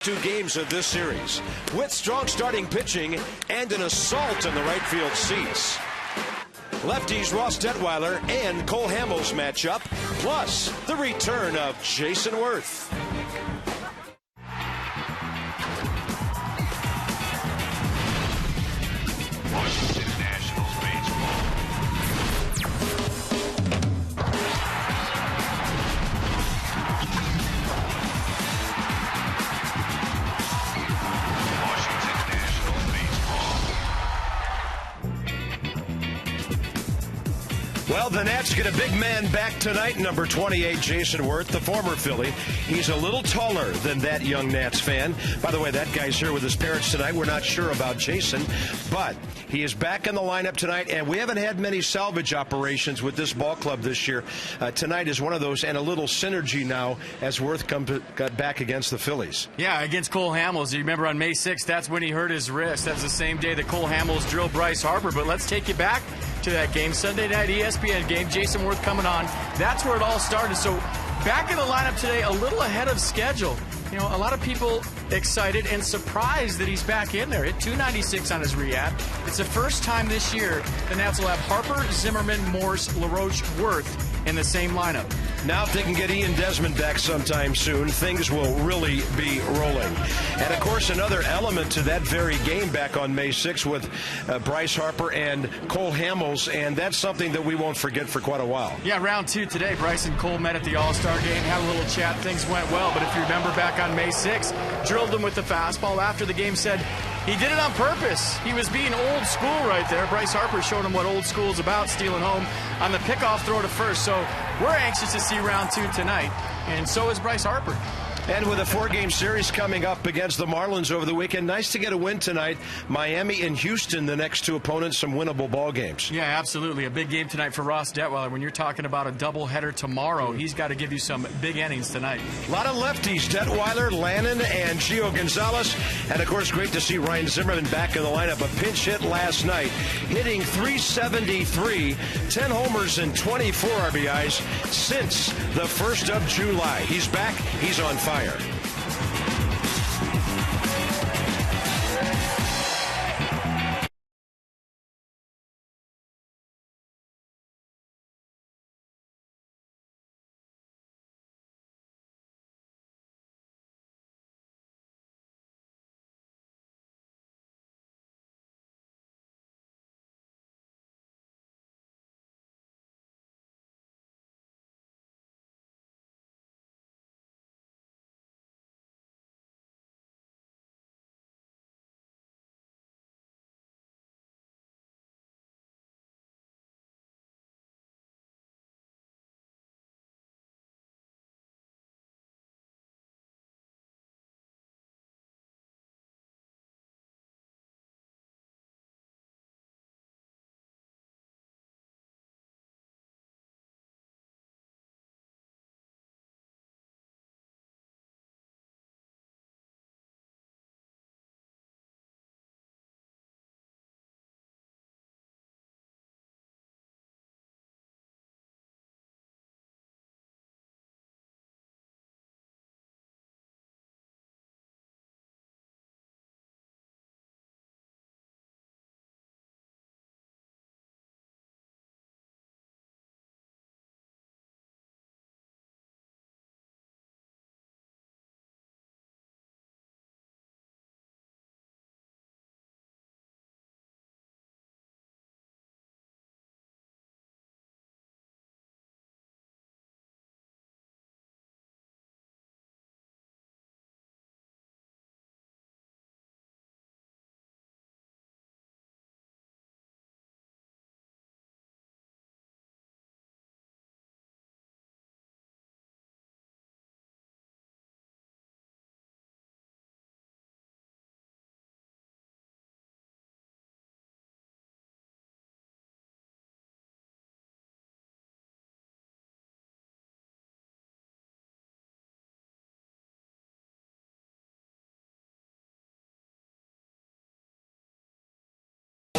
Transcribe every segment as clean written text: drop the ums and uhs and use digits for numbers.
2 games of this series, with strong starting pitching and an assault in the right field seats. Lefties Ross Detweiler and Cole Hamels match up, plus the return of Jason Worth. Washington Nationals baseball. Washington Nationals baseball. Well, the Nats get a big man back tonight, number 28, Jason Worth, the former Philly. He's a little taller than that young Nats fan. By the way, that guy's here with his parents tonight. We're not sure about Jason, but he is back in the lineup tonight, and we haven't had many salvage operations with this ball club this year. Tonight is one of those, and a little synergy now as Worth got back against the Phillies. Yeah, against Cole Hamels. You remember on May 6th, that's when he hurt his wrist. That's the same day that Cole Hamels drilled Bryce Harper. But let's take you back to that game, Sunday night ESPN game. Jason Worth coming on. That's where it all started. So back in the lineup today, a little ahead of schedule. You know, a lot of people excited and surprised that he's back in there at 296 on his rehab. It's the first time this year the Nats will have Harper, Zimmerman, Morse, LaRoche, Worth in the same lineup. Now, if they can get Ian Desmond back sometime soon, things will really be rolling. And, of course, another element to that very game back on May 6th with Bryce Harper and Cole Hamels, and that's something that we won't forget for quite a while. Yeah, round 2 today. Bryce and Cole met at the All-Star game, had a little chat. Things went well, but if you remember back on May 6th, drilled him with the fastball. After the game said he did it on purpose. He was being old school right there. Bryce Harper showed him what old school is about, stealing home on the pickoff throw to first. So we're anxious to see round 2 tonight, and so is Bryce Harper. And with a 4-game series coming up against the Marlins over the weekend, nice to get a win tonight. Miami and Houston, the next 2 opponents, some winnable ball games. Yeah, absolutely. A big game tonight for Ross Detweiler. When you're talking about a doubleheader tomorrow, he's got to give you some big innings tonight. A lot of lefties, Detweiler, Lannon, and Gio Gonzalez. And, of course, great to see Ryan Zimmerman back in the lineup. A pinch hit last night, hitting .373, 10 homers and 24 RBIs since the 1st of July. He's back. He's on fire.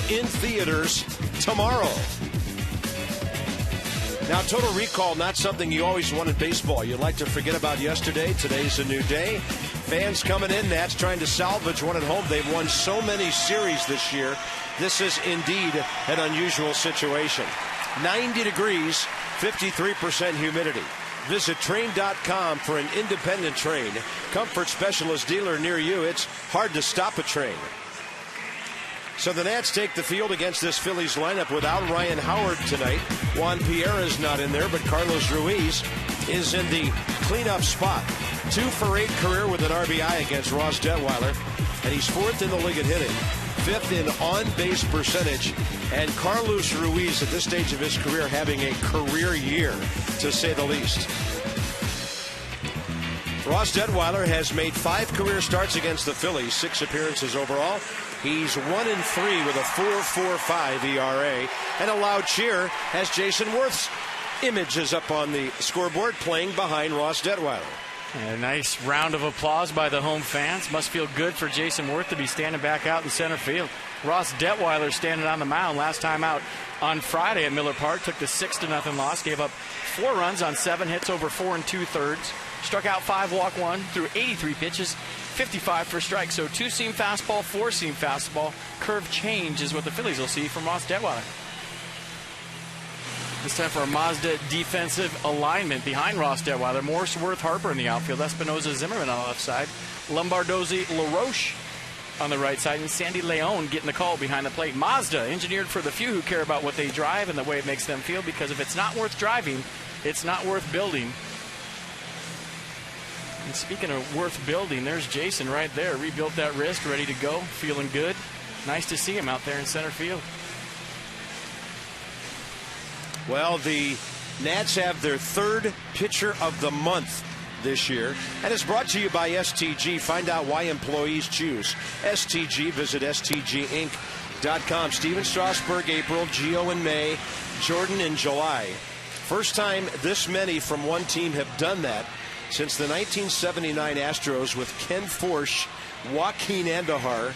In theaters tomorrow. Now, Total Recall, not something you always want in baseball. You'd like to forget about yesterday. Today's a new day. Fans coming in, Nats trying to salvage one at home. They've won so many series this year. This is indeed an unusual situation. 90 degrees, 53% humidity. Visit train.com for an independent train. Comfort specialist dealer near you. It's hard to stop a train. So the Nats take the field against this Phillies lineup without Ryan Howard tonight. Juan Pierre is not in there, but Carlos Ruiz is in the cleanup spot. 2 for 8 career with an RBI against Ross Detweiler, and he's 4th in the league in hitting, 5th in on-base percentage, and Carlos Ruiz at this stage of his career having a career year, to say the least. Ross Detweiler has made 5 career starts against the Phillies, 6 appearances overall. He's 1-3 with a 4.45 ERA, and a loud cheer as Jason Worth's image is up on the scoreboard playing behind Ross Detweiler. A nice round of applause by the home fans. Must feel good for Jason Worth to be standing back out in center field. Ross Detweiler standing on the mound last time out on Friday at Miller Park. Took the 6-0 loss. Gave up 4 runs on 7 hits over 4 2/3. Struck out 5, walked 1, threw 83 pitches, 55 for strikes. So 2-seam fastball, 4-seam fastball. Curve change is what the Phillies will see from Ross Detweiler. This time for a Mazda defensive alignment behind Ross Detweiler. Morse, Worth, Harper in the outfield. Espinosa, Zimmerman on the left side. Lombardozzi, LaRoche on the right side. And Sandy Leon getting the call behind the plate. Mazda, engineered for the few who care about what they drive and the way it makes them feel. Because if it's not worth driving, it's not worth building. And speaking of worth building, there's Jason right there. Rebuilt that wrist, ready to go, feeling good. Nice to see him out there in center field. Well, the Nats have their 3rd pitcher of the month this year, and it's brought to you by STG. Find out why employees choose STG. Visit STGinc.com. Steven Strasburg, April, Gio in May, Jordan in July. First time this many from one team have done that since the 1979 Astros with Ken Forsch, Joaquin Andujar,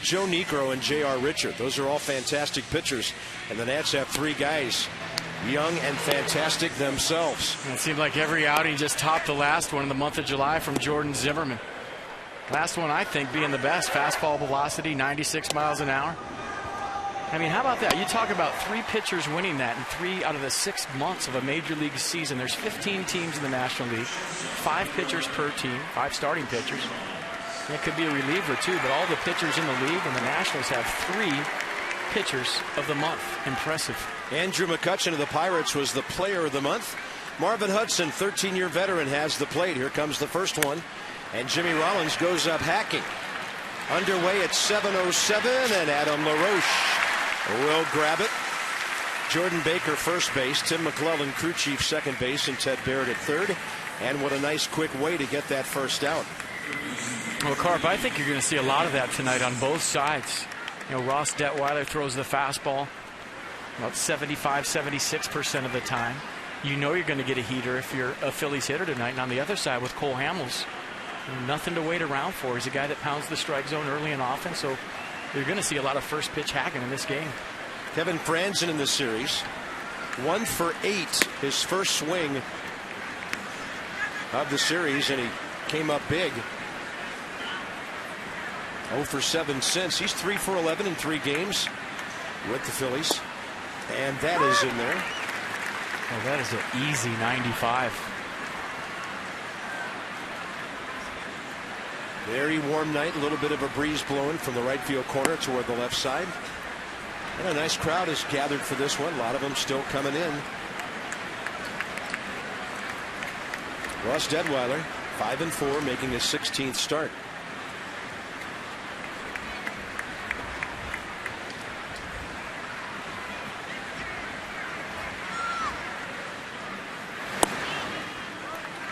Joe Niekro, and J.R. Richard. Those are all fantastic pitchers, and the Nats have 3 guys, young and fantastic themselves. And it seemed like every outing just topped the last one in the month of July from Jordan Zimmerman. Last one, I think, being the best. Fastball velocity, 96 miles an hour. I mean, how about that? You talk about 3 pitchers winning that in 3 out of the 6 months of a major league season. There's 15 teams in the National League, 5 pitchers per team, 5 starting pitchers. It could be a reliever, too, but all the pitchers in the league and the Nationals have 3 pitchers of the month. Impressive. Andrew McCutchen of the Pirates was the player of the month. Marvin Hudson, 13-year veteran, has the plate. Here comes the first one. And Jimmy Rollins goes up hacking. Underway at 7:07, and Adam LaRoche will grab it. Jordan Baker, first base. Tim McClellan, crew chief, second base, and Ted Barrett at third. And what a nice, quick way to get that first out. Well, Carp, I think you're going to see a lot of that tonight on both sides. You know, Ross Detweiler throws the fastball about 75-76% of the time. You know you're going to get a heater if you're a Phillies hitter tonight. And on the other side with Cole Hamels, nothing to wait around for. He's a guy that pounds the strike zone early and often. So you're going to see a lot of first pitch hacking in this game. Kevin Franzen in the series, 1 for 8, his first swing of the series, and he came up big. 0 for 7 since. He's 3 for 11 in 3 games with the Phillies. And that is in there. Oh, that is an easy 95. Very warm night. A little bit of a breeze blowing from the right field corner toward the left side. And a nice crowd is gathered for this one. A lot of them still coming in. Ross Detweiler, 5-4, making his 16th start.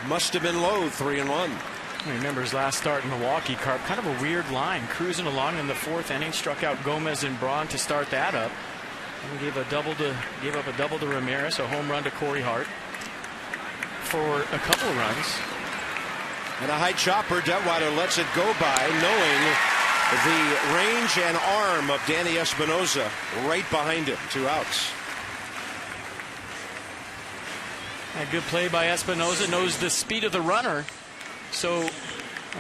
Must have been low, 3-1. Remember his last start in Milwaukee, Carp. Kind of a weird line. Cruising along in the 4th inning, struck out Gomez and Braun to start that up. And gave up a double to Ramirez, a home run to Corey Hart for a couple of runs. And a high chopper. Detweiler lets it go by, knowing the range and arm of Danny Espinosa right behind him. 2 outs. A good play by Espinosa. Knows the speed of the runner. So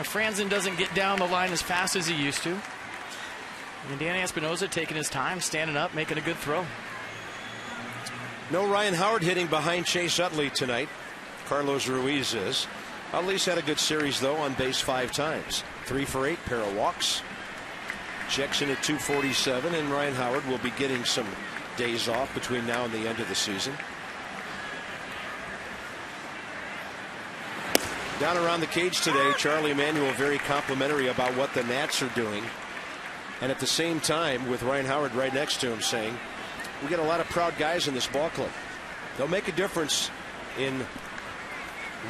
Franzen doesn't get down the line as fast as he used to. And Danny Espinoza taking his time, standing up, making a good throw. No Ryan Howard hitting behind Chase Utley tonight. Carlos Ruiz is. Utley's had a good series, though, on base 5 times. 3 for 8, pair of walks. Checks in at 247, and Ryan Howard will be getting some days off between now and the end of the season. Down around the cage today, Charlie Emanuel very complimentary about what the Nats are doing. And at the same time, with Ryan Howard right next to him, saying, we get a lot of proud guys in this ball club. They'll make a difference in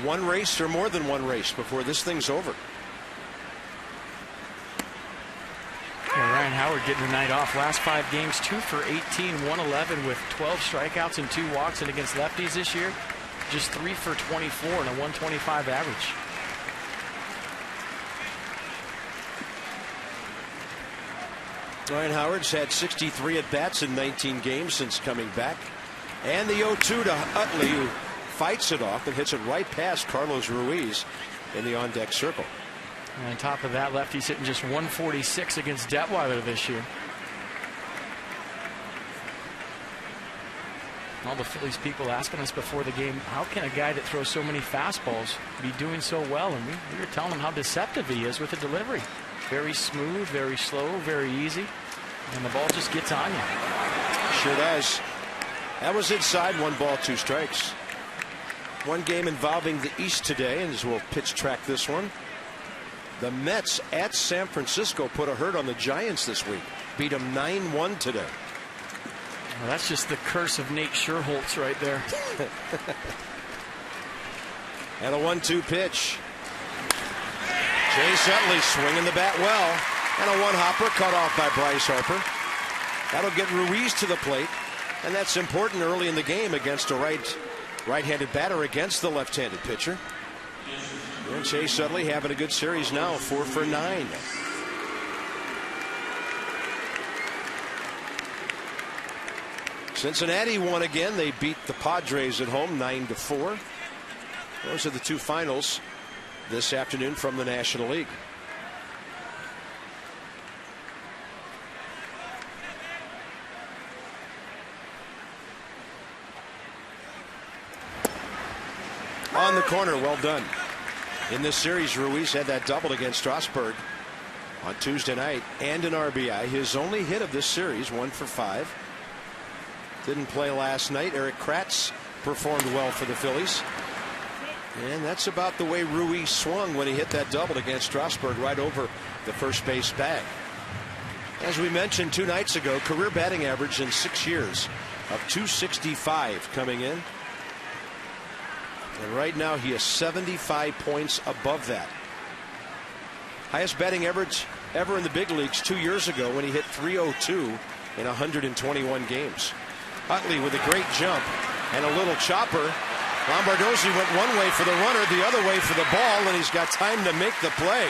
one race or more than one race before this thing's over. Yeah, Ryan Howard getting the night off. Last 5 games, 2 for 18, 111 with 12 strikeouts and 2 walks. And against lefties this year, just 3 for 24 and a 125 average. Ryan Howard's had 63 at-bats in 19 games since coming back. And the 0-2 to Utley, who fights it off and hits it right past Carlos Ruiz in the on-deck circle. And on top of that, lefty's hitting just 146 against Detweiler this year. All the Phillies people asking us before the game, how can a guy that throws so many fastballs be doing so well? And we were telling him how deceptive he is with the delivery. Very smooth, very slow, very easy. And the ball just gets on you. Sure does. That was inside, 1 ball, 2 strikes. One game involving the East today, and as we'll pitch track this one. The Mets at San Francisco put a hurt on the Giants this week. Beat them 9-1 today. Well, that's just the curse of Nate Scherholtz right there. And a 1-2 pitch. Chase Utley swinging the bat well. And a 1-hopper cut off by Bryce Harper. That'll get Ruiz to the plate. And that's important early in the game against a right-handed batter against the left-handed pitcher. And Chase Utley having a good series now, 4 for 9. Cincinnati won again. They beat the Padres at home 9-4. Those are the 2 finals this afternoon from the National League. On the corner, well done. In this series, Ruiz had that double against Strasburg on Tuesday night and an RBI. His only hit of this series, 1 for 5. Didn't play last night. Eric Kratz performed well for the Phillies. And that's about the way Ruiz swung when he hit that double against Strasburg right over the first base bag. As we mentioned 2 nights ago, career batting average in 6 years of .265 coming in. And right now he is 75 points above that. Highest batting average ever in the big leagues 2 years ago when he hit .302 in 121 games. Utley with a great jump and a little chopper. Lombardozzi went one way for the runner, the other way for the ball, and he's got time to make the play.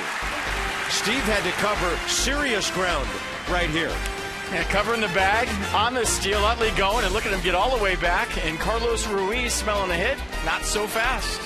Steve had to cover serious ground right here. Yeah, covering the bag on the steal. Utley going, and look at him get all the way back. And Carlos Ruiz smelling a hit. Not so fast.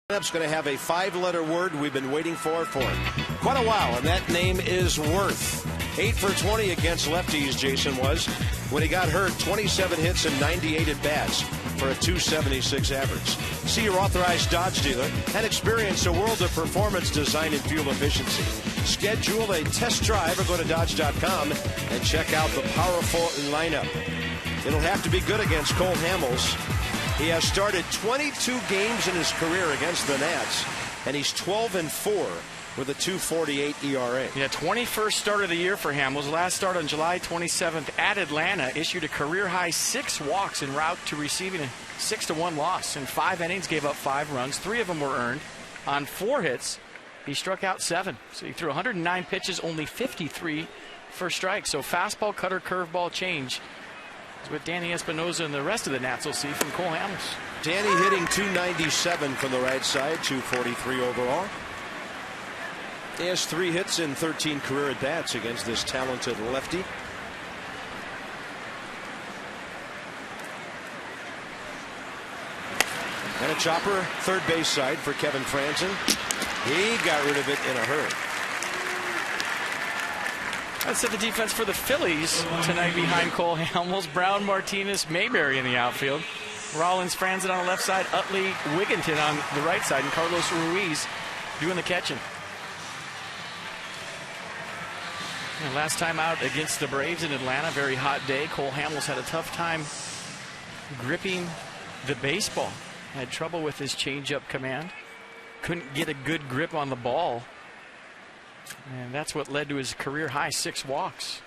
It's going to have a 5-letter word we've been waiting for quite a while, and that name is Worth. 8 for 20 against lefties, Jason was. When he got hurt, 27 hits and 98 at-bats for a .276 average. See your authorized Dodge dealer and experience a world of performance, design, and fuel efficiency. Schedule a test drive or go to Dodge.com and check out the powerful lineup. It'll have to be good against Cole Hamels. He has started 22 games in his career against the Nats, and he's 12-4 with a .248 ERA. Yeah, 21st start of the year for Hamels. Last start on July 27th at Atlanta. Issued a career-high 6 walks en route to receiving a 6-1 loss. In 5 innings, gave up 5 runs. 3 of them were earned. On 4 hits, he struck out 7. So he threw 109 pitches, only 53 for strikes. So fastball, cutter, curveball, change is what Danny Espinosa and the rest of the Nats will see from Cole Hamels. Danny hitting .297 from the right side, .243 overall. He has 3 hits and 13 career at-bats against this talented lefty. And a chopper, third base side for Kevin Franzen. He got rid of it in a hurry. That's the defense for the Phillies tonight behind Cole Hamels. Brown, Martinez, Mayberry in the outfield. Rollins, Franzen on the left side, Utley, Wigginton on the right side, and Carlos Ruiz doing the catching. And last time out against the Braves in Atlanta, very hot day. Cole Hamels had a tough time gripping the baseball. Had trouble with his changeup command. Couldn't get a good grip on the ball. And that's what led to his career-high 6 walks.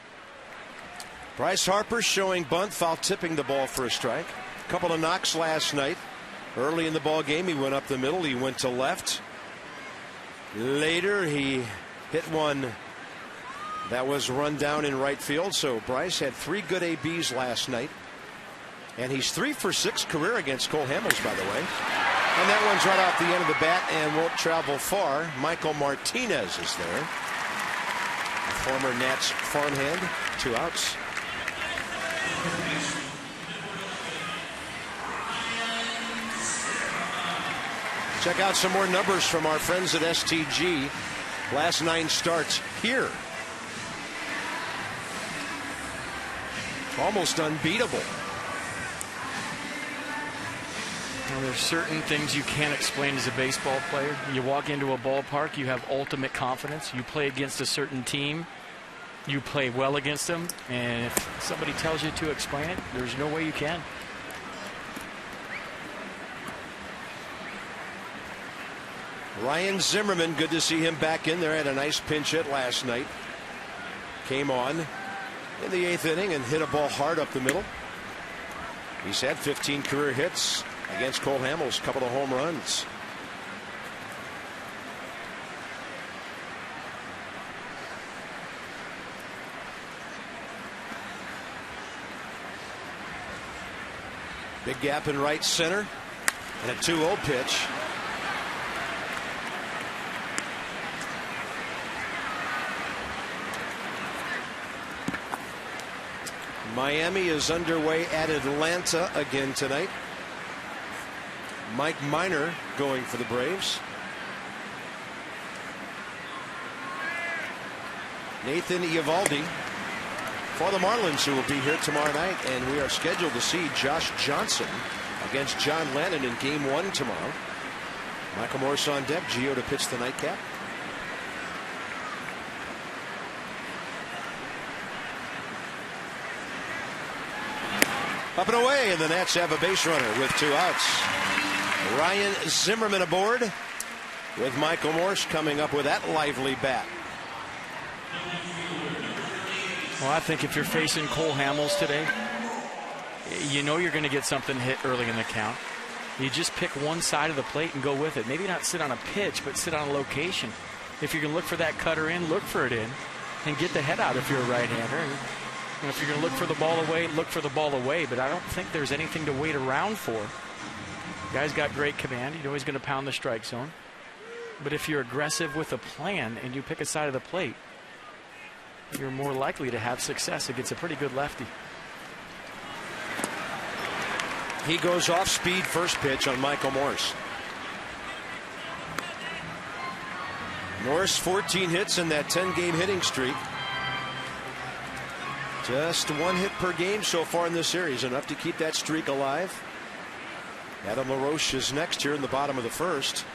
Bryce Harper showing bunt, foul tipping the ball for a strike. A couple of knocks last night. Early in the ball game, he went up the middle. He went to left. Later, he hit one that was run down in right field. So Bryce had 3 good ABs last night. And he's 3 for 6 career against Cole Hamels, by the way. And that one's right off the end of the bat and won't travel far. Michael Martinez is there. A former Nats farmhand. 2 outs. Check out some more numbers from our friends at STG. Last 9 starts here. Almost unbeatable. Well, there's certain things you can't explain as a baseball player. You walk into a ballpark, you have ultimate confidence. You play against a certain team, you play well against them, and if somebody tells you to explain it, there's no way you can. Ryan Zimmerman, good to see him back in there. Had a nice pinch hit last night. Came on in the 8th inning and hit a ball hard up the middle. He's had 15 career hits against Cole Hamels, a couple of home runs. Big gap in right center and a 2-0 pitch. Miami is underway at Atlanta again tonight. Mike Minor going for the Braves. Nathan Eovaldi for the Marlins, who will be here tomorrow night. And we are scheduled to see Josh Johnson against John Lennon in Game 1 tomorrow. Michael Morse on deck. Gio to pitch the nightcap. Up and away, and the Nats have a base runner with 2 outs. Ryan Zimmerman aboard with Michael Morse coming up with that lively bat. Well, I think if you're facing Cole Hamels today, you know you're going to get something hit early in the count. You just pick one side of the plate and go with it. Maybe not sit on a pitch, but sit on a location. If you can look for that cutter in, look for it in, and get the head out if you're a right-hander. And if you're going to look for the ball away, look for the ball away. But I don't think there's anything to wait around for. Guy's got great command. You know he's going to pound the strike zone. But if you're aggressive with a plan and you pick a side of the plate, you're more likely to have success against a pretty good lefty. He goes off speed first pitch on Michael Morse. Morse 14 hits in that 10-game hitting streak. Just 1 hit per game so far in this series, enough to keep that streak alive. Adam LaRoche is next here in the bottom of the first,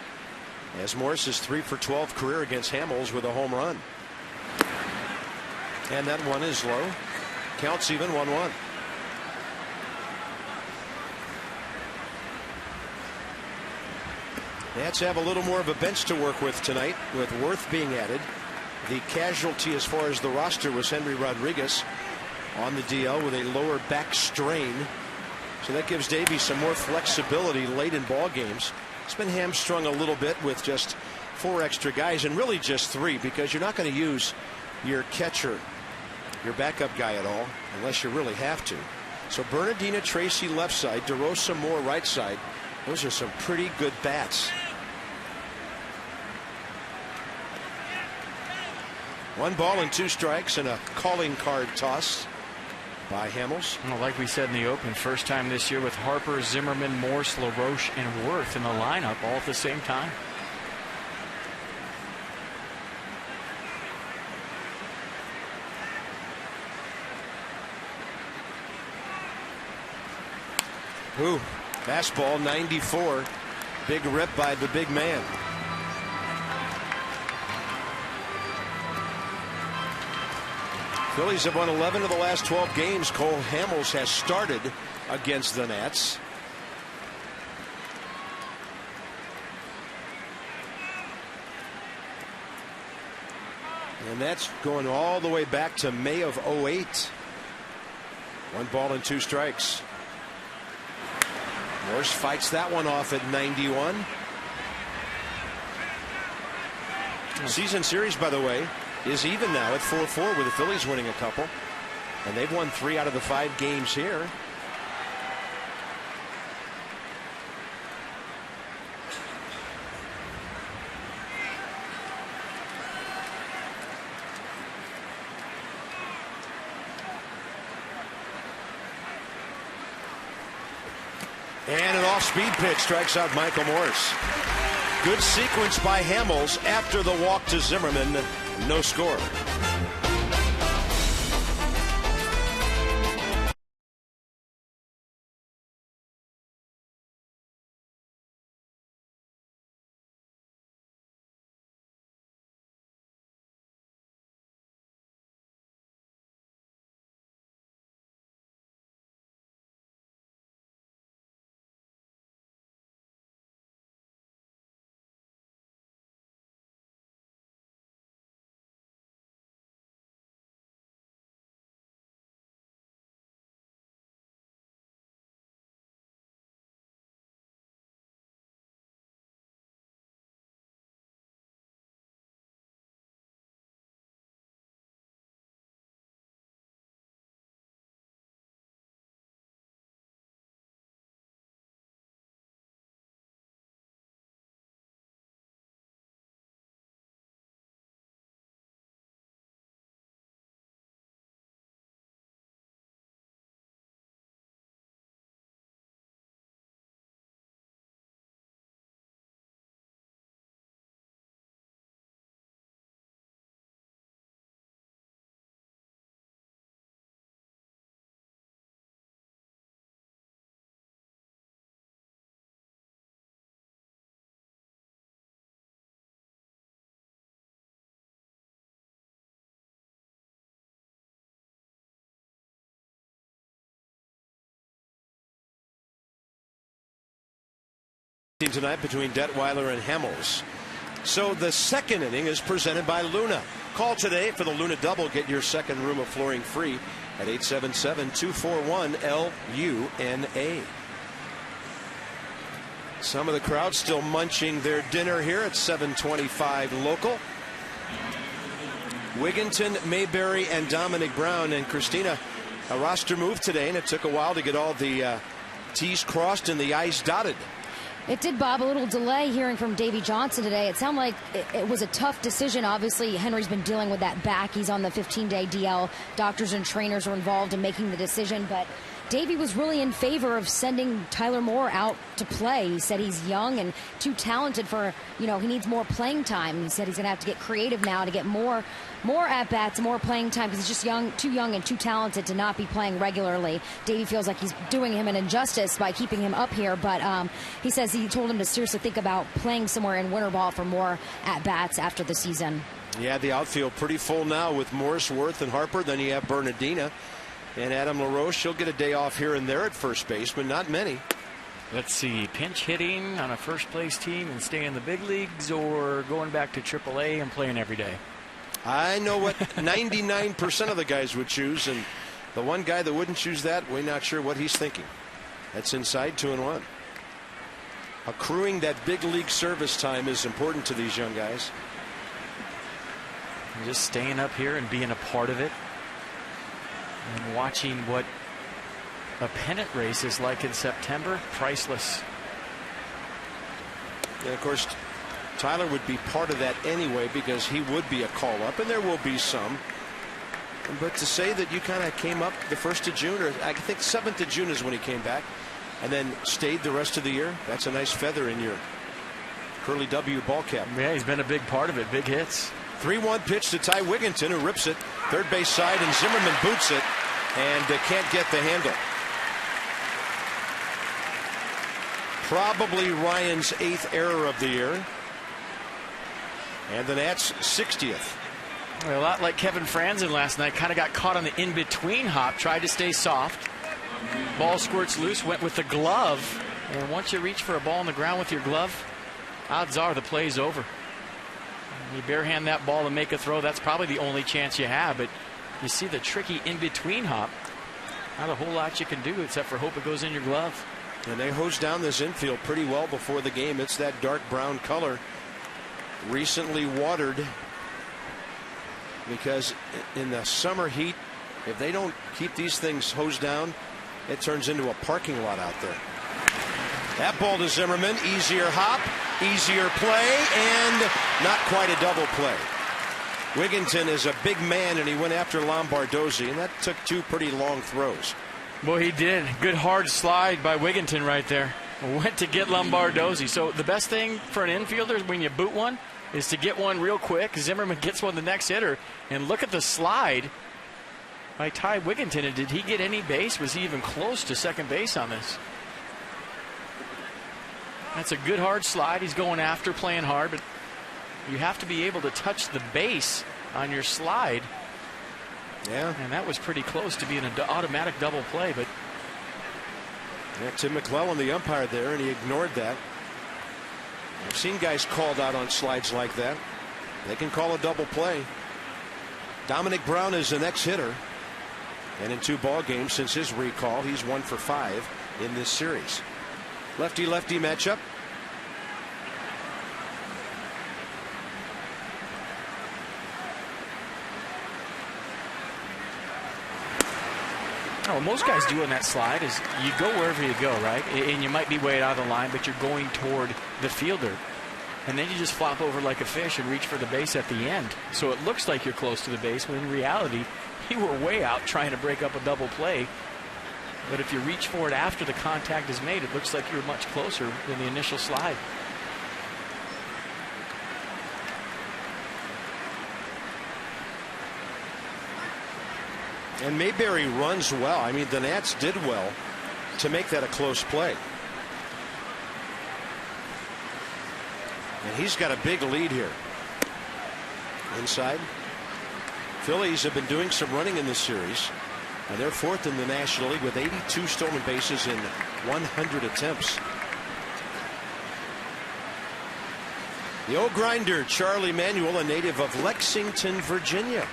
as Morse is 3 for 12 career against Hamels with a home run. And that one is low. Counts even, 1-1. Nats have a little more of a bench to work with tonight, with Worth being added. The casualty as far as the roster was Henry Rodriguez on the DL with a lower back strain. So that gives Davey some more flexibility late in ball games. It's been hamstrung a little bit with just 4 extra guys, and really just 3, because you're not going to use your catcher, your backup guy at all, unless you really have to. So Bernardina, Tracy left side, DeRosa, Moore right side. Those are some pretty good bats. 1 ball and 2 strikes and a calling card toss by Hamels. Well, like we said in the open, first time this year with Harper, Zimmerman, Morse, LaRoche, and Worth in the lineup all at the same time. Ooh, fastball 94. Big rip by the big man. Phillies have won 11 of the last 12 games. Cole Hamels has started against the Nats. And that's going all the way back to May of 08. 1 ball and 2 strikes. Morse fights that one off at 91. Season series, by the way, is even now at 4-4 with the Phillies winning a couple. And they've won 3 out of the 5 games here. And an off-speed pitch strikes out Michael Morse. Good sequence by Hamels after the walk to Zimmerman. No score. Tonight between Detweiler and Hamels. So the second inning is presented by Luna. Call today for the Luna Double. Get your second room of flooring free at 877-241-LUNA. Some of the crowd still munching their dinner here at 725 local. Wigginton, Mayberry, and Domonic Brown. And Christina, a roster move today, and it took a while to get all the T's crossed and the I's dotted. It did, Bob. A little delay hearing from Davey Johnson today. It sounded like it was a tough decision. Obviously, Henry's been dealing with that back. He's on the 15-day DL. Doctors and trainers are involved in making the decision. But Davey was really in favor of sending Tyler Moore out to play. He said he's young and too talented for, he needs more playing time. He said he's going to have to get creative now to get more at-bats, more playing time, because he's just too young and too talented to not be playing regularly. Davey feels like he's doing him an injustice by keeping him up here, but he says he told him to seriously think about playing somewhere in winter ball for more at-bats after the season. Yeah, the outfield pretty full now with Morse, Worth, and Harper. Then you have Bernardina and Adam LaRoche. She'll get a day off here and there at first base, but not many. Let's see, pinch hitting on a first place team and stay in the big leagues, or going back to AAA and playing every day? I know what 99% of the guys would choose, and the one guy that wouldn't choose that, we're not sure what he's thinking. That's inside 2-1. Accruing that big league service time is important to these young guys. And just staying up here and being a part of it, and watching what a pennant race is like in September, priceless. And of course, Tyler would be part of that anyway, because he would be a call up, and there will be some. But to say that you kind of came up the 1st of June, or I think 7th of June is when he came back, and then stayed the rest of the year, that's a nice feather in your Curly W ball cap. Yeah, he's been a big part of it. Big hits. 3-1 pitch to Ty Wigginton, who rips it third base side, and Zimmerman boots it and can't get the handle. Probably Ryan's 8th error of the year, and the Nats 60th. Well, a lot like Kevin Franzen last night, kind of got caught on the in-between hop, tried to stay soft. Ball squirts loose, went with the glove, and once you reach for a ball on the ground with your glove, odds are the play's over. You barehand that ball and make a throw, that's probably the only chance you have. But you see the tricky in-between hop, not a whole lot you can do except for hope it goes in your glove. And they hosed down this infield pretty well before the game. It's that dark brown color, recently watered, because in the summer heat, if they don't keep these things hosed down, it turns into a parking lot out there. That ball to Zimmerman, easier hop, easier play, and not quite a double play. Wigginton is a big man, and he went after Lombardozzi, and that took 2 pretty long throws. Well, he did. Good hard slide by Wigginton right there. Went to get Lombardozzi. So the best thing for an infielder when you boot one is to get one real quick. Zimmerman gets one the next hitter, and look at the slide by Ty Wigginton. And did he get any base? Was he even close to second base on this? That's a good hard slide. He's going after, playing hard, but you have to be able to touch the base on your slide. Yeah. And that was pretty close to being an automatic double play, but yeah, Tim McClellan, the umpire there, and he ignored that. I've seen guys called out on slides like that. They can call a double play. Dominic Brown is the next hitter, and in 2 ball games since his recall, he's 1 for 5 in this series. Lefty-lefty matchup. Oh, most guys do on that slide is you go wherever you go, right? And you might be way out of the line, but you're going toward the fielder. And then you just flop over like a fish and reach for the base at the end. So it looks like you're close to the base, when in reality, you were way out trying to break up a double play. But if you reach for it after the contact is made, it looks like you're much closer than the initial slide. And Mayberry runs well. I mean, the Nats did well to make that a close play. And he's got a big lead here. Inside. Phillies have been doing some running in this series, and they're 4th in the National League with 82 stolen bases in 100 attempts. The old grinder, Charlie Manuel, a native of Lexington, Virginia.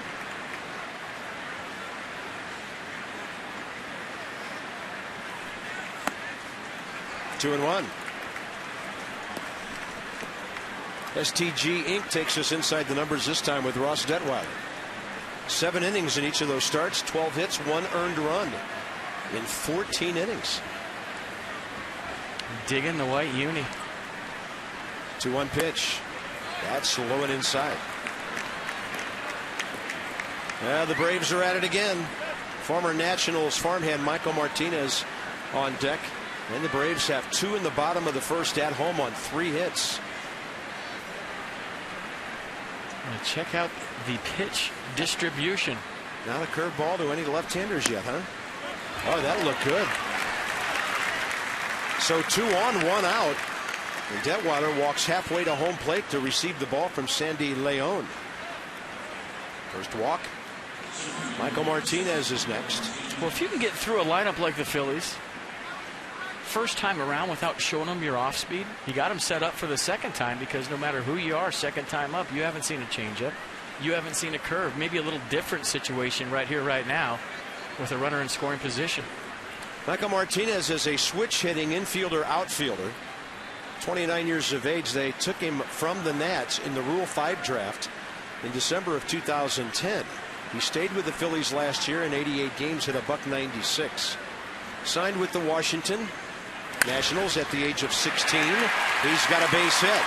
Two and 1. STG Inc. takes us inside the numbers this time with Ross Detweiler. 7 innings in each of those starts, 12 hits, 1 earned run in 14 innings. Digging the white uni. 2-1 pitch. That's low and inside. The Braves are at it again. Former Nationals farmhand Michael Martinez on deck. And the Braves have 2 in the bottom of the first at home on 3 hits. Check out the pitch distribution. Not a curveball to any left-handers yet, huh? Oh, that'll look good. So 2 on, 1 out. And Detweiler walks halfway to home plate to receive the ball from Sandy Leon. First walk. Michael Martinez is next. Well, if you can get through a lineup like the Phillies, first time around without showing them your off speed, you got them set up for the second time, because no matter who you are, second time up, you haven't seen a changeup. You haven't seen a curve. Maybe a little different situation right here, right now, with a runner in scoring position. Michael Martinez is a switch-hitting infielder, outfielder. 29 years of age. They took him from the Nats in the Rule 5 draft in December of 2010. He stayed with the Phillies last year in 88 games, hit a .196. Signed with the Washington Nationals at the age of 16. He's got a base hit.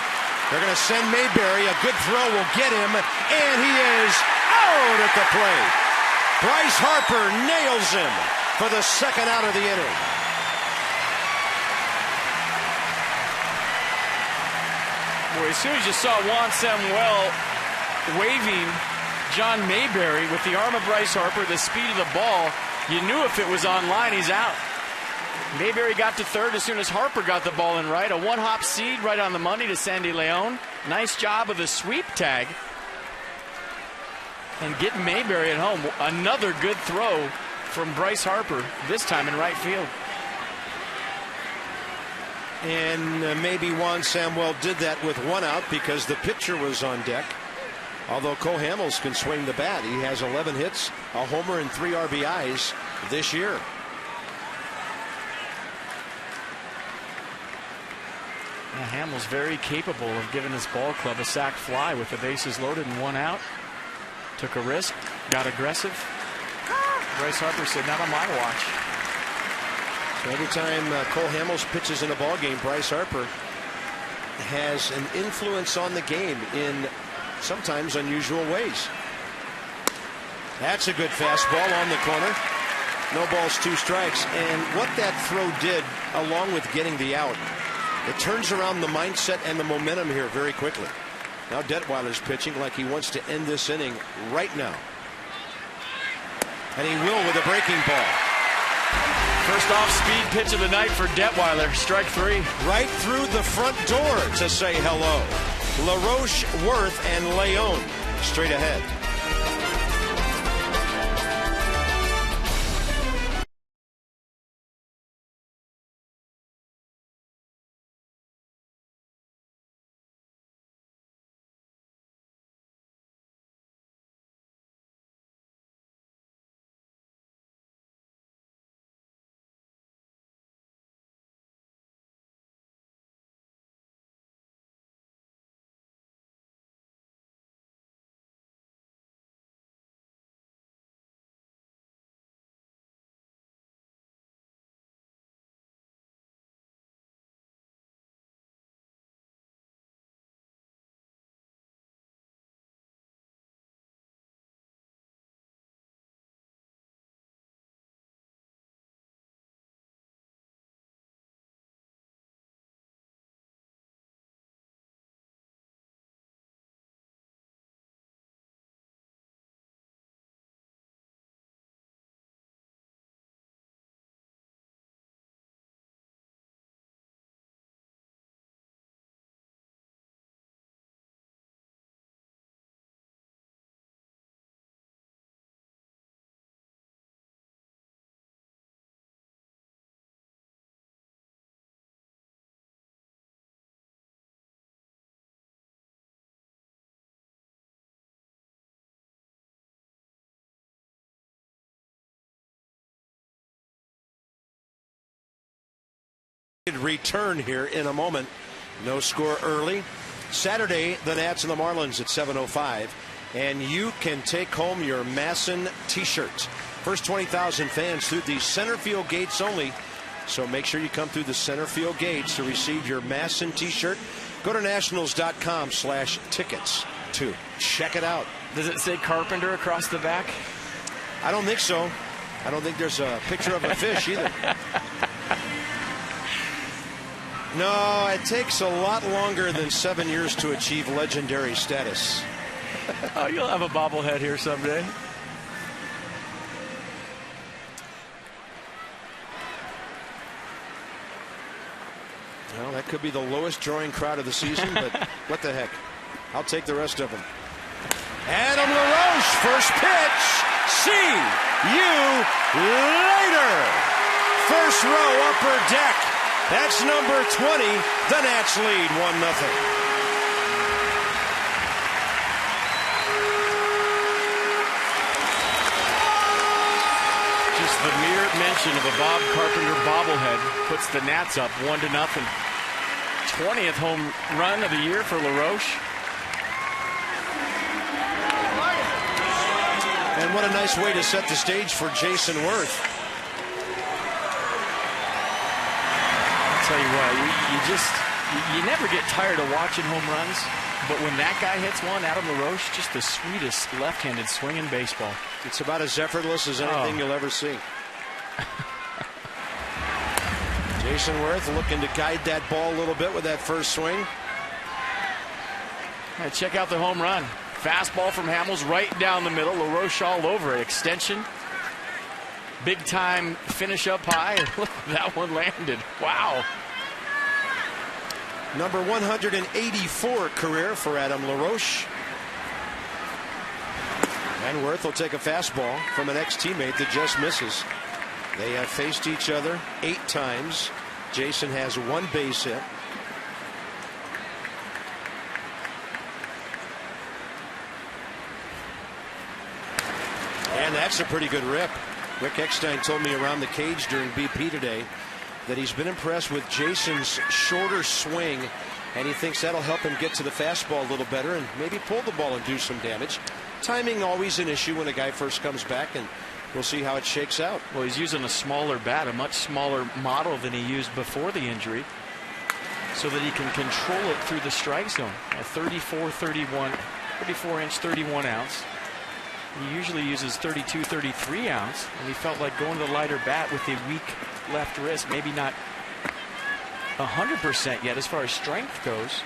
They're going to send Mayberry. A good throw will get him, and he is out at the plate. Bryce Harper nails him for the second out of the inning. Boy, as soon as you saw Juan Samuel waving John Mayberry with the arm of Bryce Harper, the speed of the ball, you knew if it was on line, he's out. Mayberry got to third as soon as Harper got the ball in right. A one-hop seed right on the money to Sandy Leon. Nice job of the sweep tag. And getting Mayberry at home. Another good throw from Bryce Harper, this time in right field. And maybe Juan Samuel did that with 1 out because the pitcher was on deck. Although Cole Hamels can swing the bat. He has 11 hits, a homer, and 3 RBIs this year. Yeah, Hamels very capable of giving his ball club a sac fly with the bases loaded and 1 out. Took a risk, got aggressive. Bryce Harper said, not on my watch. So every time Cole Hamels pitches in a ball game, Bryce Harper has an influence on the game in sometimes unusual ways. That's a good fastball on the corner. No balls, 2 strikes. And what that throw did, along with getting the out, it turns around the mindset and the momentum here very quickly. Now Detweiler's pitching like he wants to end this inning right now. And he will with a breaking ball. First off-speed pitch of the night for Detweiler. Strike 3. Right through the front door to say hello. LaRoche, Worth, and Leon straight ahead. Return here in a moment. No score early. Saturday, the Nats and the Marlins at 7:05, and you can take home your Masson t-shirt. First 20,000 fans through the center field gates only, so make sure you come through the center field gates to receive your Masson t-shirt. Go to nationals.com/tickets to check it out. Does it say Carpenter across the back? I don't think so. I don't think there's a picture of a fish either. No, it takes a lot longer than 7 years to achieve legendary status. Oh, you'll have a bobblehead here someday. Well, that could be the lowest drawing crowd of the season, but what the heck. I'll take the rest of them. Adam LaRoche, first pitch. See you later. First row, upper deck. That's number 20. The Nats lead 1-0. The mere mention of a Bob Carpenter bobblehead puts the Nats up 1-0. 20th home run of the year for LaRoche. And what a nice way to set the stage for Jason Worth. I'll tell you what, you never get tired of watching home runs, but when that guy hits one, Adam LaRoche, just the sweetest left-handed swing in baseball. It's about as effortless as anything you'll ever see. Jason Worth looking to guide that ball a little bit with that first swing. Right, check out the home run. Fastball from Hamels right down the middle. LaRoche all over it. Extension. Big time finish up high. Look, that one landed. Wow. Number 184 career for Adam LaRoche. And Worth will take a fastball from an ex-teammate that just misses. They have faced each other 8 times. Jason has 1 base hit. And that's a pretty good rip. Rick Eckstein told me around the cage during BP today that he's been impressed with Jason's shorter swing, and he thinks that'll help him get to the fastball a little better and maybe pull the ball and do some damage. Timing always an issue when a guy first comes back, and we'll see how it shakes out. Well, he's using a smaller bat, a much smaller model than he used before the injury, so that he can control it through the strike zone. A 34-inch, 31 ounce. He usually uses 32, 33 ounce, and he felt like going to the lighter bat with the weak left wrist, maybe not 100% yet as far as strength goes,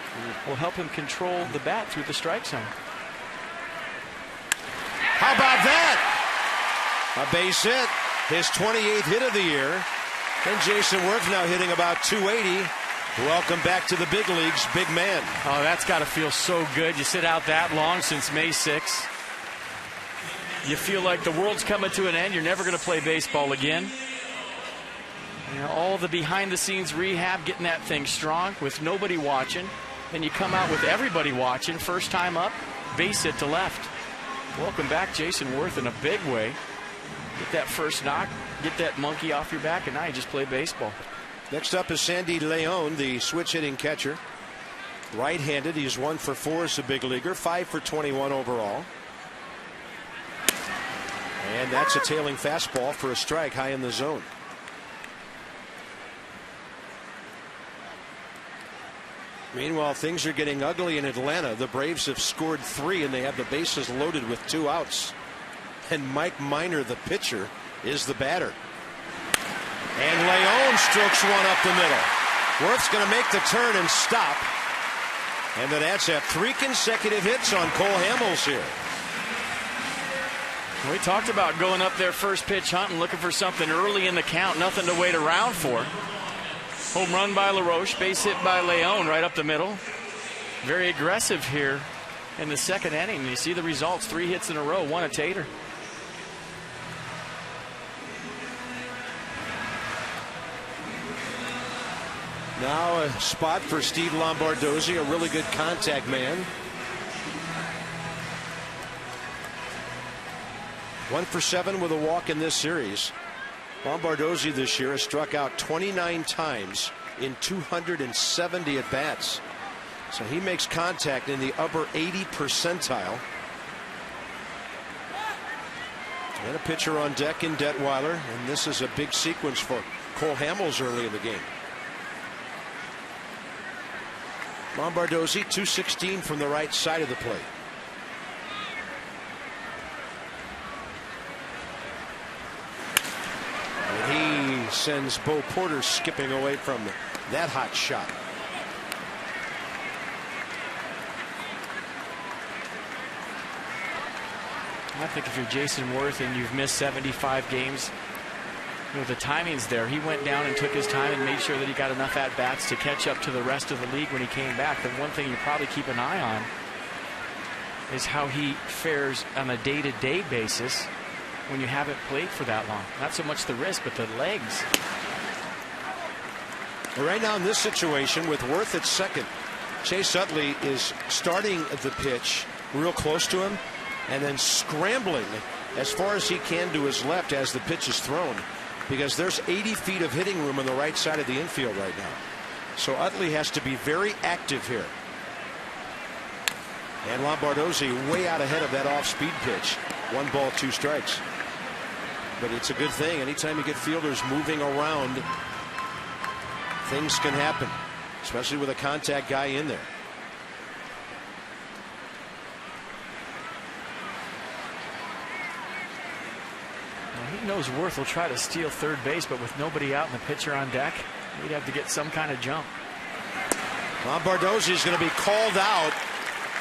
will help him control the bat through the strike zone. How about that? A base hit, his 28th hit of the year. And Jason Worth now hitting about 280. Welcome back to the big leagues, big man. Oh, that's got to feel so good. You sit out that long since May 6th. You feel like the world's coming to an end. You're never going to play baseball again. You know, all the behind-the-scenes rehab, getting that thing strong with nobody watching. Then you come out with everybody watching. First time up, base hit to left. Welcome back, Jason Worth, in a big way. Get that first knock, get that monkey off your back, and now you just play baseball. Next up is Sandy Leon, the switch-hitting catcher. Right-handed, he's 1 for 4 as a big leaguer, 5 for 21 overall. And that's a tailing fastball for a strike high in the zone. Meanwhile, things are getting ugly in Atlanta. The Braves have scored 3, and they have the bases loaded with 2 outs. And Mike Minor, the pitcher, is the batter. And Leon strokes one up the middle. Worth's going to make the turn and stop. And the Nats have 3 consecutive hits on Cole Hamels here. We talked about going up there first pitch hunting, looking for something early in the count, nothing to wait around for. Home run by LaRoche, base hit by Leon right up the middle. Very aggressive here in the second inning. You see the results, 3 hits in a row, 1 a tater. Now a spot for Steve Lombardozzi, a really good contact man. 1 for 7 with a walk in this series. Lombardozzi this year has struck out 29 times in 270 at-bats. So he makes contact in the upper 80 percentile. And a pitcher on deck in Detweiler. And this is a big sequence for Cole Hamels early in the game. Lombardozzi, 216 from the right side of the plate. sends Bo Porter skipping away from that hot shot. I think if you're Jason Worth and you've missed 75 games, you know, the timing's there. He went down and took his time and made sure that he got enough at-bats to catch up to the rest of the league when he came back. The one thing you probably keep an eye on is how he fares on a day-to-day basis when you haven't played for that long. Not so much the wrist, but the legs. Right now in this situation with Worth at second, Chase Utley is starting the pitch real close to him and then scrambling as far as he can to his left as the pitch is thrown, because there's 80 feet of hitting room on the right side of the infield right now. So Utley has to be very active here. And Lombardozzi way out ahead of that off-speed pitch. 1 ball, 2 strikes. But it's a good thing. Anytime you get fielders moving around, things can happen, especially with a contact guy in there. He knows Worth will try to steal third base, but with nobody out and the pitcher on deck, he'd have to get some kind of jump. Lombardozzi is going to be called out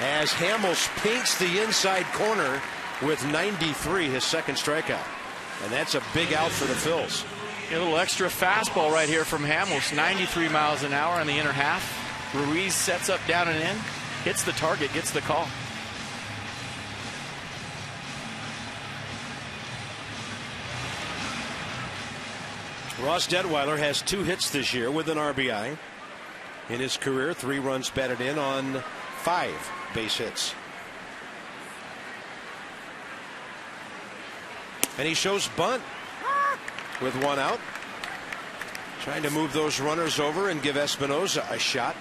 as Hamels paints the inside corner with 93, his second strikeout. And that's a big out for the Phils. A little extra fastball right here from Hamels, 93 miles an hour in the inner half. Ruiz sets up down and in, hits the target, gets the call. Ross Detweiler has 2 hits this year with an RBI. In his career, 3 runs batted in on 5 base hits. And he shows bunt with 1 out. Trying to move those runners over and give Espinoza a shot.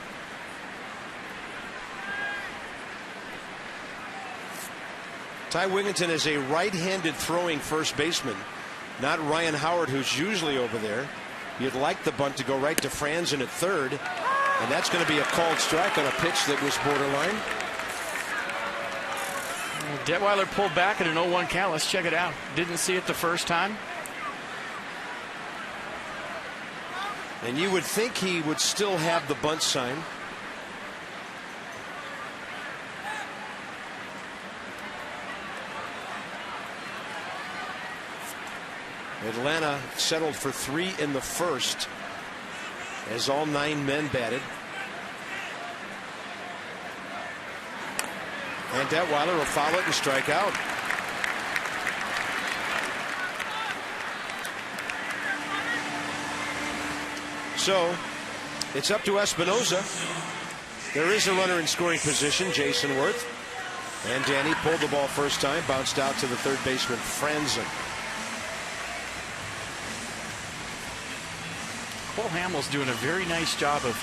Ty Wigginton is a right-handed throwing first baseman, not Ryan Howard, who's usually over there. You'd like the bunt to go right to Franzen at third, and that's going to be a called strike on a pitch that was borderline. Detweiler pulled back at an 0-1 count. Let's check it out. Didn't see it the first time. And you would think he would still have the bunt sign. Atlanta settled for 3 in the first as all 9 men batted. And Detweiler will foul it and strike out. So it's up to Espinoza. There is a runner in scoring position, Jason Worth. And Danny pulled the ball first time, bounced out to the third baseman, Franzen. Cole Hamels doing a very nice job of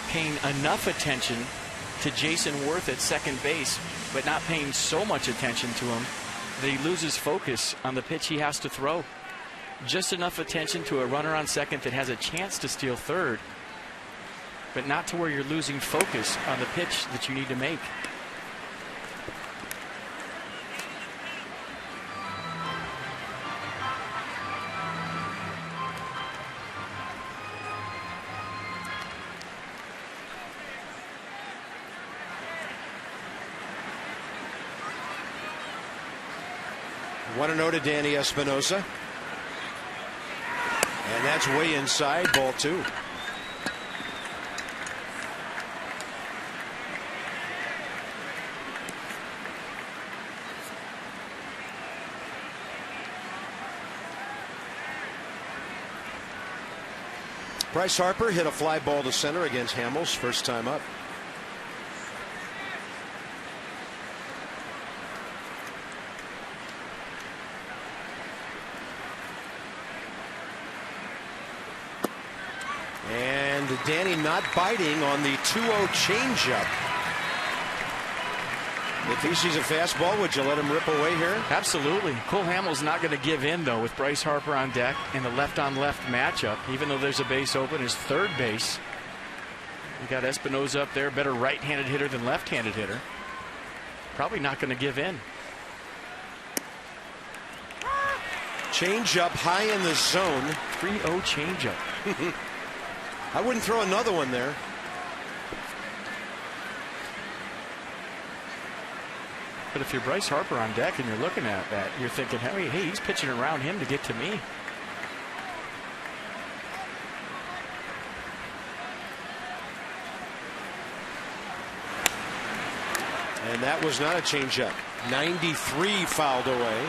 paying enough attention to Jason Worth at second base, but not paying so much attention to him that he loses focus on the pitch he has to throw. Just enough attention to a runner on second that has a chance to steal third, but not to where you're losing focus on the pitch that you need to make. One and 0 to Danny Espinoza. And that's way inside, ball 2. Bryce Harper hit a fly ball to center against Hamels, first time up. Danny not biting on the 2-0 changeup. If he sees a fastball, would you let him rip away here? Absolutely. Cole Hamels not going to give in, though, with Bryce Harper on deck in the left-on-left matchup. Even though there's a base open, his third base. You got Espinoza up there, better right-handed hitter than left-handed hitter. Probably not going to give in. Change up high in the zone. 3-0 change up. I wouldn't throw another one there. But if you're Bryce Harper on deck and you're looking at that, you're thinking, hey, he's pitching around him to get to me. And that was not a changeup. 93 fouled away.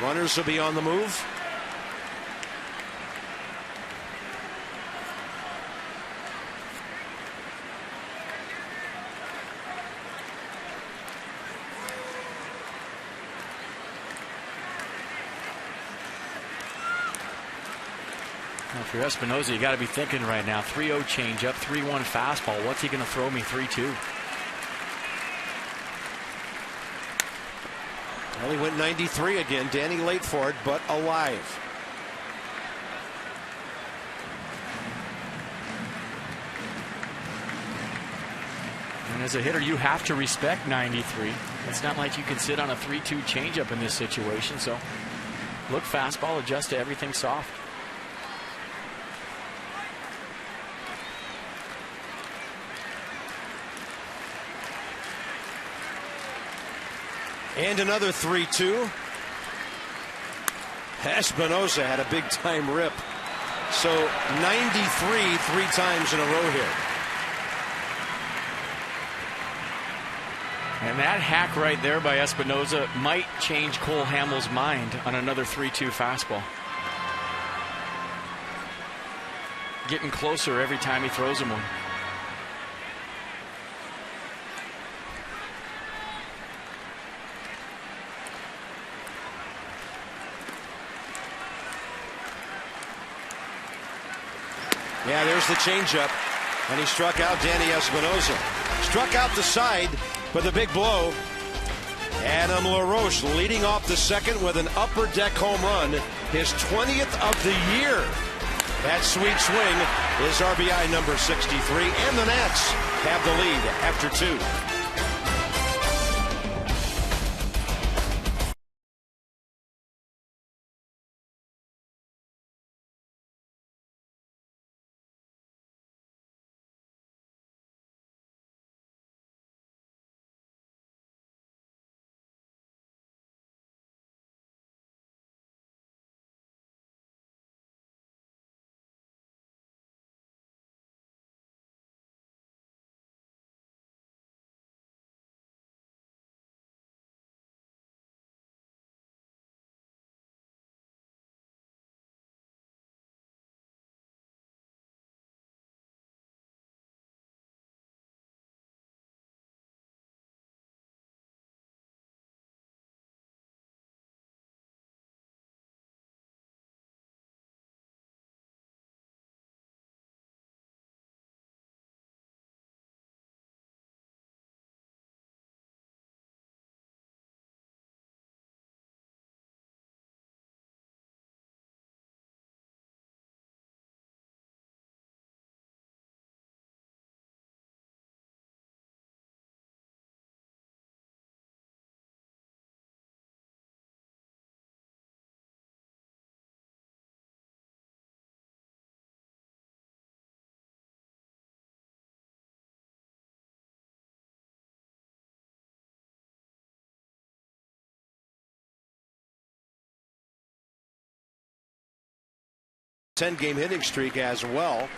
Runners will be on the move. Now for Espinosa, you got to be thinking right now, 3-0 changeup, 3-1 fastball. What's he going to throw me 3-2? Well, he went 93 again. Danny late for it, but alive. And as a hitter, you have to respect 93. It's not like you can sit on a 3-2 changeup in this situation. So look fastball, adjust to everything soft. And another 3-2. Espinosa had a big time rip. So 93 3 times in a row here. And that hack right there by Espinosa might change Cole Hamels' mind on another 3-2 fastball. Getting closer every time he throws him one. Yeah, there's the changeup. And he struck out Danny Espinosa. Struck out the side with a big blow. Adam LaRoche leading off the second with an upper deck home run. His 20th of the year. That sweet swing is RBI number 63. And the Nats have the lead after 2. Ten-game hitting streak as well.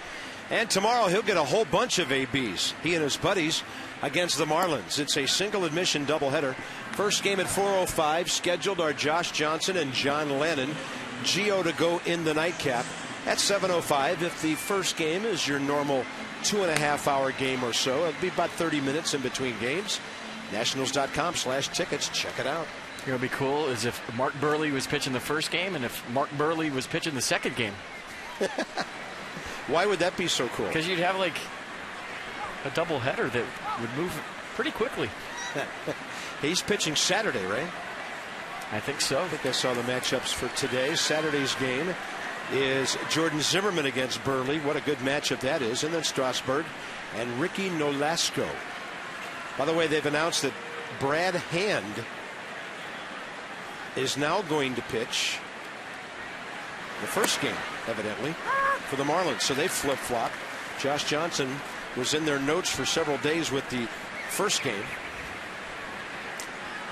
And tomorrow he'll get a whole bunch of ABs. He and his buddies against the Marlins. It's a single admission doubleheader. First game at 4:05. Scheduled are Josh Johnson and John Lennon. Gio to go in the nightcap at 7:05. If the first game is your normal 2.5-hour game or so, it'll be about 30 minutes in between games. Nationals.com/tickets. Check it out. You know, what'd be cool is if Mark Burley was pitching the first game and if Mark Burley was pitching the second game. Why would that be so cool? Because you'd have like a double header that would move pretty quickly. He's pitching Saturday, right? I think so. I think I saw the matchups for today. Saturday's game is Jordan Zimmerman against Burley. What a good matchup that is. And then Strasburg and Ricky Nolasco. By the way, they've announced that Brad Hand is now going to pitch the first game, evidently, for the Marlins. So they flip-flop. Josh Johnson was in their notes for several days with the first game.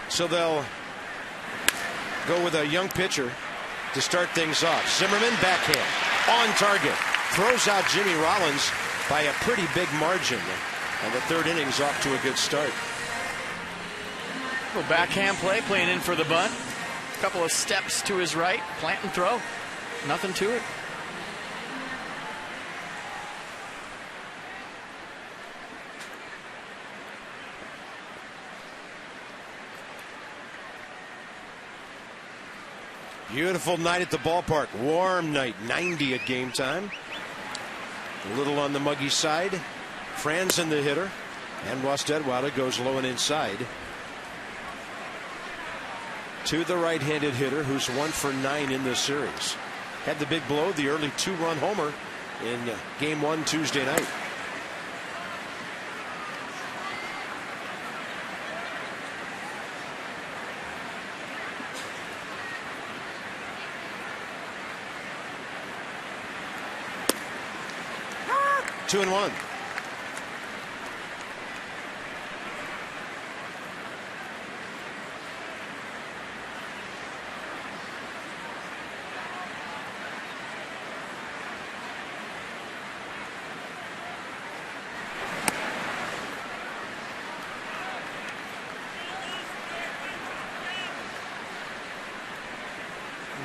So they'll go with a young pitcher to start things off. Zimmerman, backhand, on target. Throws out Jimmy Rollins by a pretty big margin. And the third inning's off to a good start. Little backhand play, playing in for the bunt. A couple of steps to his right, plant and throw. Nothing to it. Beautiful night at the ballpark. Warm night, 90 at game time. A little on the muggy side. Franzen the hitter. And Ross Detweiler goes low and inside to the right-handed hitter, who's 1 for 9 in this series. Had the big blow, the early 2-run homer in game 1 Tuesday night. Two and one.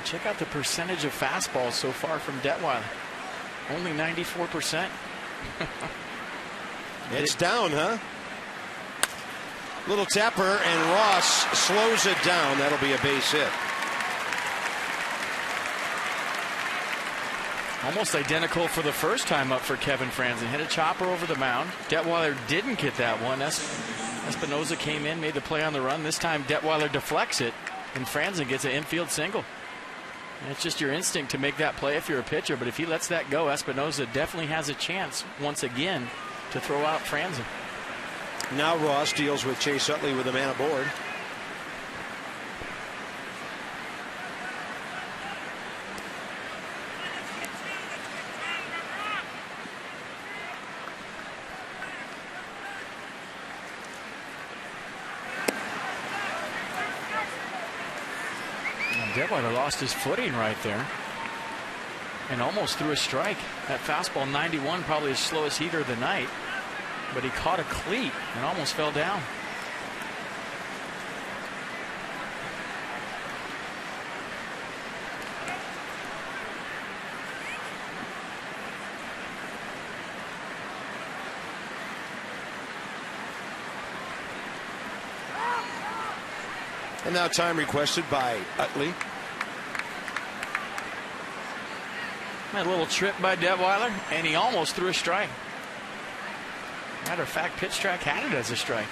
Check out the percentage of fastballs so far from Detweiler. Only 94%. It's down, huh? Little tapper, and Ross slows it down. That'll be a base hit. Almost identical for the first time up for Kevin Franzen. Hit a chopper over the mound. Detweiler didn't get that one. Espinosa came in, made the play on the run. This time Detweiler deflects it, and Franzen gets an infield single. And it's just your instinct to make that play if you're a pitcher, but if he lets that go, Espinosa definitely has a chance once again to throw out Franzen. Now Ross deals with Chase Utley with a man aboard. Detweiler lost his footing right there and almost threw a strike. That fastball 91, probably his slowest heater of the night, but he caught a cleat and almost fell down. And now time requested by Utley. That little trip by Detweiler, and he almost threw a strike. Matter of fact, pitch track had it as a strike.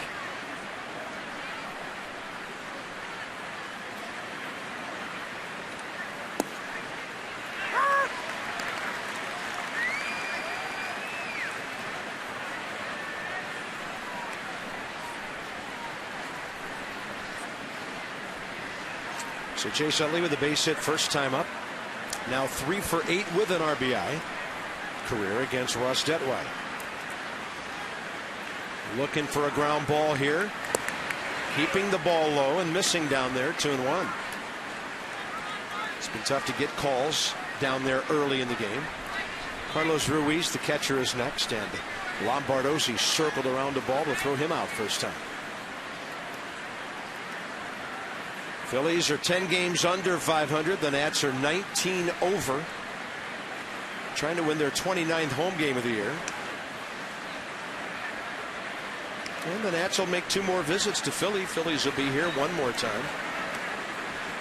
So Chase Utley with a base hit first time up. Now 3 for 8 with an RBI career against Ross Detweiler. Looking for a ground ball here. Keeping the ball low and missing down there. 2-1. It's been tough to get calls down there early in the game. Carlos Ruiz, the catcher, is next, and Lombardozzi circled around the ball to throw him out first time. Phillies are 10 games under 500. The Nats are 19 over. Trying to win their 29th home game of the year. And the Nats will make 2 more visits to Philly. Phillies will be here 1 more time.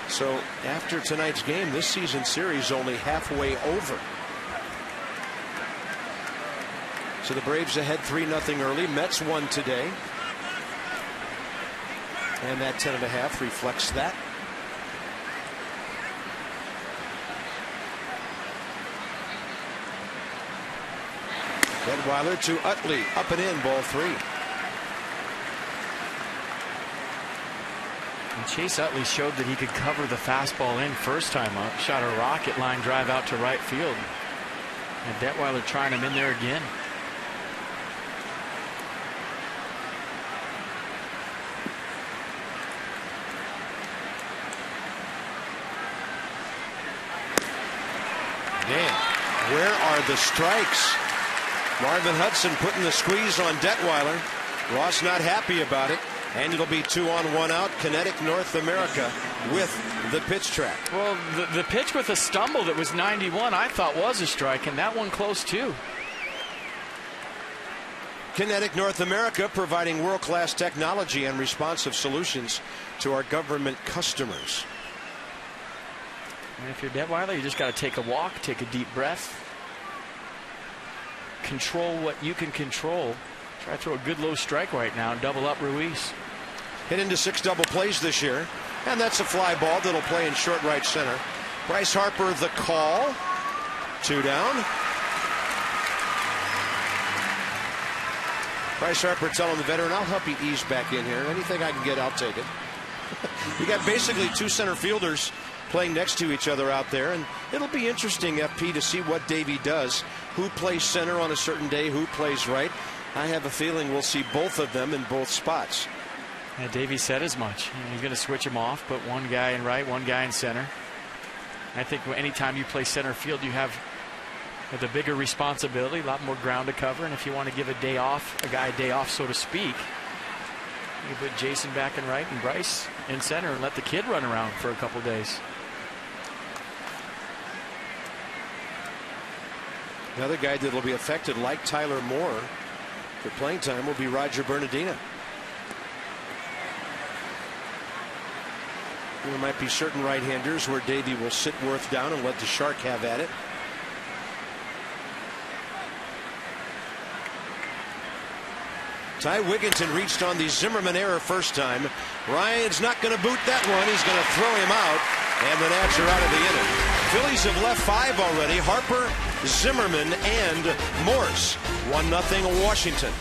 So after tonight's game, this season series only halfway over. So the Braves ahead 3-0 early. Mets won today. And that 10.5 reflects that. Detweiler to Utley, up and in, ball 3. And Chase Utley showed that he could cover the fastball in first time up. Shot a rocket line drive out to right field. And Detweiler trying him in there again. Man, where are the strikes? Marvin Hudson putting the squeeze on Detweiler. Ross not happy about it. And it'll be 2 on 1 out. Kinetic North America with the pitch track. Well, the pitch with a stumble that was 91 I thought was a strike, and that one close too. Kinetic North America providing world-class technology and responsive solutions to our government customers. And if you're Detweiler, you just got to take a walk, take a deep breath, control what you can control. Try to throw a good low strike right now and double up Ruiz. Hit into 6 double plays this year, and that's a fly ball that'll play in short right center. Bryce Harper the call. 2 down. Bryce Harper telling the veteran, I'll help you ease back in here. Anything I can get, I'll take it. You got basically 2 center fielders playing next to each other out there, and it'll be interesting, FP, to see what Davey does. Who plays center on a certain day, who plays right. I have a feeling we'll see both of them in both spots. Yeah, Davey said as much. He's going to switch them off, put one guy in right, one guy in center. I think anytime you play center field, you have the bigger responsibility, a lot more ground to cover. And if you want to give a guy a day off, so to speak, you put Jason back in right and Bryce in center and let the kid run around for a couple days. Another guy that will be affected, like Tyler Moore, for playing time will be Roger Bernardina. There might be certain right-handers where Davey will sit Worth down and let the Shark have at it. Ty Wigginton reached on the Zimmerman error first time. Ryan's not going to boot that one. He's going to throw him out, and the Nats are out of the inning. Phillies have left 5 already. Harper, Zimmerman, and Morse. 1-0 Washington.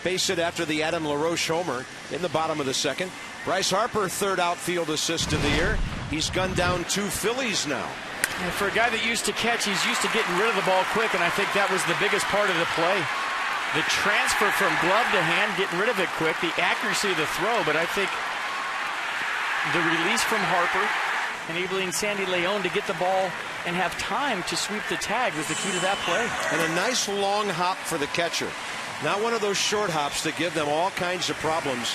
Base hit after the Adam LaRoche homer in the bottom of the second. Bryce Harper, 3rd outfield assist of the year. He's gunned down 2 Phillies now. And for a guy that used to catch, he's used to getting rid of the ball quick, and I think that was the biggest part of the play. The transfer from glove to hand, getting rid of it quick, the accuracy of the throw, but I think the release from Harper, enabling Sandy Leon to get the ball and have time to sweep the tag was the key to that play. And a nice long hop for the catcher. Not one of those short hops that give them all kinds of problems.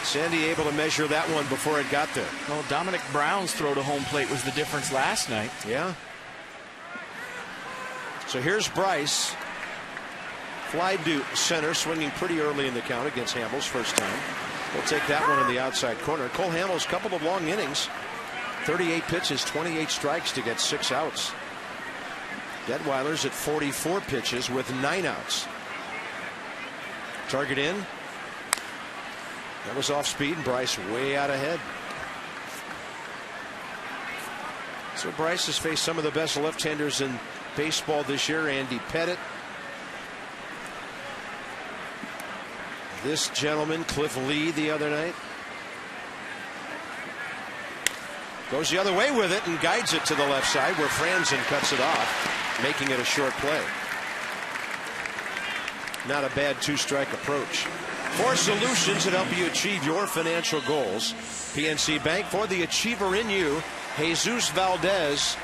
Sandy able to measure that one before it got there. Well, Dominic Brown's throw to home plate was the difference last night. Yeah. So here's Bryce. Fly to center, swinging pretty early in the count against Hamels first time. We'll take that one in the outside corner. Cole Hamels, couple of long innings. 38 pitches, 28 strikes to get 6 outs. Detweiler's at 44 pitches with 9 outs. Target in. That was off speed, and Bryce way out ahead. So Bryce has faced some of the best left-handers in baseball this year. Andy Pettit. This gentleman, Cliff Lee, the other night. Goes the other way with it and guides it to the left side where Franzen cuts it off, making it a short play. Not a bad 2-strike approach. For solutions that help you achieve your financial goals, PNC Bank, for the achiever in you, Jesus Valdez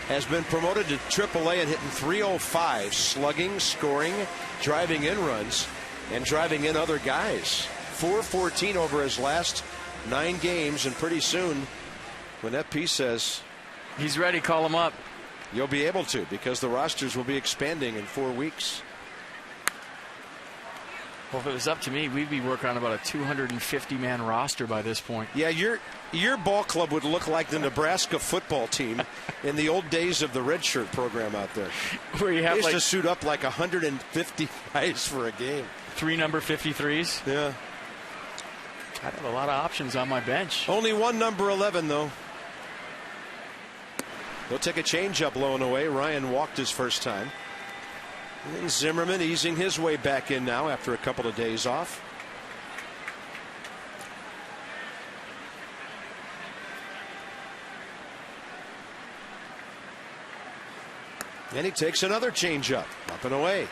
has been promoted to AAA and hitting .305, slugging, scoring, driving in runs, and driving in other guys. .414 over his last 9 games, and pretty soon, when FP says he's ready, call him up. You'll be able to, because the rosters will be expanding in 4 weeks. Well, if it was up to me, we'd be working on about a 250-man roster by this point. Yeah, your ball club would look like the Nebraska football team in the old days of the red shirt program out there. Where you have they used to suit up like 150 guys for a game. 3 number 53s. Yeah. I have a lot of options on my bench. Only one number 11, though. They'll take a changeup low and away. Ryan walked his first time. And Zimmerman easing his way back in now after a couple of days off. And he takes another changeup, up and away.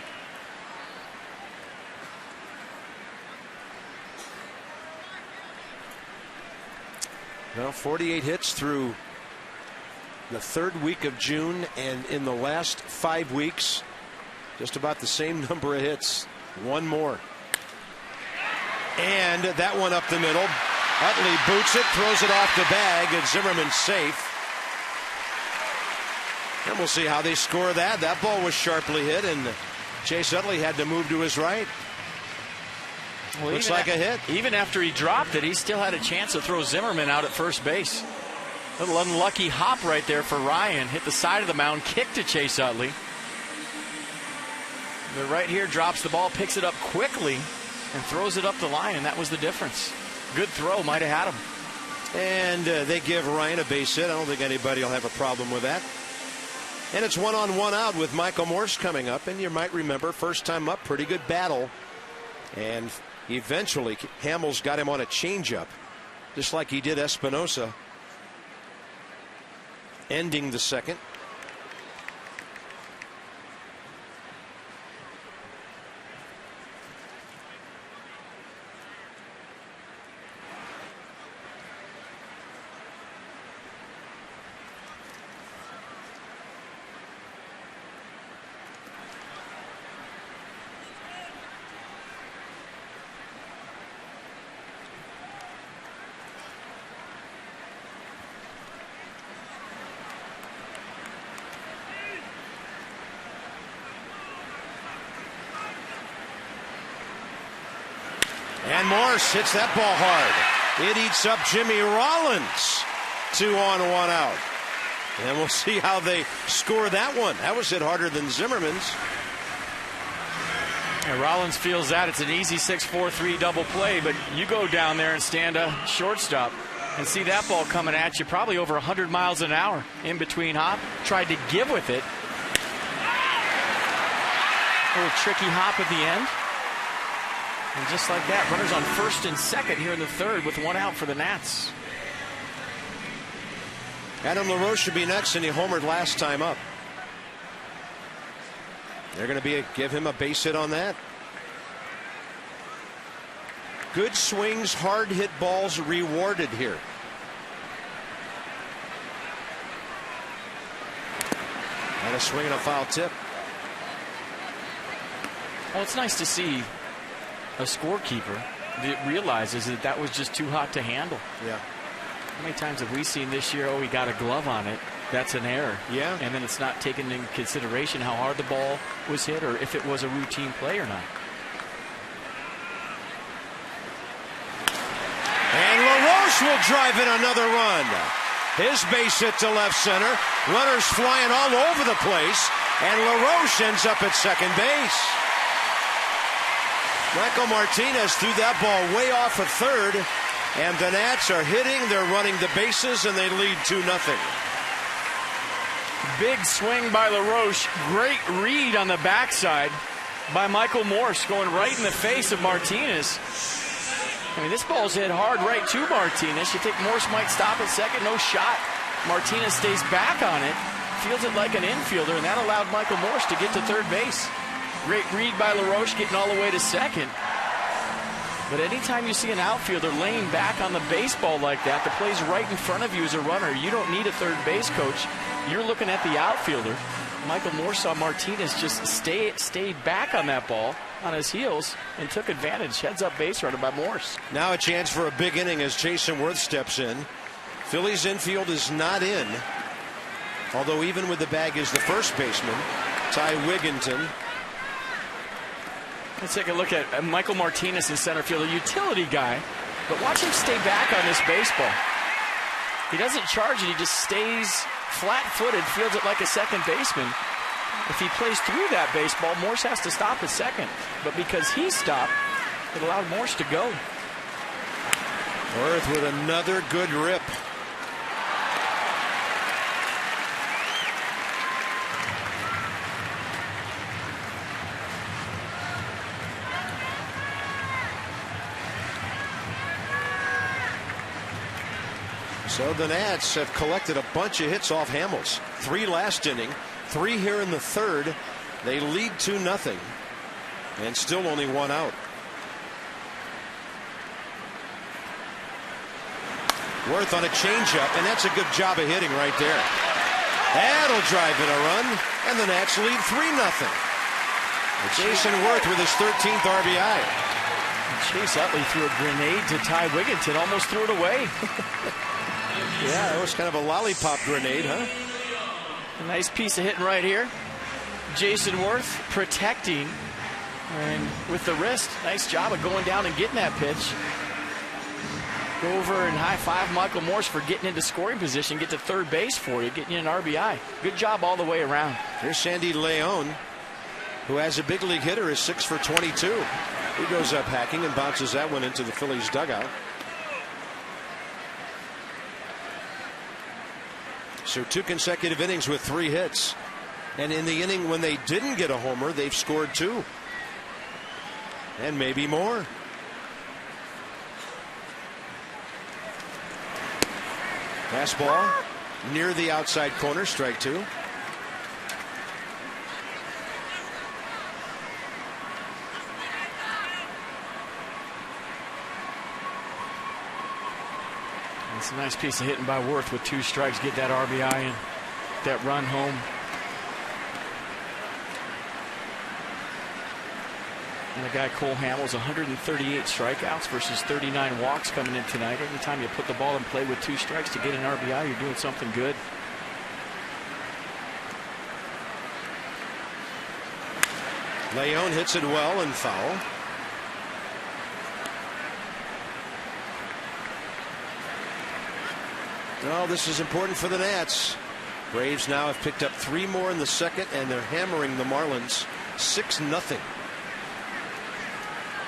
Well, 48 hits through the 3rd week of June, and in the last 5 weeks, just about the same number of hits. One more. And that one up the middle. Utley boots it, throws it off the bag, and Zimmerman's safe. And we'll see how they score that. That ball was sharply hit, and Chase Utley had to move to his right. Well, looks like a hit. Even after he dropped it, he still had a chance to throw Zimmerman out at first base. A little unlucky hop right there for Ryan. Hit the side of the mound, kick to Chase Utley. But right here, drops the ball, picks it up quickly, and throws it up the line, and that was the difference. Good throw, might have had him. And they give Ryan a base hit. I don't think anybody will have a problem with that. And it's 1-on-1 out with Michael Morse coming up. And you might remember, first time up, pretty good battle. And eventually, Hamels got him on a changeup, just like he did Espinosa, ending the second. And Morse hits that ball hard. It eats up Jimmy Rollins. 2 on, 1 out. And we'll see how they score that one. That was hit harder than Zimmerman's. Yeah, Rollins feels that. It's an easy 6-4-3 double play, but you go down there and stand a shortstop and see that ball coming at you probably over 100 miles an hour in between hop. Tried to give with it. A little tricky hop at the end. And just like that, runners on first and second here in the 3rd with 1 out for the Nats. Adam LaRoche should be next, and he homered last time up. They're going to give him a base hit on that. Good swings, hard hit balls rewarded here. And a swing and a foul tip. Well, it's nice to see a scorekeeper that realizes that that was just too hot to handle. Yeah. How many times have we seen this year, oh, he got a glove on it. That's an error. Yeah. And then it's not taken into consideration how hard the ball was hit or if it was a routine play or not. And LaRoche will drive in another run. His base hit to left center. Runners flying all over the place. And LaRoche ends up at second base. Michael Martinez threw that ball way off at third. And the Nats are hitting, they're running the bases, and they lead 2-0. Big swing by LaRoche. Great read on the backside by Michael Morse, going right in the face of Martinez. I mean, this ball's hit hard right to Martinez. You think Morse might stop at second? No shot. Martinez stays back on it, fields it like an infielder, and that allowed Michael Morse to get to third base. Great read by LaRoche, getting all the way to second. But anytime you see an outfielder laying back on the baseball like that, the play's right in front of you as a runner. You don't need a third base coach. You're looking at the outfielder. Michael Morse saw Martinez just stayed back on that ball on his heels and took advantage. Heads up base runner by Morse. Now a chance for a big inning as Jason Worth steps in. Phillies infield is not in, although even with the bag is the first baseman, Ty Wigginton. Let's take a look at Michael Martinez in center field, a utility guy, but watch him stay back on this baseball. He doesn't charge it, he just stays flat-footed, fields it like a second baseman. If he plays through that baseball, Morse has to stop at second. But because he stopped, it allowed Morse to go. Worth with another good rip. So the Nats have collected a bunch of hits off Hamels. 3 last inning, 3 here in the third. They lead 2-0 and still only 1 out. Worth on a changeup, and that's a good job of hitting right there. That'll drive in a run, and the Nats lead 3-0. Jason Worth with his 13th RBI. Chase Utley threw a grenade to Ty Wigginton, almost threw it away. Yeah, that was kind of a lollipop grenade, huh? A nice piece of hitting right here. Jason Worth protecting, and with the wrist, nice job of going down and getting that pitch. Go over and high-five Michael Morse for getting into scoring position, get to third base for you, getting you an RBI. Good job all the way around. Here's Sandy Leon, who has a big league hitter, is 6 for 22. He goes up hacking and bounces that one into the Phillies dugout. So 2 consecutive innings with 3 hits. And in the inning when they didn't get a homer, they've scored 2. And maybe more. Fastball near the outside corner, strike 2. It's a nice piece of hitting by Worth with 2 strikes, get that RBI and that run home. And the guy Cole Hamels, 138 strikeouts versus 39 walks coming in tonight. Every time you put the ball in play with 2 strikes to get an RBI, you're doing something good. Leon hits it well and foul. Well, this is important for the Nats. Braves now have picked up 3 more in the second, and they're hammering the Marlins 6-0.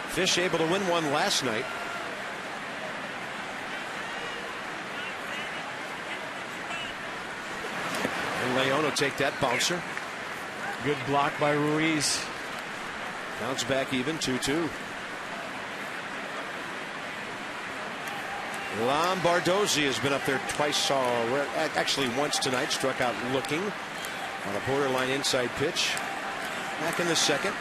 Fish able to win one last night. And Leon will take that bouncer. Good block by Ruiz. Bounce back even, 2-2. Lombardozzi has been up there twice, actually once tonight, struck out looking on a borderline inside pitch. Back in the second.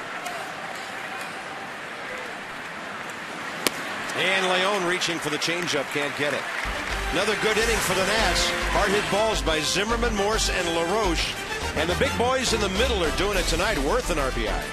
And Leon reaching for the changeup, can't get it. Another good inning for the Nats. Hard hit balls by Zimmerman, Morse, and LaRoche. And the big boys in the middle are doing it tonight. Worth an RBI.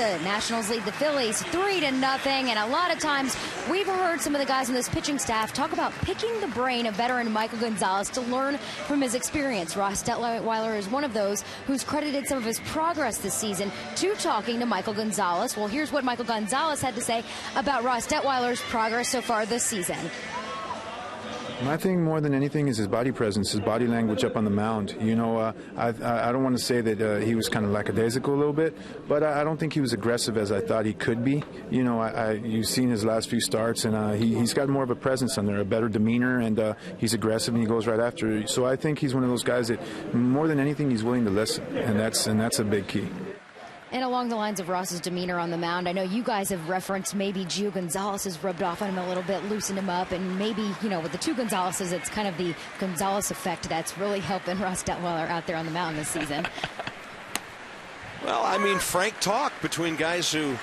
The Nationals lead the Phillies 3-0, and a lot of times we've heard some of the guys on this pitching staff talk about picking the brain of veteran Michael Gonzalez to learn from his experience. Ross Detweiler is one of those who's credited some of his progress this season to talking to Michael Gonzalez. Well, here's what Michael Gonzalez had to say about Ross Detweiler's progress so far this season. My thing more than anything is his body presence, his body language up on the mound. You know, I don't want to say that he was kind of lackadaisical a little bit, but I don't think he was aggressive as I thought he could be. You know, you've seen his last few starts, and he's got more of a presence on there, a better demeanor, and he's aggressive and he goes right after. So I think he's one of those guys that more than anything he's willing to listen, and that's a big key. And along the lines of Ross's demeanor on the mound, I know you guys have referenced maybe Gio Gonzalez has rubbed off on him a little bit, loosened him up, and maybe, you know, with the two Gonzalez's, it's kind of the Gonzalez effect that's really helping Ross Detweiler out there on the mound this season. Well, I mean, frank talk between guys who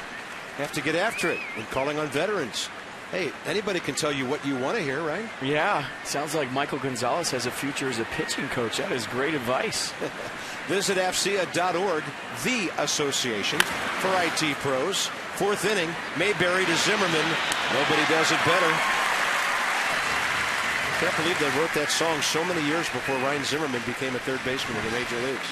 have to get after it and calling on veterans. Hey, anybody can tell you what you want to hear, right? Yeah, sounds like Michael Gonzalez has a future as a pitching coach. That is great advice. Visit AFCEA.org, the association for IT pros. Fourth inning, Mayberry to Zimmerman. Nobody does it better. I can't believe they wrote that song so many years before Ryan Zimmerman became a third baseman in the major leagues.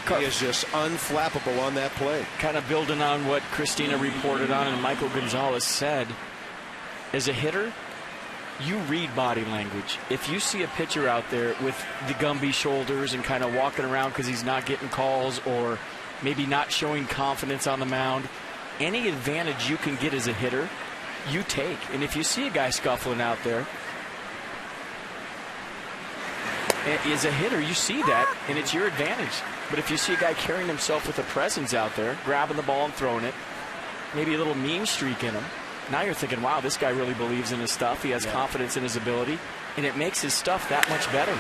He is just unflappable on that play. Kind of building on what Christina reported on and Michael Gonzalez said. As a hitter, you read body language. If you see a pitcher out there with the Gumby shoulders and kind of walking around because he's not getting calls or maybe not showing confidence on the mound, any advantage you can get as a hitter, you take. And if you see a guy scuffling out there, as a hitter, you see that, and it's your advantage. But if you see a guy carrying himself with a presence out there, grabbing the ball and throwing it, maybe a little mean streak in him, now you're thinking, wow, this guy really believes in his stuff. He has confidence in his ability, and it makes his stuff that much better.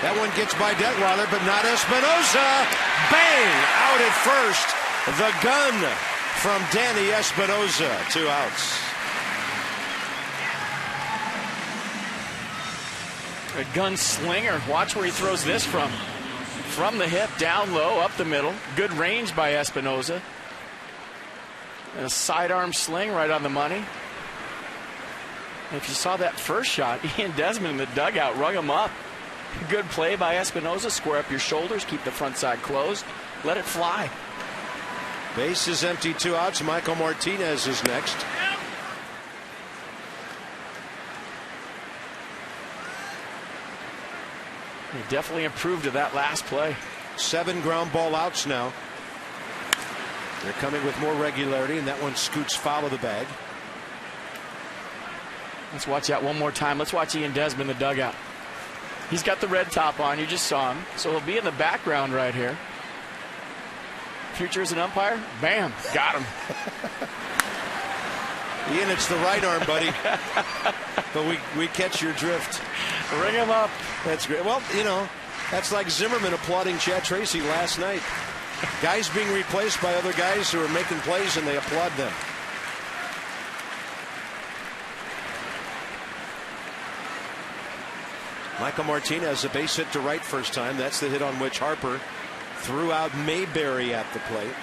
That one gets by Detweiler, but not Espinosa. Bang! Out at first. The gun from Danny Espinosa. 2 outs. A gunslinger. Watch where he throws this from. From the hip, down low, up the middle. Good range by Espinosa. And a sidearm sling right on the money. And if you saw that first shot, Ian Desmond in the dugout rung him up. Good play by Espinosa. Square up your shoulders, keep the front side closed, let it fly. Base is empty, 2 outs. Michael Martinez is next. He definitely improved to that last play. 7 ground ball outs now. They're coming with more regularity, and that one scoots foul of the bag. Let's watch that one more time. Let's watch Ian Desmond in the dugout. He's got the red top on. You just saw him. So he'll be in the background right here. Future as an umpire. Bam. Got him. Ian, it's the right arm, buddy. But we catch your drift. Ring him up. That's great. Well, you know, that's like Zimmerman applauding Chad Tracy last night. Guys being replaced by other guys who are making plays, and they applaud them. Michael Martinez, a base hit to right first time. That's the hit on which Harper threw out Mayberry at the plate.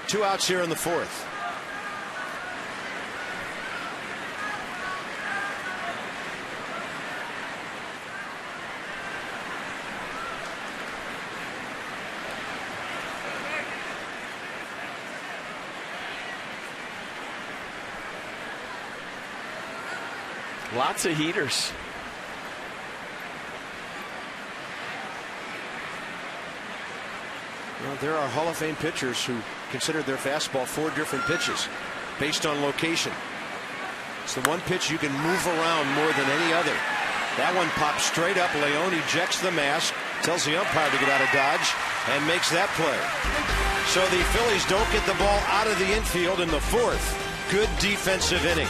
2 outs here in the 4th. Lots of heaters. Well, there are Hall of Fame pitchers who consider their fastball 4 different pitches based on location. It's the one pitch you can move around more than any other. That one pops straight up. Leone ejects the mask, tells the umpire to get out of dodge, and makes that play. So the Phillies don't get the ball out of the infield in the 4th. Good defensive inning.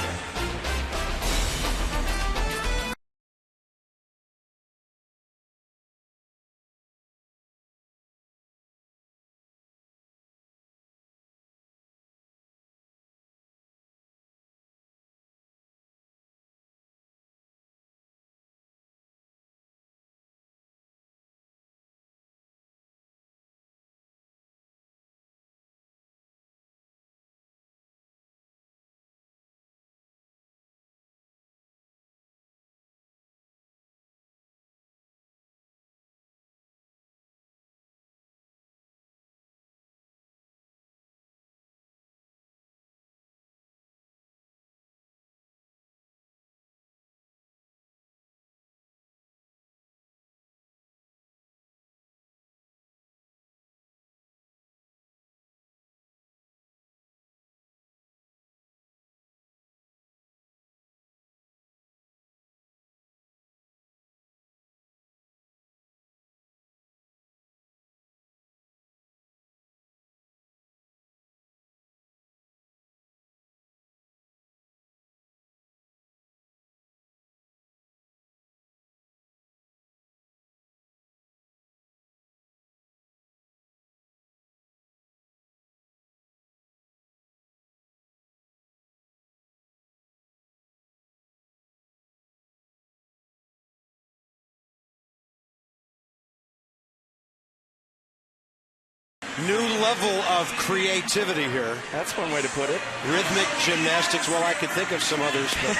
New level of creativity here. That's one way to put it. Rhythmic gymnastics. Well, I could think of some others, but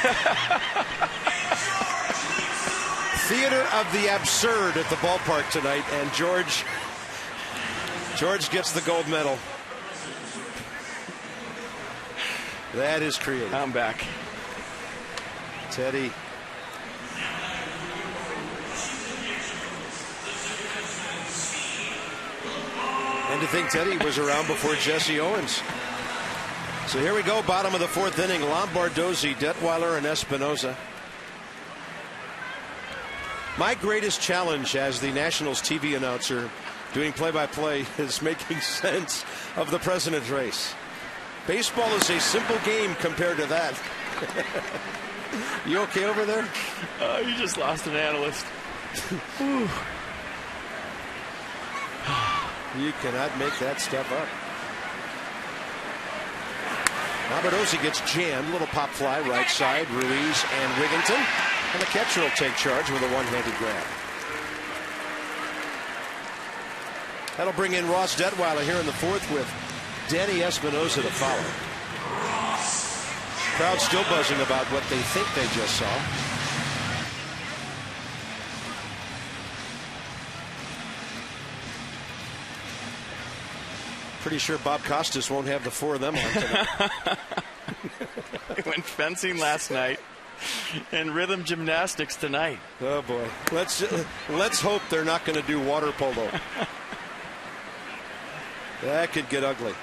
theater of the absurd at the ballpark tonight, and George gets the gold medal. That is creative. I'm back. Teddy. And to think Teddy was around before Jesse Owens. So here we go, bottom of the fourth inning. Lombardozzi, Detweiler, and Espinoza. My greatest challenge as the Nationals TV announcer doing play-by-play is making sense of the president's race. Baseball is a simple game compared to that. You okay over there? You just lost an analyst. You cannot make that stuff up. Lombardozzi gets jammed. Little pop fly right side. Ruiz and Wigginton. And the catcher will take charge with a one-handed grab. That'll bring in Ross Detweiler here in the fourth with Danny Espinoza to follow. Crowd still buzzing about what they think they just saw. Pretty sure Bob Costas won't have the four of them on tonight. They went fencing last night and rhythm gymnastics tonight. Oh boy, let's hope they're not going to do water polo. That could get ugly.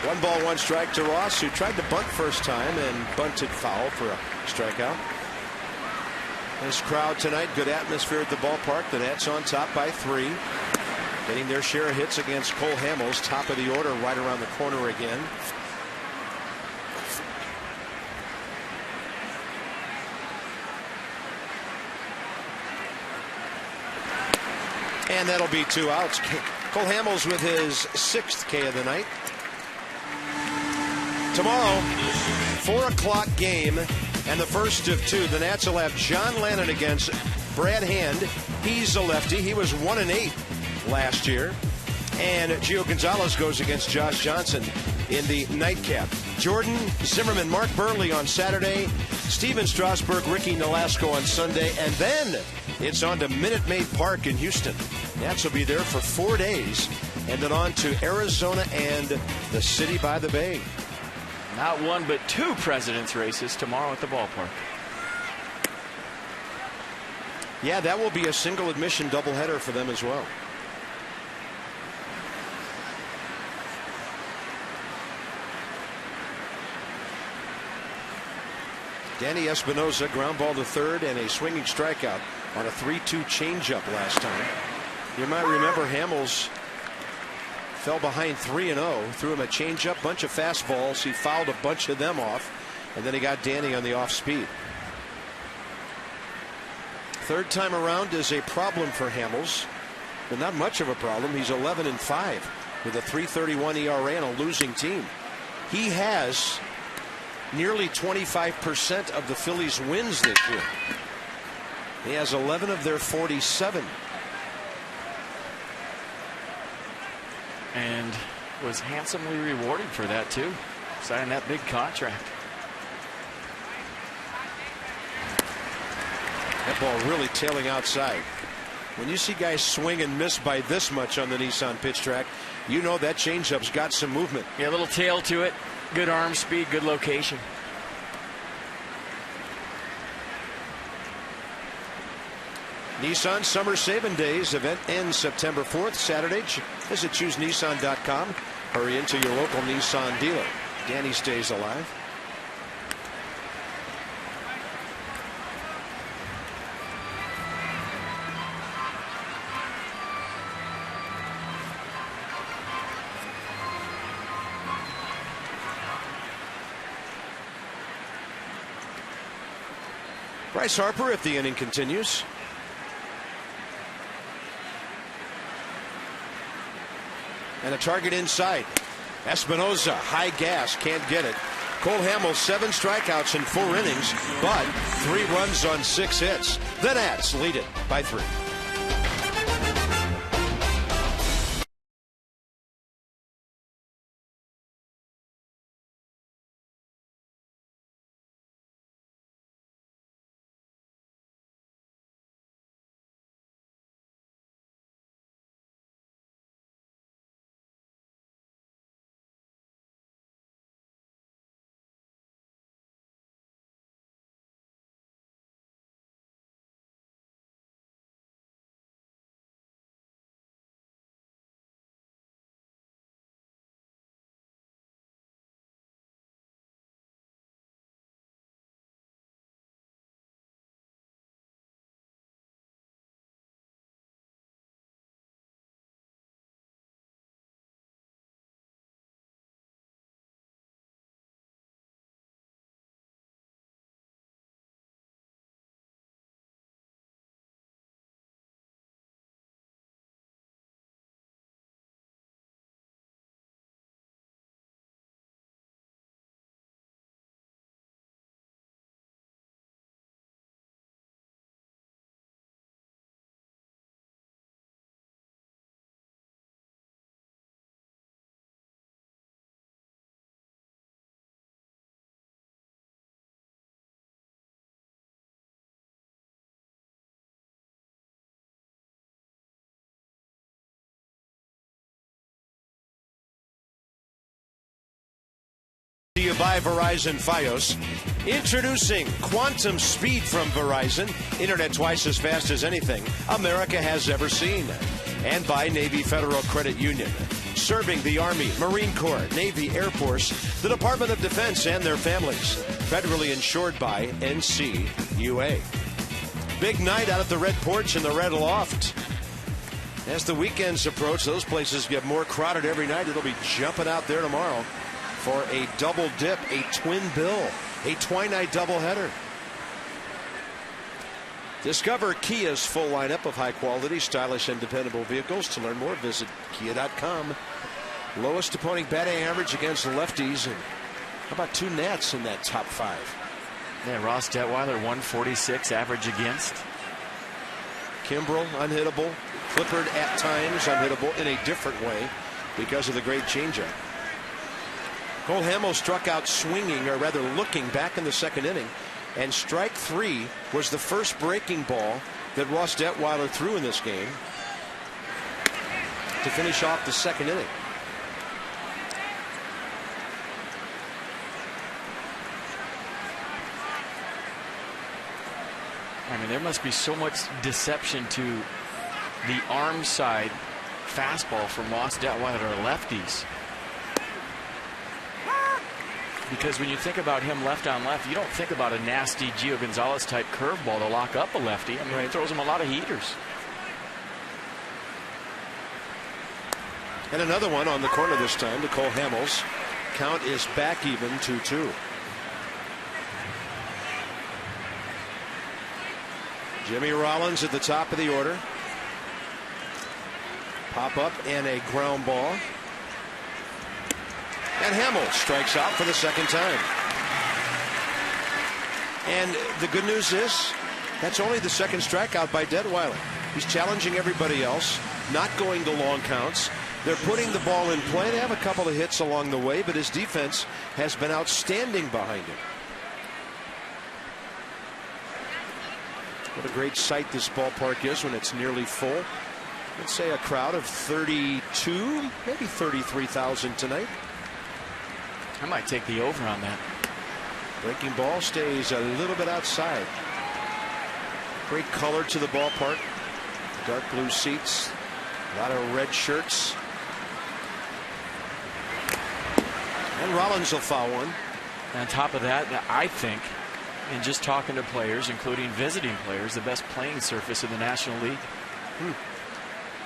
One ball, one strike to Ross, who tried to bunt first time and bunted foul for a strikeout. This crowd tonight, good atmosphere at the ballpark. The Nats on top by 3. Getting their share of hits against Cole Hamels, top of the order, right around the corner again. And that'll be 2 outs. Cole Hamels with his 6th K of the night. Tomorrow, 4 o'clock game, and the first of 2. The Nats will have John Lannon against Brad Hand. He's a lefty. He was 1-8 last year. And Gio Gonzalez goes against Josh Johnson in the nightcap. Jordan Zimmerman, Mark Burley on Saturday. Steven Strasburg, Ricky Nolasco on Sunday. And then it's on to Minute Maid Park in Houston. Nats will be there for 4 days. And then on to Arizona and the city by the bay. Not 1 but 2 presidents' races tomorrow at the ballpark. Yeah, that will be a single admission doubleheader for them as well. Danny Espinoza, ground ball to third and a swinging strikeout on a 3-2 changeup last time. You might remember Hamels fell behind 3-0, threw him a changeup, bunch of fastballs. He fouled a bunch of them off, and then he got Danny on the off speed. Third time around is a problem for Hamels, but not much of a problem. He's 11-5 with a 3.31 ERA on a losing team. He has nearly 25% of the Phillies' wins this year. He has 11 of their 47. And was handsomely rewarded for that too, signing that big contract. That ball really tailing outside. When you see guys swing and miss by this much on the Nissan pitch track, you know that changeup's got some movement. Yeah, a little tail to it, good arm speed, good location. Nissan Summer Saving Days event ends September 4th, Saturday. Visit ChooseNissan.com. Hurry into your local Nissan dealer. Danny stays alive. Bryce Harper if the inning continues. And a target inside. Espinoza, high gas, can't get it. Cole Hamels 7 strikeouts in 4 innings, but 3 runs on 6 hits. The Nats lead it by 3. You by Verizon Fios. Introducing Quantum Speed from Verizon. Internet twice as fast as anything America has ever seen. And by Navy Federal Credit Union. Serving the Army, Marine Corps, Navy, Air Force, the Department of Defense, and their families. Federally insured by NCUA. Big night out at the Red Porch and the Red Loft. As the weekends approach, those places get more crowded every night. It'll be jumping out there tomorrow for a double dip, a twin bill, a twilight doubleheader. Discover Kia's full lineup of high-quality, stylish, and dependable vehicles. To learn more, visit Kia.com. Lowest opponent batting average against lefties. And how about 2 Nats in that top 5? Yeah, Ross Detweiler, 146 average against. Kimbrel, unhittable. Clippard, at times, unhittable in a different way because of the great changeup. Cole Hamels struck out swinging, or rather looking, back in the 2nd inning. And strike 3 was the first breaking ball that Ross Detweiler threw in this game to finish off the 2nd inning. I mean, there must be so much deception to the arm side fastball from Ross Detweiler or lefties. Because when you think about him left on left, you don't think about a nasty Gio Gonzalez type curveball to lock up a lefty. I mean, He throws him a lot of heaters. And another one on the corner this time to Cole Hamels. Count is back even 2-2. Jimmy Rollins at the top of the order. Pop up and a ground ball. And Hamels strikes out for the 2nd time. And the good news is that's only the 2nd strikeout by Detweiler. He's challenging everybody else, not going to long counts. They're putting the ball in play. They have a couple of hits along the way, but his defense has been outstanding behind him. What a great sight this ballpark is when it's nearly full. Let's say a crowd of 32, maybe 33,000 tonight. I might take the over on that. Breaking ball stays a little bit outside. Great color to the ballpark. Dark blue seats. A lot of red shirts. And Rollins will foul one. And on top of that, I think, in just talking to players, including visiting players, the best playing surface in the National League.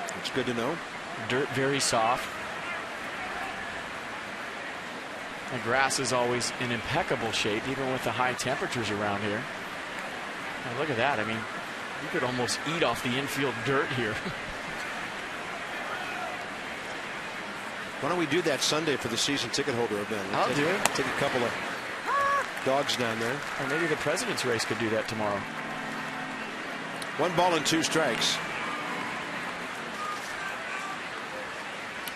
That's good to know. Dirt very soft. The grass is always in impeccable shape, even with the high temperatures around here. And look at that. I mean, you could almost eat off the infield dirt here. Why don't we do that Sunday for the season ticket holder event? I'll do it. Take a couple of dogs down there. Or maybe the President's race could do that tomorrow. 1 ball and 2 strikes.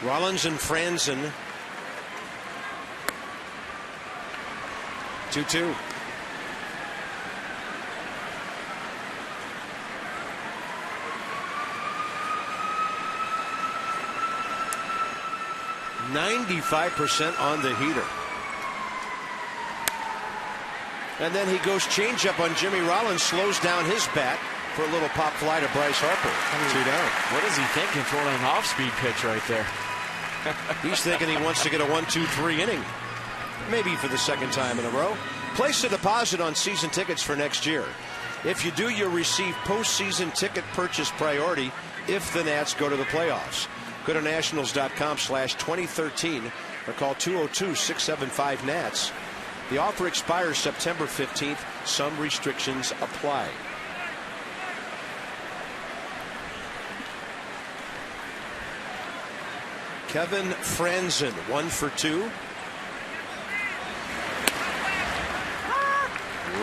Rollins and Franzen. 2-2. .95% on the heater. And then he goes changeup on Jimmy Rollins, slows down his bat for a little pop fly to Bryce Harper. 2 down. What is he thinking throwing an off-speed pitch right there? He's thinking he wants to get a 1-2-3 inning. Maybe for the 2nd time in a row. Place a deposit on season tickets for next year. If you do, you'll receive postseason ticket purchase priority if the Nats go to the playoffs. Go to nationals.com/2013 or call 202-675-NATS. The offer expires September 15th. Some restrictions apply. Kevin Franzen, 1 for 2.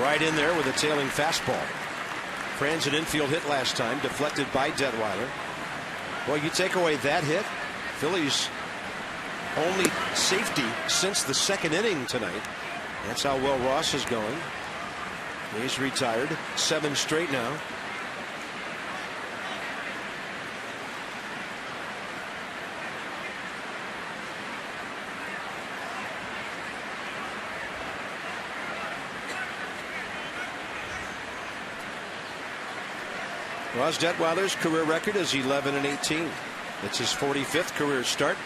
Right in there with a tailing fastball. Franzen infield hit last time, deflected by Detweiler. Well, you take away that hit, Phillies only safety since the 2nd inning tonight. That's how well Ross is going. He's retired 7 straight now. Ross Detweiler's career record is 11-18. It's his 45th career start,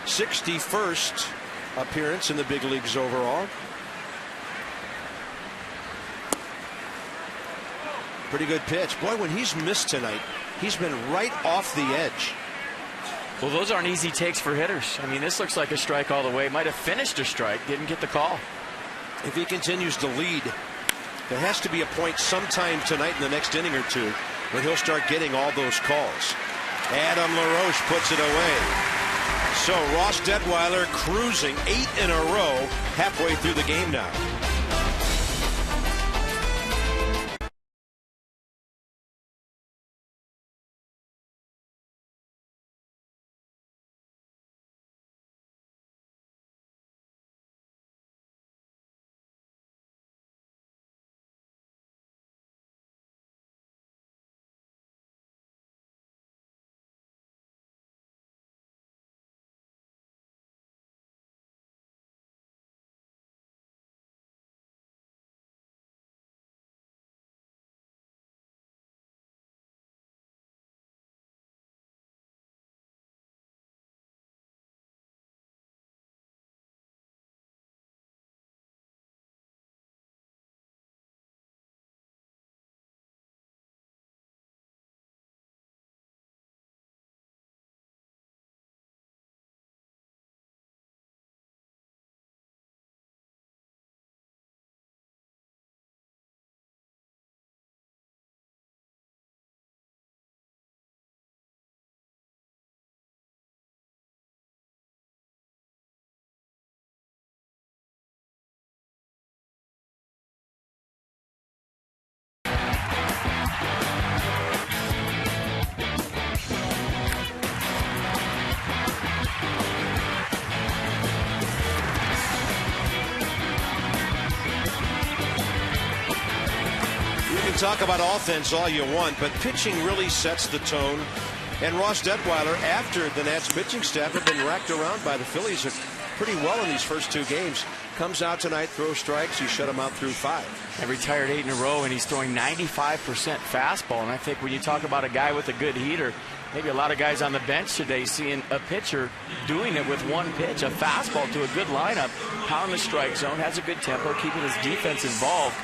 61st appearance in the big leagues overall. Pretty good pitch. Boy, when he's missed tonight, he's been right off the edge. Well, those aren't easy takes for hitters. I mean, this looks like a strike all the way. Might have finished a strike, didn't get the call. If he continues to lead, there has to be a point sometime tonight in the next inning or two when he'll start getting all those calls. Adam LaRoche puts it away. So Ross Detweiler cruising 8 in a row halfway through the game now. Talk about offense all you want, but pitching really sets the tone. And Ross Detweiler, after the Nats pitching staff have been racked around by the Phillies pretty well in these first 2 games, comes out tonight, throws strikes. He shut him out through 5. And retired 8 in a row, and he's throwing 95% fastball. And I think when you talk about a guy with a good heater, maybe a lot of guys on the bench today seeing a pitcher doing it with 1 pitch, a fastball to a good lineup, pound the strike zone, has a good tempo, keeping his defense involved.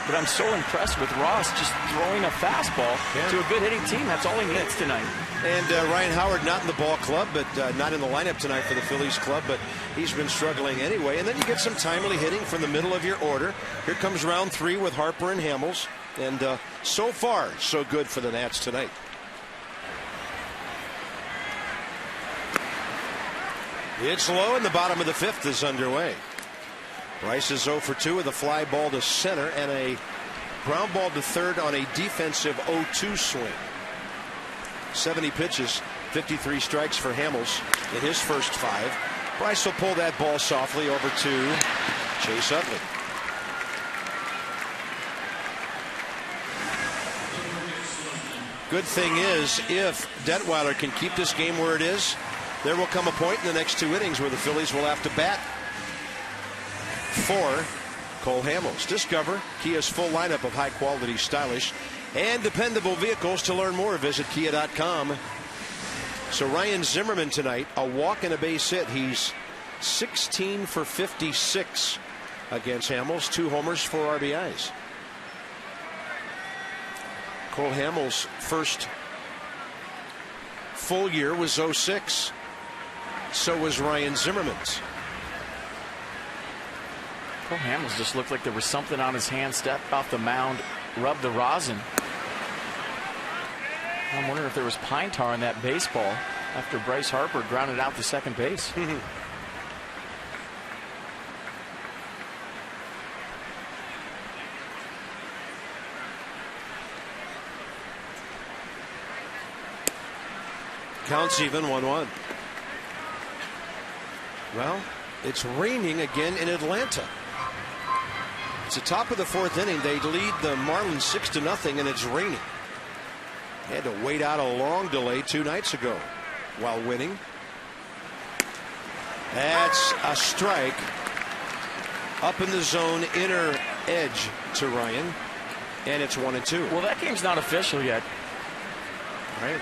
But I'm so impressed with Ross just throwing a fastball to a good hitting team. That's all he needs tonight. And Ryan Howard not in the ball club, but not in the lineup tonight for the Phillies club, but he's been struggling anyway. And then you get some timely hitting from the middle of your order. Here comes round 3 with Harper and Hamels. And so far, so good for the Nats tonight. It's low, and the bottom of the 5th is underway. Bryce is 0 for 2 with a fly ball to center and a ground ball to third on a defensive 0-2 swing. 70 pitches, 53 strikes for Hamels in his first 5. Bryce will pull that ball softly over to Chase Utley. Good thing is, if Detweiler can keep this game where it is, there will come a point in the next 2 innings where the Phillies will have to bat for Cole Hamels. Discover Kia's full lineup of high-quality, stylish, and dependable vehicles. To learn more, visit kia.com. So Ryan Zimmerman tonight, a walk and a base hit. He's 16 for 56 against Hamels, 2 homers, 4 RBIs. Cole Hamels' first full year was 06. So was Ryan Zimmerman's. Cole Hamels just looked like there was something on his hand. Stepped off the mound, rubbed the rosin. I'm wondering if there was pine tar on that baseball after Bryce Harper grounded out to second base. Counts even, 1-1. Well, it's raining again in Atlanta. It's the top of the 4th inning. They lead the Marlins 6-0, and it's raining. They had to wait out a long delay 2 nights ago while winning. That's a strike up in the zone, inner edge to Ryan, and it's 1-2. Well, that game's not official yet. Right.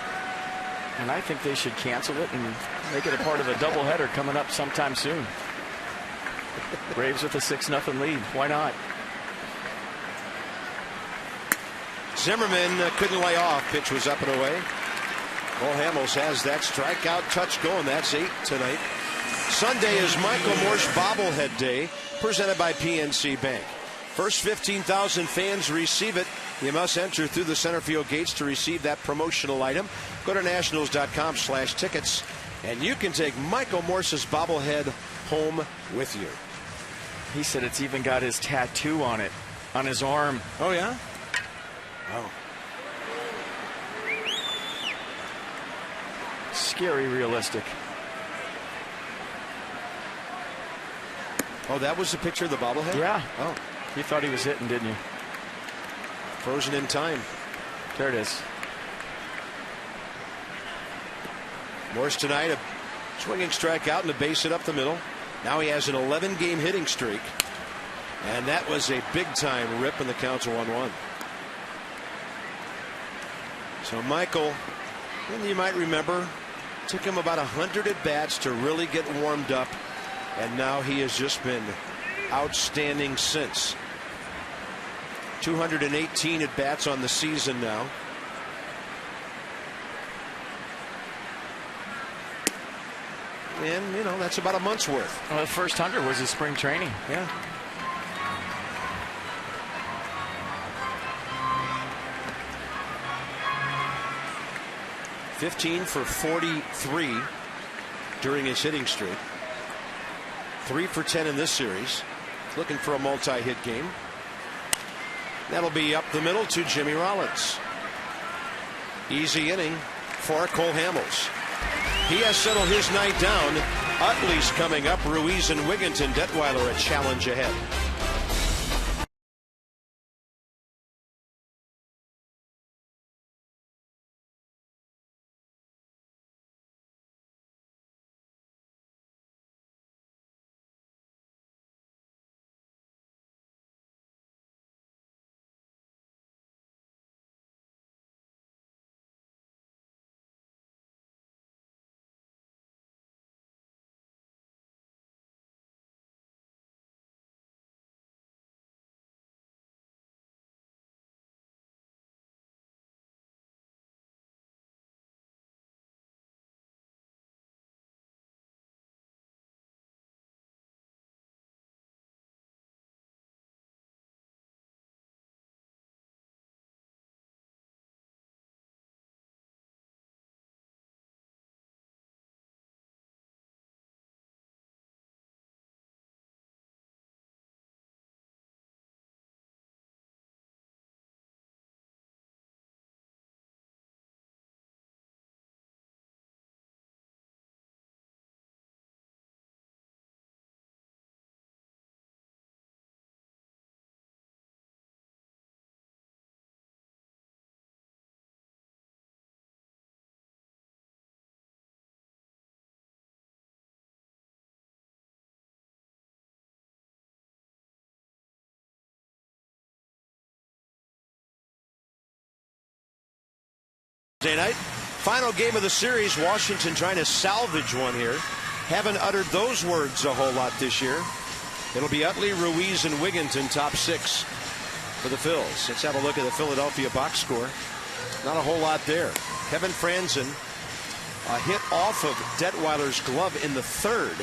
And I think they should cancel it and make it a part of a doubleheader coming up sometime soon. Braves with a 6-0 lead. Why not? Zimmerman couldn't lay off. Pitch was up and away. Cole Hamels has that strikeout touch going. That's 8 tonight. Sunday is Michael Morse bobblehead day, presented by PNC Bank. First 15,000 fans receive it. You must enter through the center field gates to receive that promotional item. Go to nationals.com/tickets, and you can take Michael Morse's bobblehead home with you. He said it's even got his tattoo on it, on his arm. Oh, yeah? Oh. Scary realistic. Oh, that was the picture of the bobblehead? Yeah. Oh. You thought he was hitting, didn't you? Frozen in time. There it is. Morse tonight, a swinging strikeout and a base hit up the middle. Now he has an 11-game hitting streak. And that was a big-time rip, and the count's 1-1. So Michael, and you might remember, took him about 100 at-bats to really get warmed up. And now he has just been outstanding since. 218 at-bats on the season now. And, you know, that's about a month's worth. Well, the first 100 was his spring training. Yeah. $15 for 43 during his hitting streak. 3 for 10 in this series. Looking for a multi-hit game. That'll be up the middle to Jimmy Rollins. Easy inning for Cole Hamels. He has settled his night down. Utley's coming up. Ruiz and Wigginton. Detweiler a challenge ahead. Day night, final game of the series. Washington trying to salvage one here. Haven't uttered those words a whole lot this year. It'll be Utley, Ruiz, and Wigginton top 6 for the Phils. Let's have a look at the Philadelphia box score. Not a whole lot there. Kevin Franzen, a hit off of Detweiler's glove in the 3rd.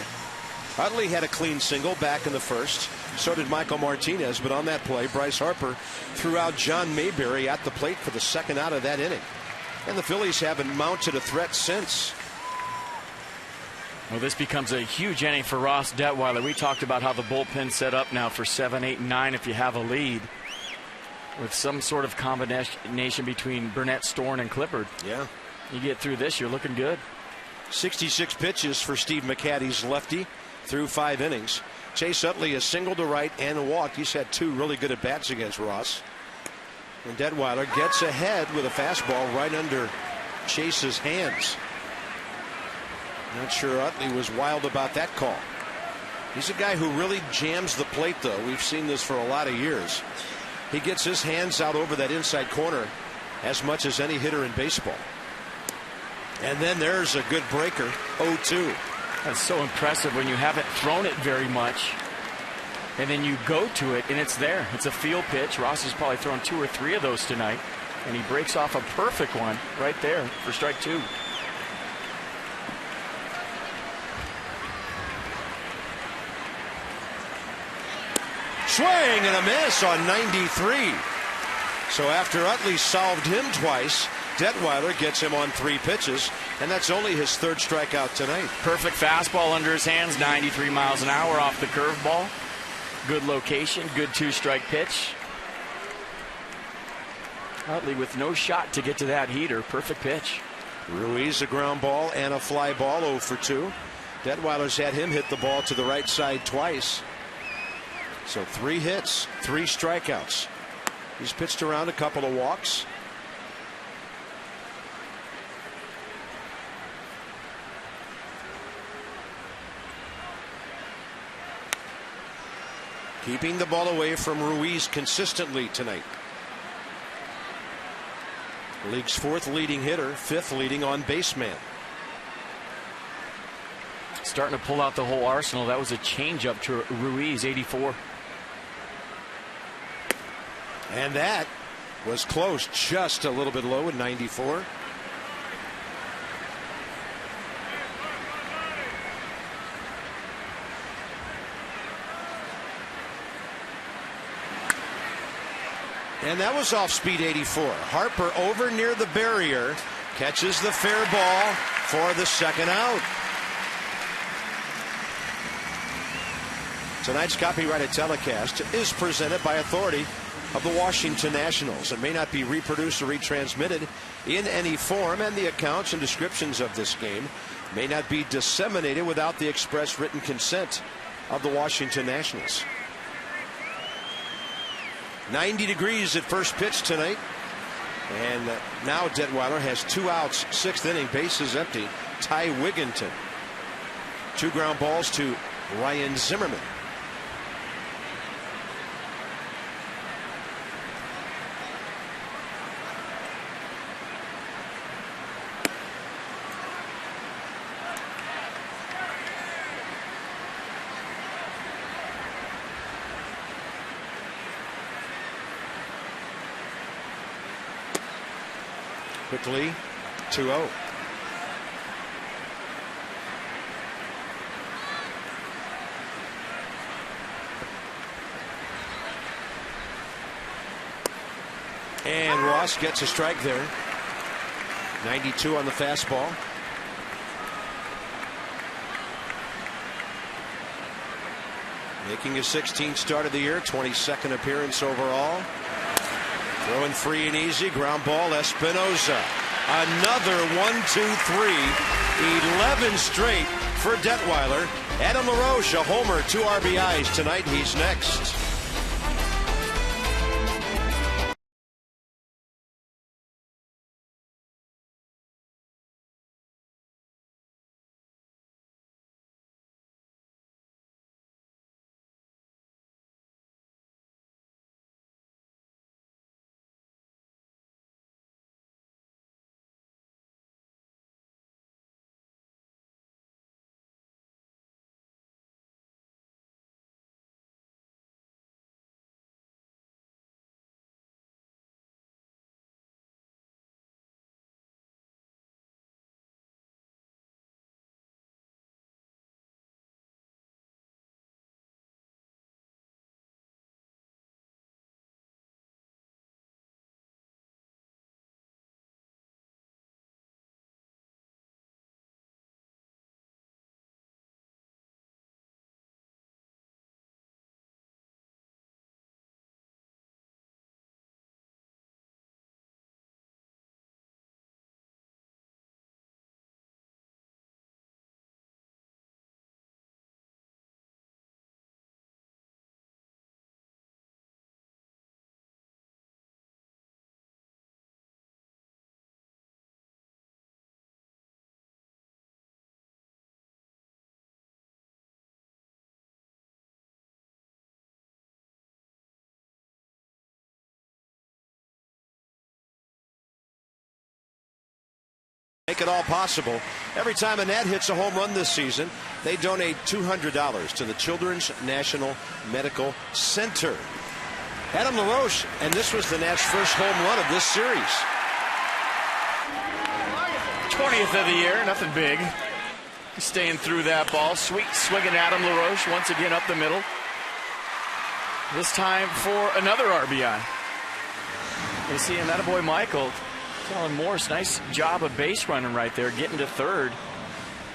Utley had a clean single back in the 1st. So did Michael Martinez, but on that play, Bryce Harper threw out John Mayberry at the plate for the 2nd out of that inning. And the Phillies haven't mounted a threat since. Well, this becomes a huge inning for Ross Detweiler. We talked about how the bullpen's set up now for 7, 8, and 9 if you have a lead, with some sort of combination between Burnett, Storn, and Clippard. Yeah. You get through this, you're looking good. 66 pitches for Steve McCatty's lefty through 5 innings. Chase Utley is single to right and walked. He's had 2 really good at-bats against Ross. And Detweiler gets ahead with a fastball right under Chase's hands. Not sure Utley was wild about that call. He's a guy who really jams the plate, though. We've seen this for a lot of years. He gets his hands out over that inside corner as much as any hitter in baseball. And then there's a good breaker, 0-2. That's so impressive when you haven't thrown it very much, and then you go to it and it's there. It's a field pitch. Ross has probably thrown 2 or 3 of those tonight, and he breaks off a perfect one right there for strike 2. Swing and a miss on 93. So after Utley solved him twice, Detweiler gets him on 3 pitches, and that's only his 3rd strikeout tonight. Perfect fastball under his hands, 93 miles an hour off the curveball. Good location, good 2-strike pitch. Utley with no shot to get to that heater. Perfect pitch. Ruiz a ground ball and a fly ball, 0 for 2. Detweiler's had him hit the ball to the right side twice. So 3 hits, 3 strikeouts. He's pitched around a couple of walks. Keeping the ball away from Ruiz consistently tonight. League's 4th leading hitter, 5th leading on base man. Starting to pull out the whole arsenal. That was a changeup to Ruiz, 84. And that was close, just a little bit low at 94. And that was off speed, 84. Harper over near the barrier, catches the fair ball for the 2nd out. Tonight's copyrighted telecast is presented by authority of the Washington Nationals and may not be reproduced or retransmitted in any form, and the accounts and descriptions of this game may not be disseminated without the express written consent of the Washington Nationals. 90 degrees at first pitch tonight, and now Detweiler has 2 outs, 6th inning, bases empty. Ty Wigginton. 2 ground balls to Ryan Zimmerman. Quickly, 2-0. And Ross gets a strike there. 92 on the fastball. Making his 16th start of the year, 22nd appearance overall. Throwing free and easy, ground ball, Espinosa. Another 1-2-3, 11 straight for Detweiler. Adam LaRoche, a homer, 2 RBIs tonight. He's next. Make it all possible. Every time a Nat hits a home run this season, they donate $200 to the Children's National Medical Center. Adam LaRoche, and this was the Nats' first home run of this series. 20th of the year, nothing big. Staying through that ball. Sweet swinging Adam LaRoche once again up the middle. This time for another RBI. You see him, that boy Michael. Telling Morse, nice job of base running right there, getting to third,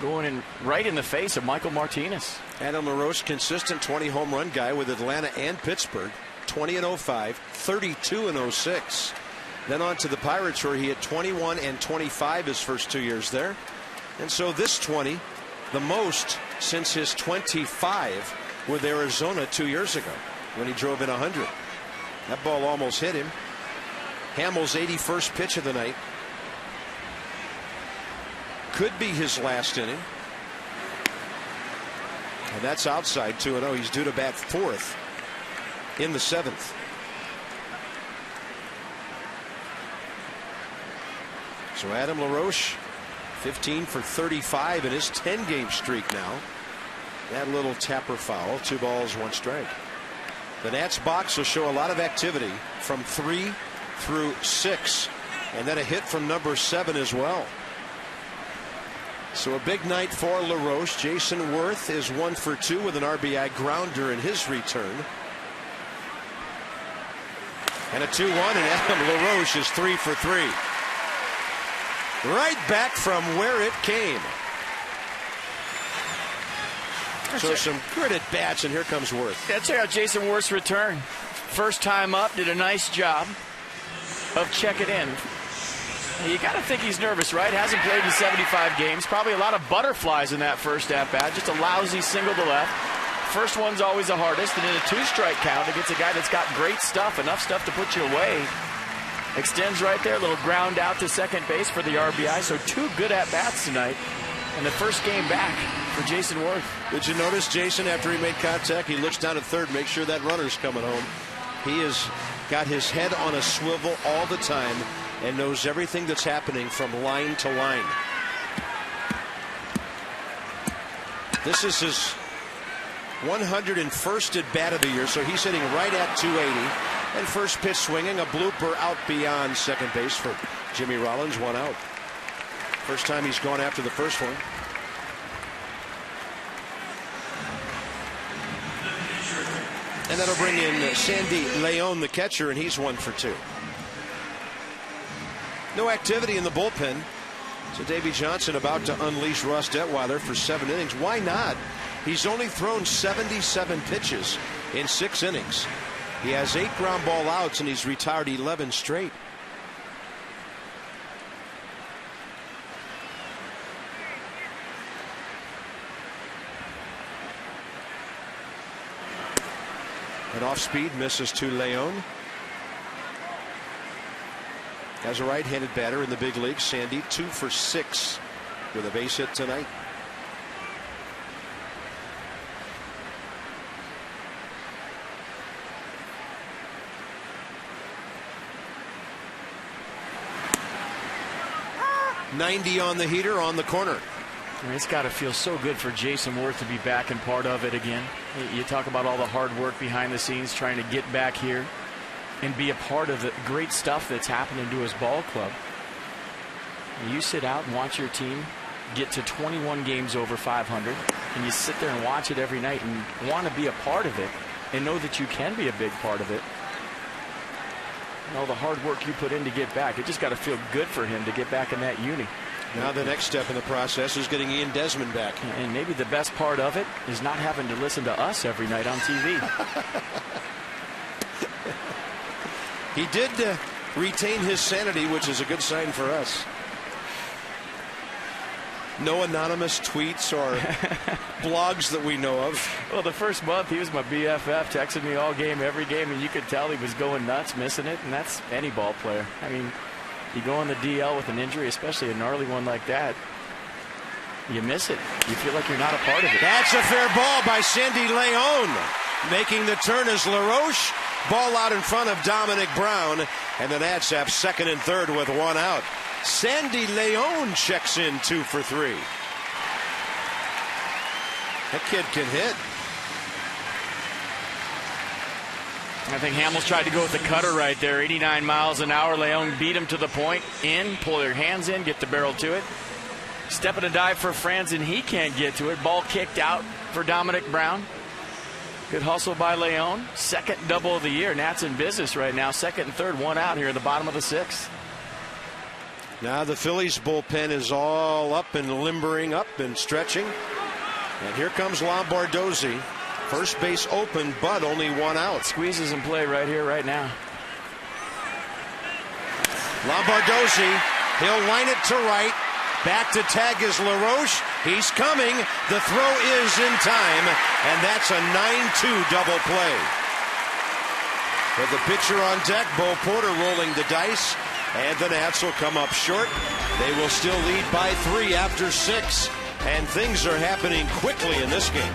going in right in the face of Michael Martinez. Adam LaRoche, consistent 20 home run guy with Atlanta and Pittsburgh, 20 in 05, 32 in 06. Then on to the Pirates, where he hit 21 and 25 his first 2 years there. And so this 20, the most since his 25 with Arizona 2 years ago when he drove in 100. That ball almost hit him. Hamels' 81st pitch of the night. Could be his last inning. And that's outside 2-0. He's due to bat fourth in the seventh. So Adam LaRoche, 15 for 35 in his 10-game streak now. That little tapper foul, 2 balls, 1 strike. The Nats box will show a lot of activity from 3 through 6, and then a hit from number 7 as well. So a big night for LaRoche. Jason Worth is 1 for 2 with an RBI grounder in his return. And a 2-1, and Adam LaRoche is 3 for 3. Right back from where it came. So some good at bats, and here comes Worth. Yeah, check out Jason Worth's return. First time up, did a nice job of checking in. You got to think he's nervous, right? Hasn't played in 75 games. Probably a lot of butterflies in that first at-bat. Just a lousy single to left. First one's always the hardest, and in a 2-strike count against a guy that's got great stuff, enough stuff to put you away. Extends right there, a little ground out to second base for the RBI. So 2 good at-bats tonight, and the first game back for Jason Worth. Did you notice, Jason, after he made contact, he looks down at third, make sure that runner's coming home. He has got his head on a swivel all the time and knows everything that's happening from line to line. This is his 101st at bat of the year, so he's hitting right at 280. And first pitch swinging, a blooper out beyond second base for Jimmy Rollins, 1 out. First time he's gone after the first one. And that'll bring in Sandy Leon, the catcher, and he's 1 for 2. No activity in the bullpen. So Davey Johnson about to unleash Russ Detweiler for 7 innings. Why not? He's only thrown 77 pitches in 6 innings. He has 8 ground ball outs, and he's retired 11 straight. And off speed misses to Leon. As a right-handed batter in the big league, Sandy 2 for 6 with a base hit tonight. .90 on the heater on the corner. I mean, it's got to feel so good for Jason Worth to be back and part of it again. You talk about all the hard work behind the scenes trying to get back here and be a part of the great stuff that's happening to his ball club. You sit out and watch your team get to 21 games over 500, and you sit there and watch it every night and want to be a part of it and know that you can be a big part of it. And all the hard work you put in to get back, it just got to feel good for him to get back in that uni. Now the next step in the process is getting Ian Desmond back. And maybe the best part of it is not having to listen to us every night on TV. He did retain his sanity, which is a good sign for us. No anonymous tweets or blogs that we know of. Well, the first month he was my BFF, texting me all game, every game, and you could tell he was going nuts, missing it, and that's any ball player. I mean, you go on the DL with an injury, especially a gnarly one like that, you miss it. You feel like you're not a part of it. That's a fair ball by Sandy Leon. Making the turn is LaRoche. Ball out in front of Dominic Brown, and the Nats have second and third with 1 out. Sandy Leon checks in 2 for 3. That kid can hit. I think Hamels tried to go with the cutter right there. 89 miles an hour. Leon beat him to the point. In, pull their hands in, get the barrel to it. Step and a dive for Franzen. He can't get to it. Ball kicked out for Domonic Brown. Good hustle by Leon. Second double of the year. Nats in business right now. Second and third, one out here at the bottom of the 6th. Now the Phillies bullpen is all up and limbering up and stretching. And here comes Lombardozzi. First base open, but only one out. Squeezes in play right here, right now. Lombardozzi, he'll line it to right. Back to tag is LaRoche. He's coming. The throw is in time, and that's a 9-2 double play. With the pitcher on deck, Bo Porter rolling the dice, and the Nats will come up short. They will still lead by 3 after 6, and things are happening quickly in this game.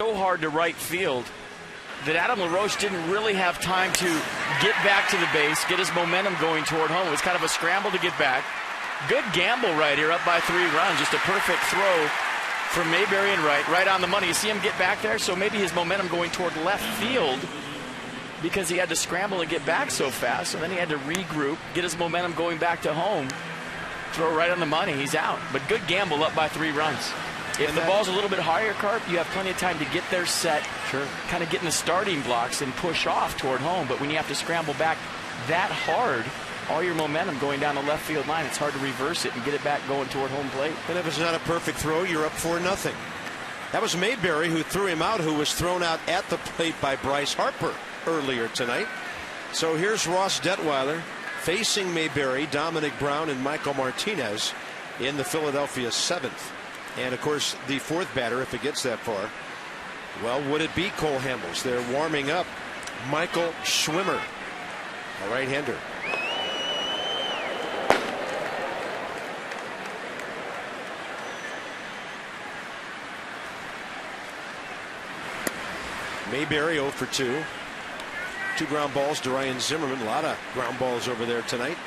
So hard to right field that Adam LaRoche didn't really have time to get back to the base, get his momentum going toward home. It was kind of a scramble to get back. Good gamble right here, up by 3 runs. Just a perfect throw from Mayberry and right on the money. You see him get back there, so maybe his momentum going toward left field because he had to scramble and get back so fast, so then he had to regroup, get his momentum going back to home, throw right on the money, he's out. But good gamble, up by 3 runs. If the ball's a little bit higher, Carp, you have plenty of time to get there set, kind of get in the starting blocks and push off toward home. But when you have to scramble back that hard, all your momentum going down the left field line, it's hard to reverse it and get it back going toward home plate. And if it's not a perfect throw, you're up 4-0. That was Mayberry who threw him out, who was thrown out at the plate by Bryce Harper earlier tonight. So here's Ross Detweiler facing Mayberry, Domonic Brown, and Michael Martinez in the Philadelphia 7th. And, of course, the 4th batter, if it gets that far, well, would it be Cole Hamels? They're warming up Michael Schwimmer, a right-hander. Mayberry 0 for 2. 2 ground balls to Ryan Zimmerman. A lot of ground balls over there tonight.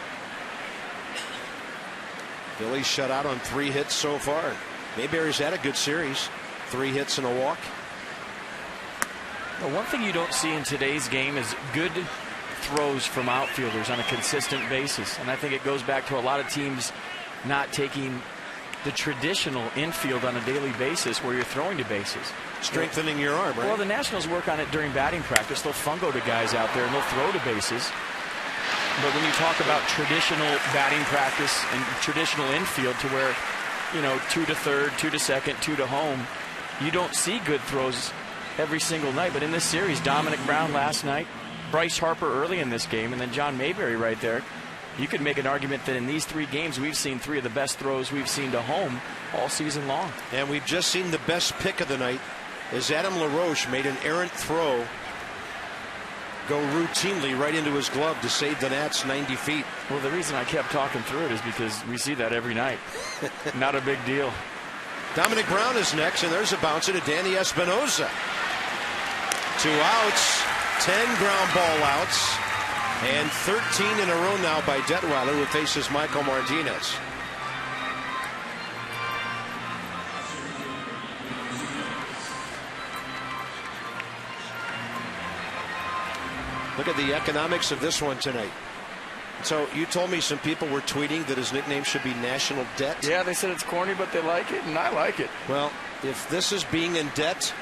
Phillies shut out on 3 hits so far. Mayberry's had a good series. 3 hits and a walk. Well, one thing you don't see in today's game is good throws from outfielders on a consistent basis. And I think it goes back to a lot of teams not taking the traditional infield on a daily basis where you're throwing to bases. Strengthening your arm, right? Well, the Nationals work on it during batting practice. They'll fungo to guys out there and they'll throw to bases. But when you talk about traditional batting practice and traditional infield to where, you know, 2 to third, 2 to second, 2 to home, you don't see good throws every single night. But in this series, Domonic Brown last night, Bryce Harper early in this game, and then John Mayberry right there. You could make an argument that in these 3 games, we've seen 3 of the best throws we've seen to home all season long. And we've just seen the best pick of the night as Adam LaRoche made an errant throw go routinely right into his glove to save the Nats 90 feet. Well, the reason I kept talking through it is because we see that every night. Not a big deal. Dominic Brown is next, and there's a bouncer to Danny Espinosa. 2 outs, 10 ground ball outs, and 13 in a row now by Detweiler, who faces Michael Martinez. Look at the economics of this one tonight. So you told me some people were tweeting that his nickname should be National Debt. Yeah, they said it's corny, but they like it, and I like it. Well, if this is being in debt,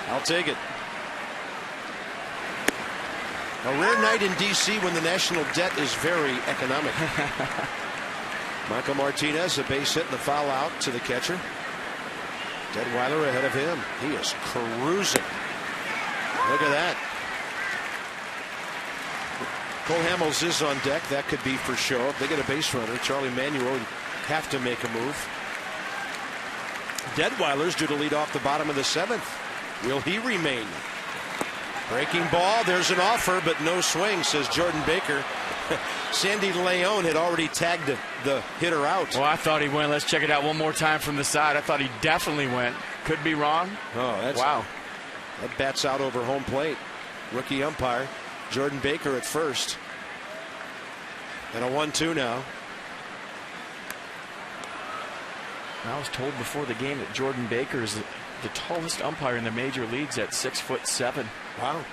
I'll take it. A rare night in D.C. when the national debt is very economic. Michael Martinez, a base hit and a foul out to the catcher. Detweiler ahead of him. He is cruising. Look at that. Cole Hamels is on deck. That could be for show. If they get a base runner, Charlie Manuel would have to make a move. Detweiler's due to lead off the bottom of the 7th. Will he remain? Breaking ball. There's an offer, but no swing, says Jordan Baker. Sandy Leon had already tagged the hitter out. Well, I thought he went. Let's check it out one more time from the side. I thought he definitely went. Could be wrong. Oh, that's wow. That bat's out over home plate. Rookie umpire Jordan Baker at first. And a 1-2 now. I was told before the game that Jordan Baker is the tallest umpire in the major leagues at 6'7". Wow.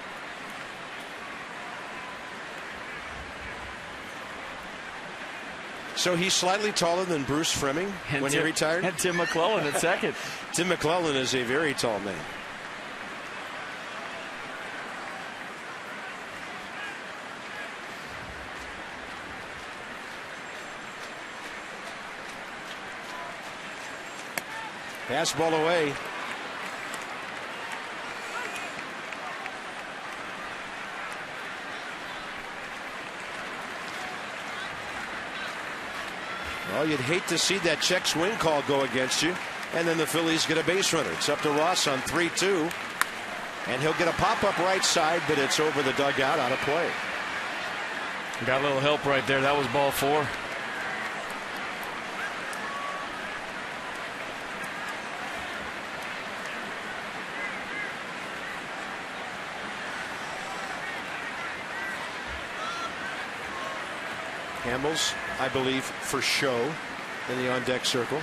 So he's slightly taller than Bruce Fleming when he retired? And Tim McClellan at second. Tim McClellan is a very tall man. Pass ball away. Well, you'd hate to see that check swing call go against you, and then the Phillies get a base runner. It's up to Ross on 3-2, and he'll get a pop-up right side, but it's over the dugout, out of play. Got a little help right there. That was ball 4. Hamels, I believe, for show in the on-deck circle.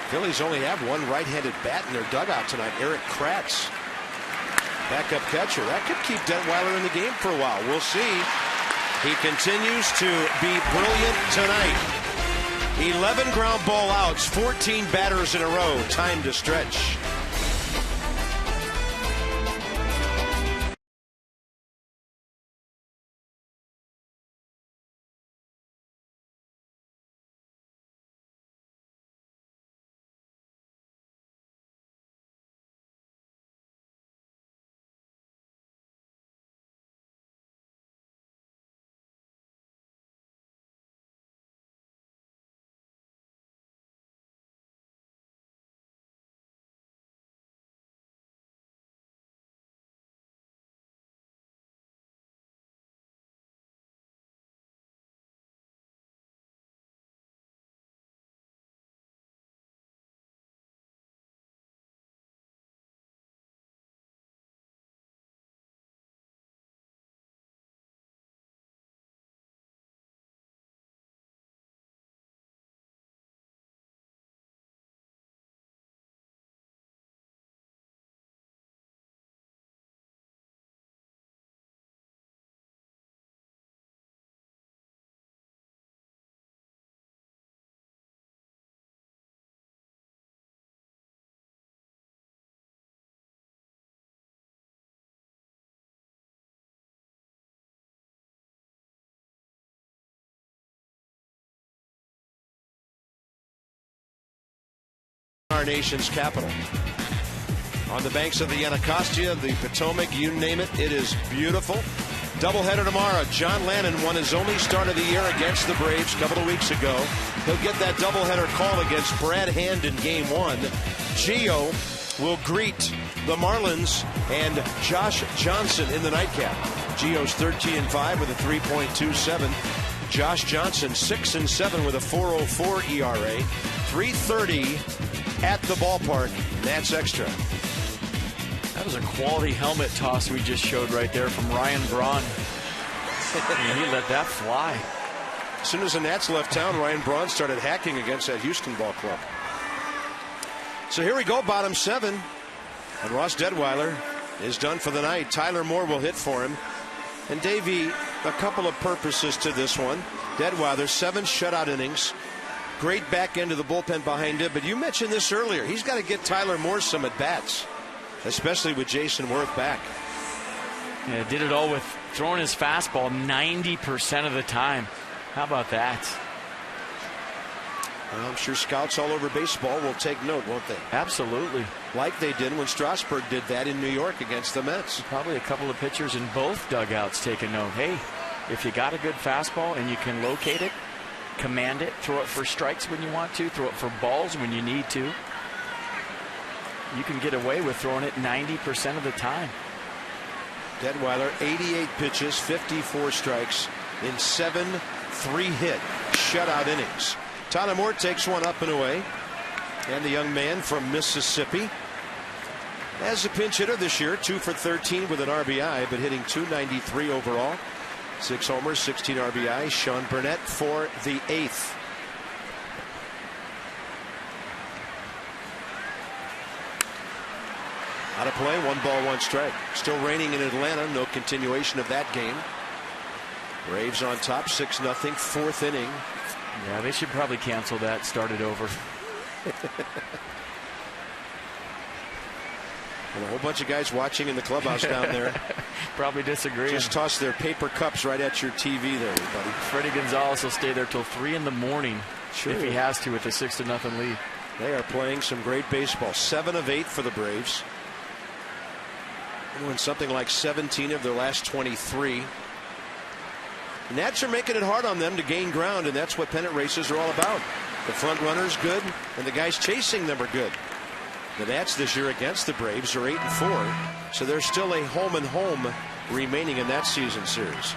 Phillies only have one right-handed bat in their dugout tonight, Eric Kratz. Backup catcher. That could keep Detweiler in the game for a while. We'll see. He continues to be brilliant tonight. 11 ground ball outs, 14 batters in a row. Time to stretch. Our nation's capital. On the banks of the Anacostia, the Potomac, you name it, it is beautiful. Doubleheader tomorrow. John Lannon won his only start of the year against the Braves a couple of weeks ago. He'll get that doubleheader call against Brad Hand in Game 1. Gio will greet the Marlins and Josh Johnson in the nightcap. Gio's 13-5 with a 3.27. Josh Johnson 6-7 with a 4.04 ERA. 3:30 at the ballpark. That's extra. That was a quality helmet toss we just showed right there from Ryan Braun. He let that fly. As soon as the Nats left town, Ryan Braun started hacking against that Houston ball club. So here we go, bottom 7. And Ross Detweiler is done for the night. Tyler Moore will hit for him. And Davey, a couple of purposes to this one. Detweiler, 7 shutout innings. Great back end of the bullpen behind him. But you mentioned this earlier. He's got to get Tyler Moore some at-bats, especially with Jason Worth back. Yeah, did it all with throwing his fastball 90% of the time. How about that? Well, I'm sure scouts all over baseball will take note, won't they? Absolutely. Like they did when Strasburg did that in New York against the Mets. Probably a couple of pitchers in both dugouts take a note. Hey, if you got a good fastball and you can locate it, command it, throw it for strikes when you want to, throw it for balls when you need to, you can get away with throwing it 90% of the time. Detweiler, 88 pitches, 54 strikes in 7 3-hit shutout innings. Tyler Moore takes one up and away. And the young man from Mississippi, as a pinch hitter this year, 2 for 13 with an RBI, but hitting .293 overall. 6 homers, 16 RBI. Sean Burnett for the 8th. Out of play, 1 ball, 1 strike. Still raining in Atlanta. No continuation of that game. Braves on top, 6-0, 4th inning. Yeah, they should probably cancel that, start it over. And a whole bunch of guys watching in the clubhouse down there. Probably disagree. Just toss their paper cups right at your TV there, buddy. Freddie Gonzalez will stay there till 3 in the morning if he has to with a 6-0 lead. They are playing some great baseball. 7 of 8 for the Braves. They won something like 17 of their last 23. The Nats are making it hard on them to gain ground, and that's what pennant races are all about. The front runner's good, and the guys chasing them are good. The Nats this year against the Braves are 8-4, so there's still a home-and-home remaining in that season series.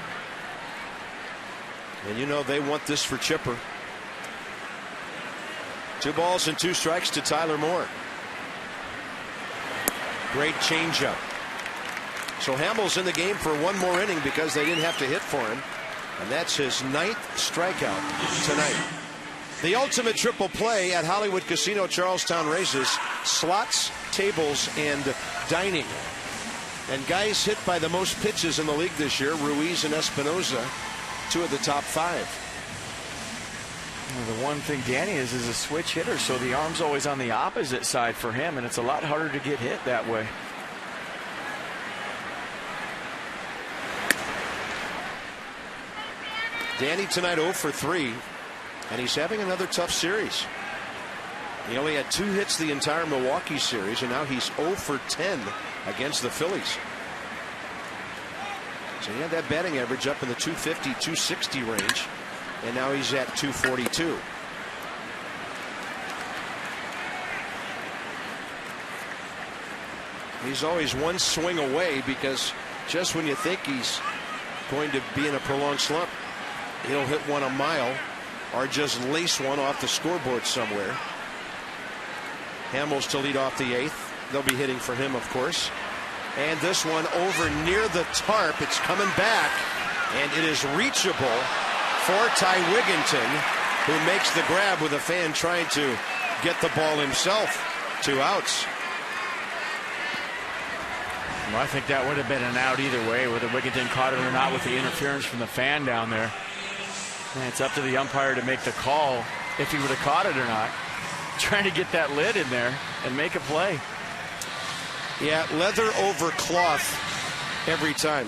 And you know they want this for Chipper. 2 balls and 2 strikes to Tyler Moore. Great changeup. So Hamill's in the game for 1 more inning because they didn't have to hit for him. And that's his 9th strikeout tonight. The ultimate triple play at Hollywood Casino Charlestown Races. Slots, tables, and dining. And guys hit by the most pitches in the league this year, Ruiz and Espinoza, 2 of the top 5. Well, the one thing Danny is a switch hitter, so the arm's always on the opposite side for him, and it's a lot harder to get hit that way. Danny tonight 0 for 3, and he's having another tough series. He only had 2 hits the entire Milwaukee series, and now he's 0 for 10 against the Phillies. So he had that batting average up in the 250, 260 range, and now he's at 242. He's always one swing away because just when you think he's going to be in a prolonged slump, he'll hit one a mile or just lace one off the scoreboard somewhere. Hamill's to lead off the 8th. They'll be hitting for him, of course. And this one over near the tarp. It's coming back, and it is reachable for Ty Wigginton, who makes the grab with a fan trying to get the ball himself. 2 outs. Well, I think that would have been an out either way, whether Wigginton caught it or not with the interference from the fan down there. And it's up to the umpire to make the call if he would have caught it or not. Trying to get that lid in there and make a play. Yeah, leather over cloth every time.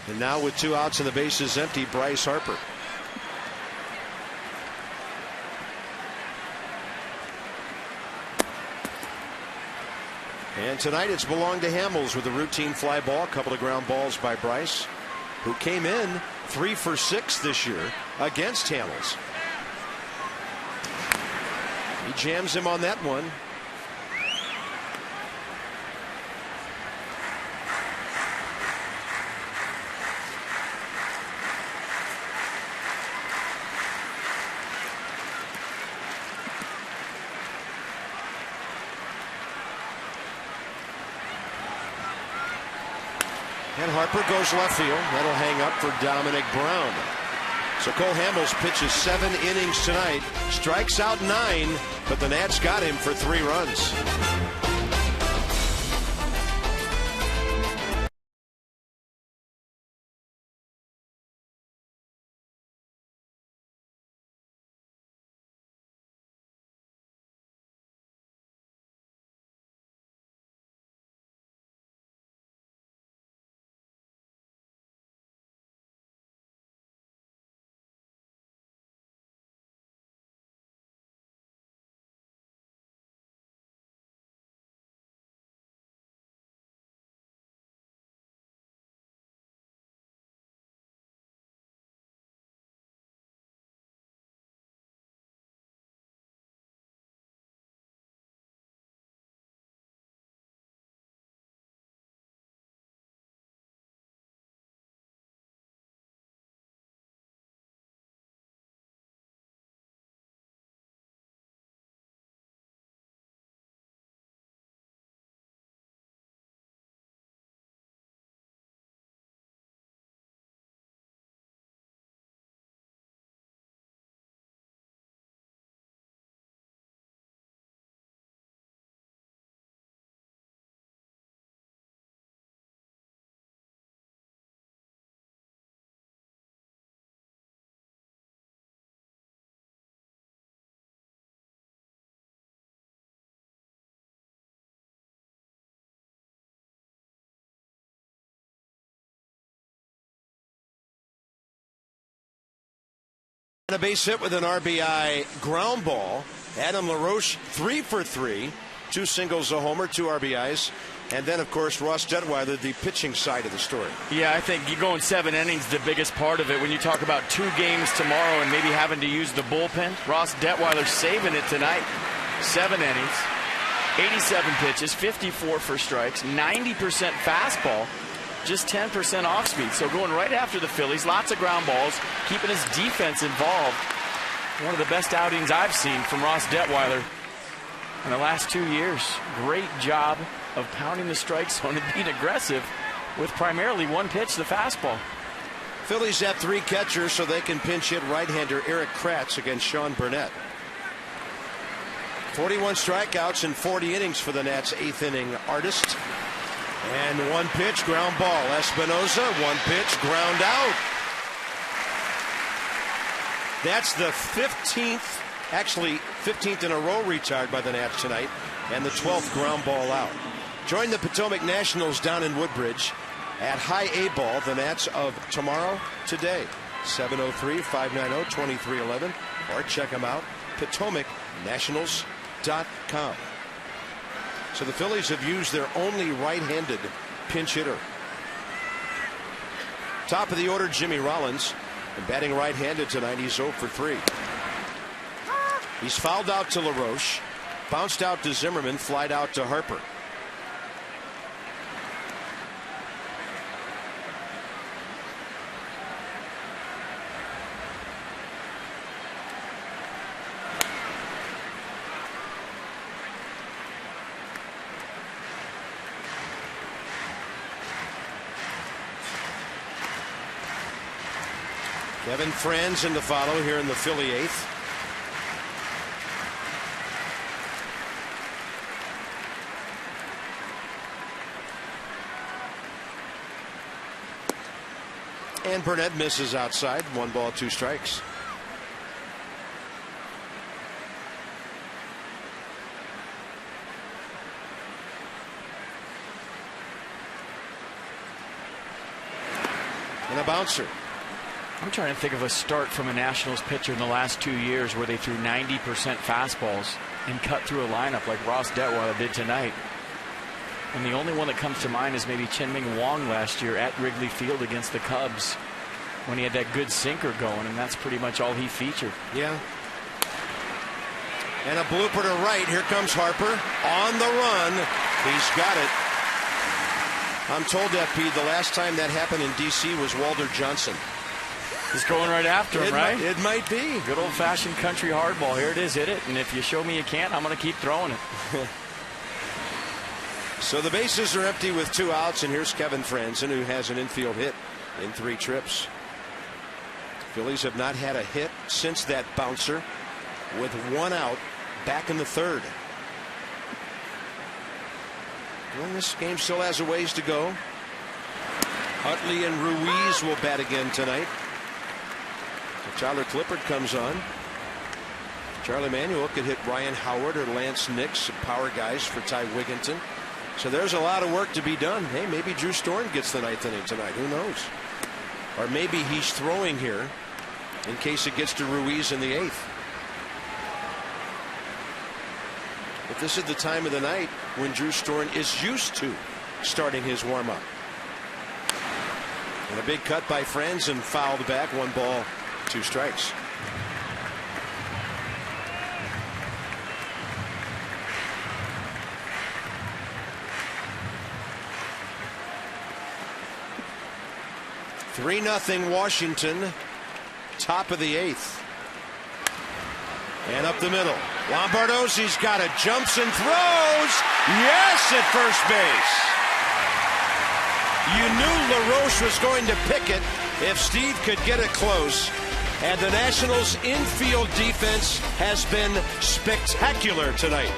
And now with 2 outs and the bases empty, Bryce Harper. And tonight it's belonged to Hamels with a routine fly ball, a couple of ground balls by Bryce, who came in 3 for 6 this year against Hamels. He jams him on that one. And Harper goes left field. That'll hang up for Domonic Brown. So Cole Hamels pitches 7 innings tonight, strikes out 9, but the Nats got him for 3 runs. And a base hit with an RBI ground ball. Adam LaRoche 3 for 3, 2 singles, a homer, 2 RBIs. And then, of course, Ross Detweiler, the pitching side of the story. Yeah, I think you going 7 innings, the biggest part of it. When you talk about 2 games tomorrow and maybe having to use the bullpen, Ross Detweiler saving it tonight. 7 innings, 87 pitches, 54 for strikes, 90% fastball, just 10% off speed. So going right after the Phillies, lots of ground balls, keeping his defense involved. One of the best outings I've seen from Ross Detweiler in the last 2 years. Great job of pounding the strike zone and being aggressive with primarily 1 pitch, the fastball. Phillies have 3 catchers, so they can pinch hit right-hander Eric Kratz against Sean Burnett. 41 strikeouts in 40 innings for the Nats' 8th inning artist. And 1 pitch, ground ball. Espinosa, 1 pitch, ground out. That's the 15th, actually 15th in a row retired by the Nats tonight, and the 12th ground ball out. Join the Potomac Nationals down in Woodbridge at High A Ball, the Nats of tomorrow, today. 703-590-2311, or check them out, PotomacNationals.com. So the Phillies have used their only right-handed pinch hitter. Top of the order, Jimmy Rollins. And batting right-handed tonight, he's 0 for 3. He's fouled out to LaRoche, bounced out to Zimmerman, flied out to Harper. Kevin Franzen to follow here in the Philly 8th. And Burnett misses outside. 1 ball, 2 strikes. And a bouncer. I'm trying to think of a start from a Nationals pitcher in the last 2 years where they threw 90% fastballs and cut through a lineup like Ross Detweiler did tonight. And the only one that comes to mind is maybe Chen-Ming Wong last year at Wrigley Field against the Cubs when he had that good sinker going, and that's pretty much all he featured. Yeah. And a blooper to right. Here comes Harper on the run. He's got it. I'm told, FP, the last time that happened in D.C. was Walter Johnson. He's going right after him, right? It might be. Good old-fashioned country hardball. Here it is, hit it. And if you show me you can't, I'm going to keep throwing it. So the bases are empty with 2 outs, and here's Kevin Franzen, who has an infield hit in 3 trips. Phillies have not had a hit since that bouncer with 1 out back in the 3rd. Well, this game still has a ways to go. Utley and Ruiz will bat again tonight. So Tyler Clippard comes on. Charlie Manuel could hit Ryan Howard or Lance Nix, power guys for Ty Wigginton. So there's a lot of work to be done. Hey, maybe Drew Storen gets the 9th inning tonight. Who knows? Or maybe he's throwing here in case it gets to Ruiz in the 8th. But this is the time of the night when Drew Storen is used to starting his warm-up. And a big cut by Franzen, fouled back. 1 ball, 2 strikes. (3-0) Washington, top of the 8th. And up the middle. Lombardozzi's got it, jumps and throws. Yes, at first base. You knew LaRoche was going to pick it if Steve could get it close. And the Nationals' infield defense has been spectacular tonight.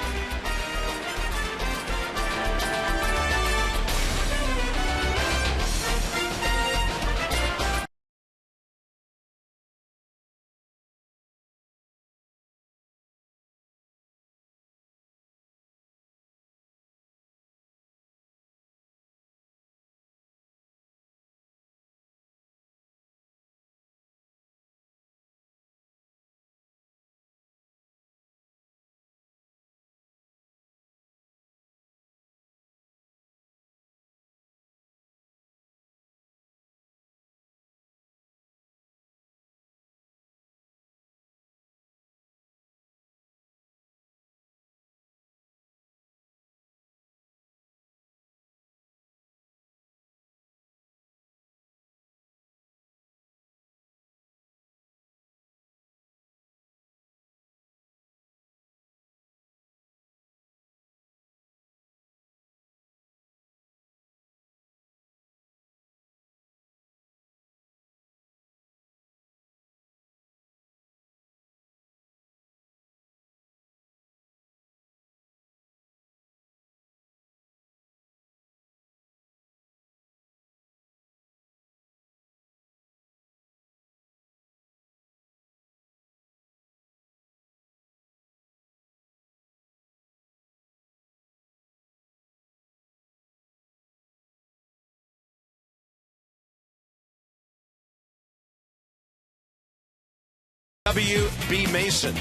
W.B. Mason.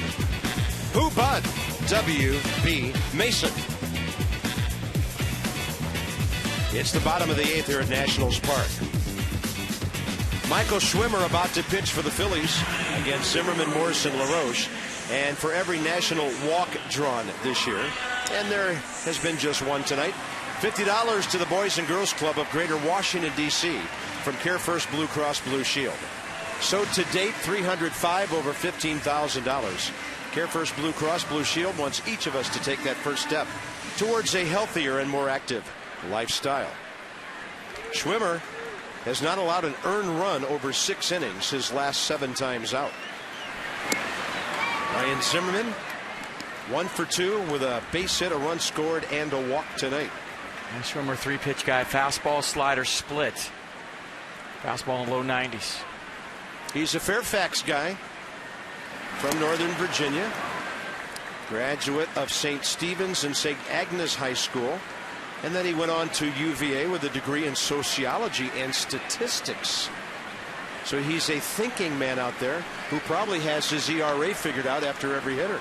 Who but W.B. Mason? It's the bottom of the 8th here at Nationals Park. Michael Schwimmer about to pitch for the Phillies against Zimmerman, Morse, and LaRoche. And for every national walk drawn this year, and there has been just one tonight, $50 to the Boys and Girls Club of Greater Washington, D.C. from Care First Blue Cross Blue Shield. So to date, 305 over $15,000. Care First Blue Cross Blue Shield wants each of us to take that first step towards a healthier and more active lifestyle. Schwimmer has not allowed an earned run over 6 innings his last 7 times out. Ryan Zimmerman, 1 for 2 with a base hit, a run scored, and a walk tonight. And Schwimmer, 3-pitch guy, fastball, slider, split. Fastball in low 90s. He's a Fairfax guy from Northern Virginia, graduate of St. Stephen's and St. Agnes High School, and then he went on to UVA with a degree in sociology and statistics. So he's a thinking man out there who probably has his ERA figured out after every hitter.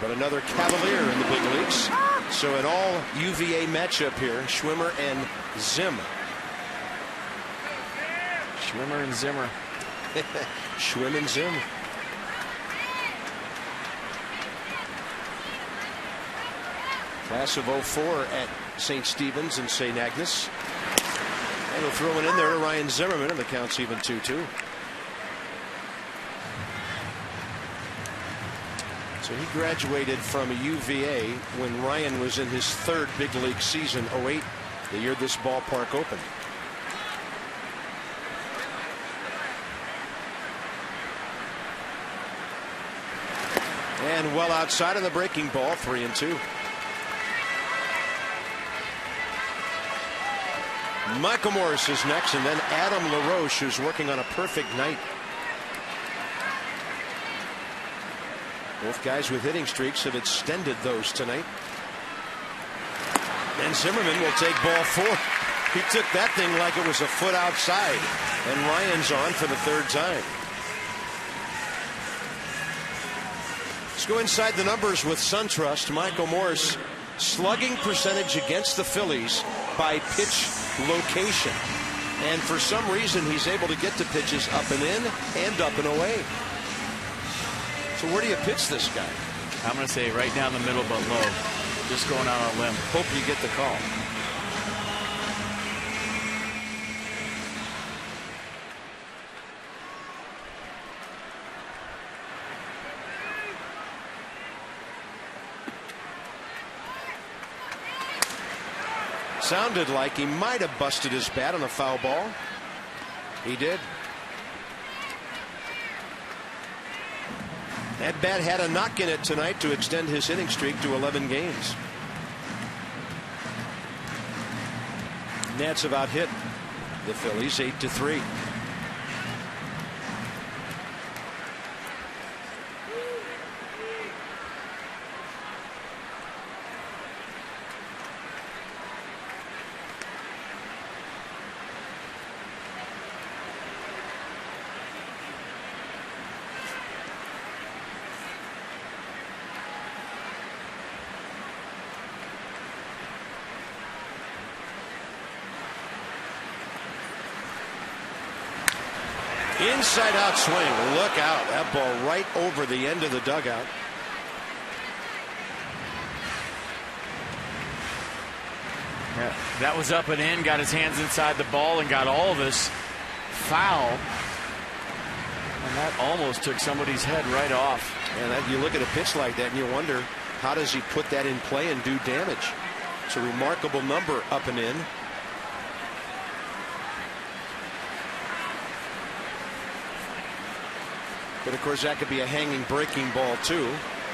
But another Cavalier in the big leagues. So an all UVA matchup here, Schwimmer and Zim. Schwimmer and Zimmer. Schwim and Zim. Class of 04 at St. Stephen's and St. Agnes. And they'll throw it in there to Ryan Zimmerman, and the count's even 2-2. So he graduated from UVA when Ryan was in his third big league season, 08, the year this ballpark opened. And well outside of the breaking ball, 3-2. Michael Morse is next, and then Adam LaRoche, who's working on a perfect night. Both guys with hitting streaks have extended those tonight. And Zimmerman will take ball 4. He took that thing like it was a foot outside. And Ryan's on for the third time. Let's go inside the numbers with SunTrust. Michael Morse, slugging percentage against the Phillies by pitch location. And for some reason, he's able to get to pitches up and in and up and away. So where do you pitch this guy? I'm going to say right down the middle, but low. Just going out on a limb. Hope you get the call. Sounded like he might have busted his bat on a foul ball. He did. That bat had a knock in it tonight to extend his hitting streak to 11 games. Nats have out hit the Phillies 8-3. Inside out swing. Look out. That ball right over the end of the dugout. Yeah, that was up and in. Got his hands inside the ball and got all of this foul. And that almost took somebody's head right off. And you look at a pitch like that and you wonder, how does he put that in play and do damage? It's a remarkable number up and in. But of course that could be a hanging breaking ball too,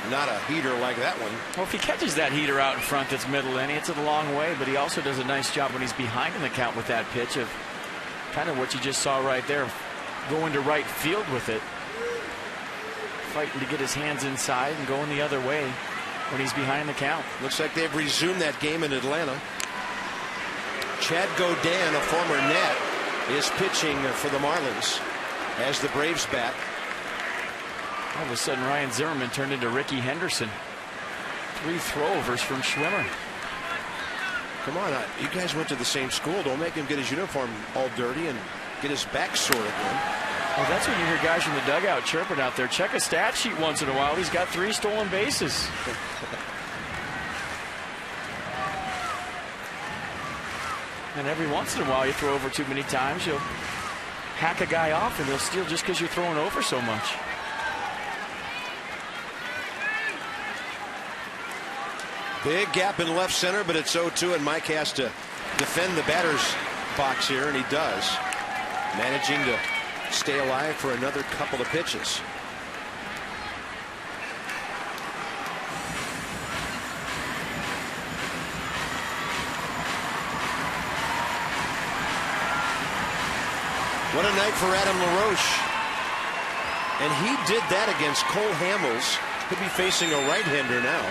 not a heater like that one. Well, if he catches that heater out in front that's middle in, it's a long way, but he also does a nice job when he's behind in the count with that pitch of kind of what you just saw right there, going to right field with it, fighting to get his hands inside and going the other way when he's behind the count. Looks like they've resumed that game in Atlanta. Chad Godin, a former Nat, is pitching for the Marlins as the Braves bat. All of a sudden, Ryan Zimmerman turned into Ricky Henderson. 3 throwovers from Schwimmer. Come on, you guys went to the same school. Don't make him get his uniform all dirty and get his back sore again. Well, that's when you hear guys from the dugout chirping out there. Check a stat sheet once in a while. He's got 3 stolen bases. And every once in a while, you throw over too many times, you'll hack a guy off and they'll steal just because you're throwing over so much. Big gap in left center, but it's 0-2, and Mike has to defend the batter's box here, and he does, managing to stay alive for another couple of pitches. What a night for Adam LaRoche. And he did that against Cole Hamels. He'll be facing a right-hander now.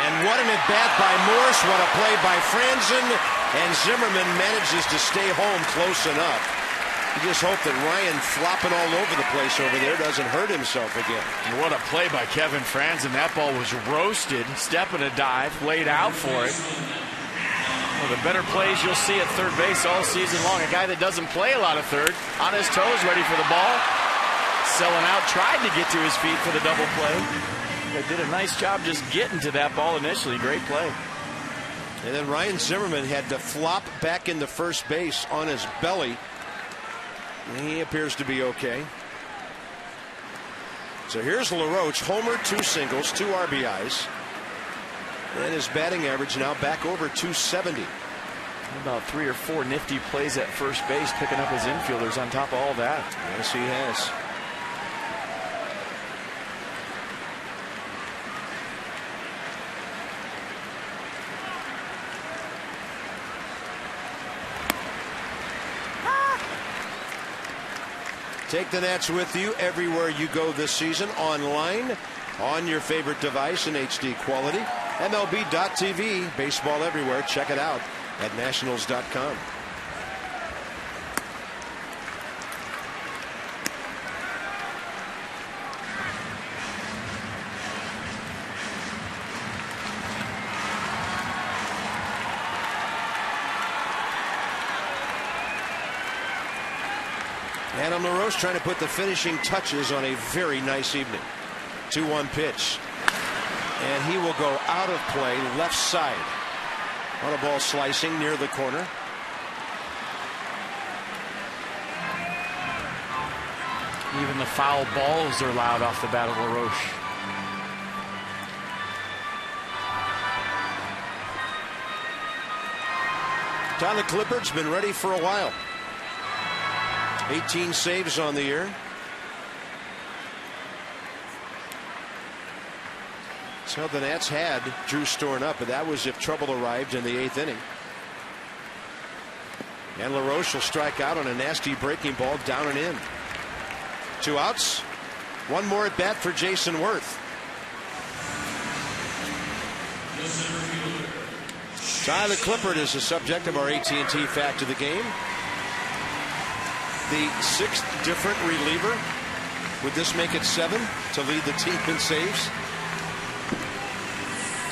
And what an at-bat by Morse. What a play by Franzen. And Zimmerman manages to stay home close enough. You just hope that Ryan flopping all over the place over there doesn't hurt himself again. And what a play by Kevin Franzen. That ball was roasted. Step and a dive, laid out for it. One of the better plays you'll see at third base all season long. A guy that doesn't play a lot of third, on his toes, ready for the ball. Selling out, tried to get to his feet for the double play. They did a nice job just getting to that ball initially. Great play. And then Ryan Zimmerman had to flop back into first base on his belly. He appears to be okay. So here's LaRoche, homer, 2 singles, 2 RBIs. And his batting average now back over 270. About 3 or 4 nifty plays at first base, picking up his infielders on top of all that. Yes, he has. Take the Nats with you everywhere you go this season, online, on your favorite device in HD quality. MLB.tv, baseball everywhere. Check it out at nationals.com. Adam LaRoche trying to put the finishing touches on a very nice evening. 2-1 pitch. And he will go out of play left side on a ball slicing near the corner. Even the foul balls are loud off the bat of LaRoche. Tyler Clippard's been ready for a while. 18 saves on the year. So the Nats had Drew Storen up, but that was if trouble arrived in the 8th inning. And LaRoche will strike out on a nasty breaking ball down and in. 2 outs. 1 more at bat for Jason Worth. Tyler Clippard is the subject of our AT&T Fact of the Game. The 6th different reliever. Would this make it 7 to lead the team in saves?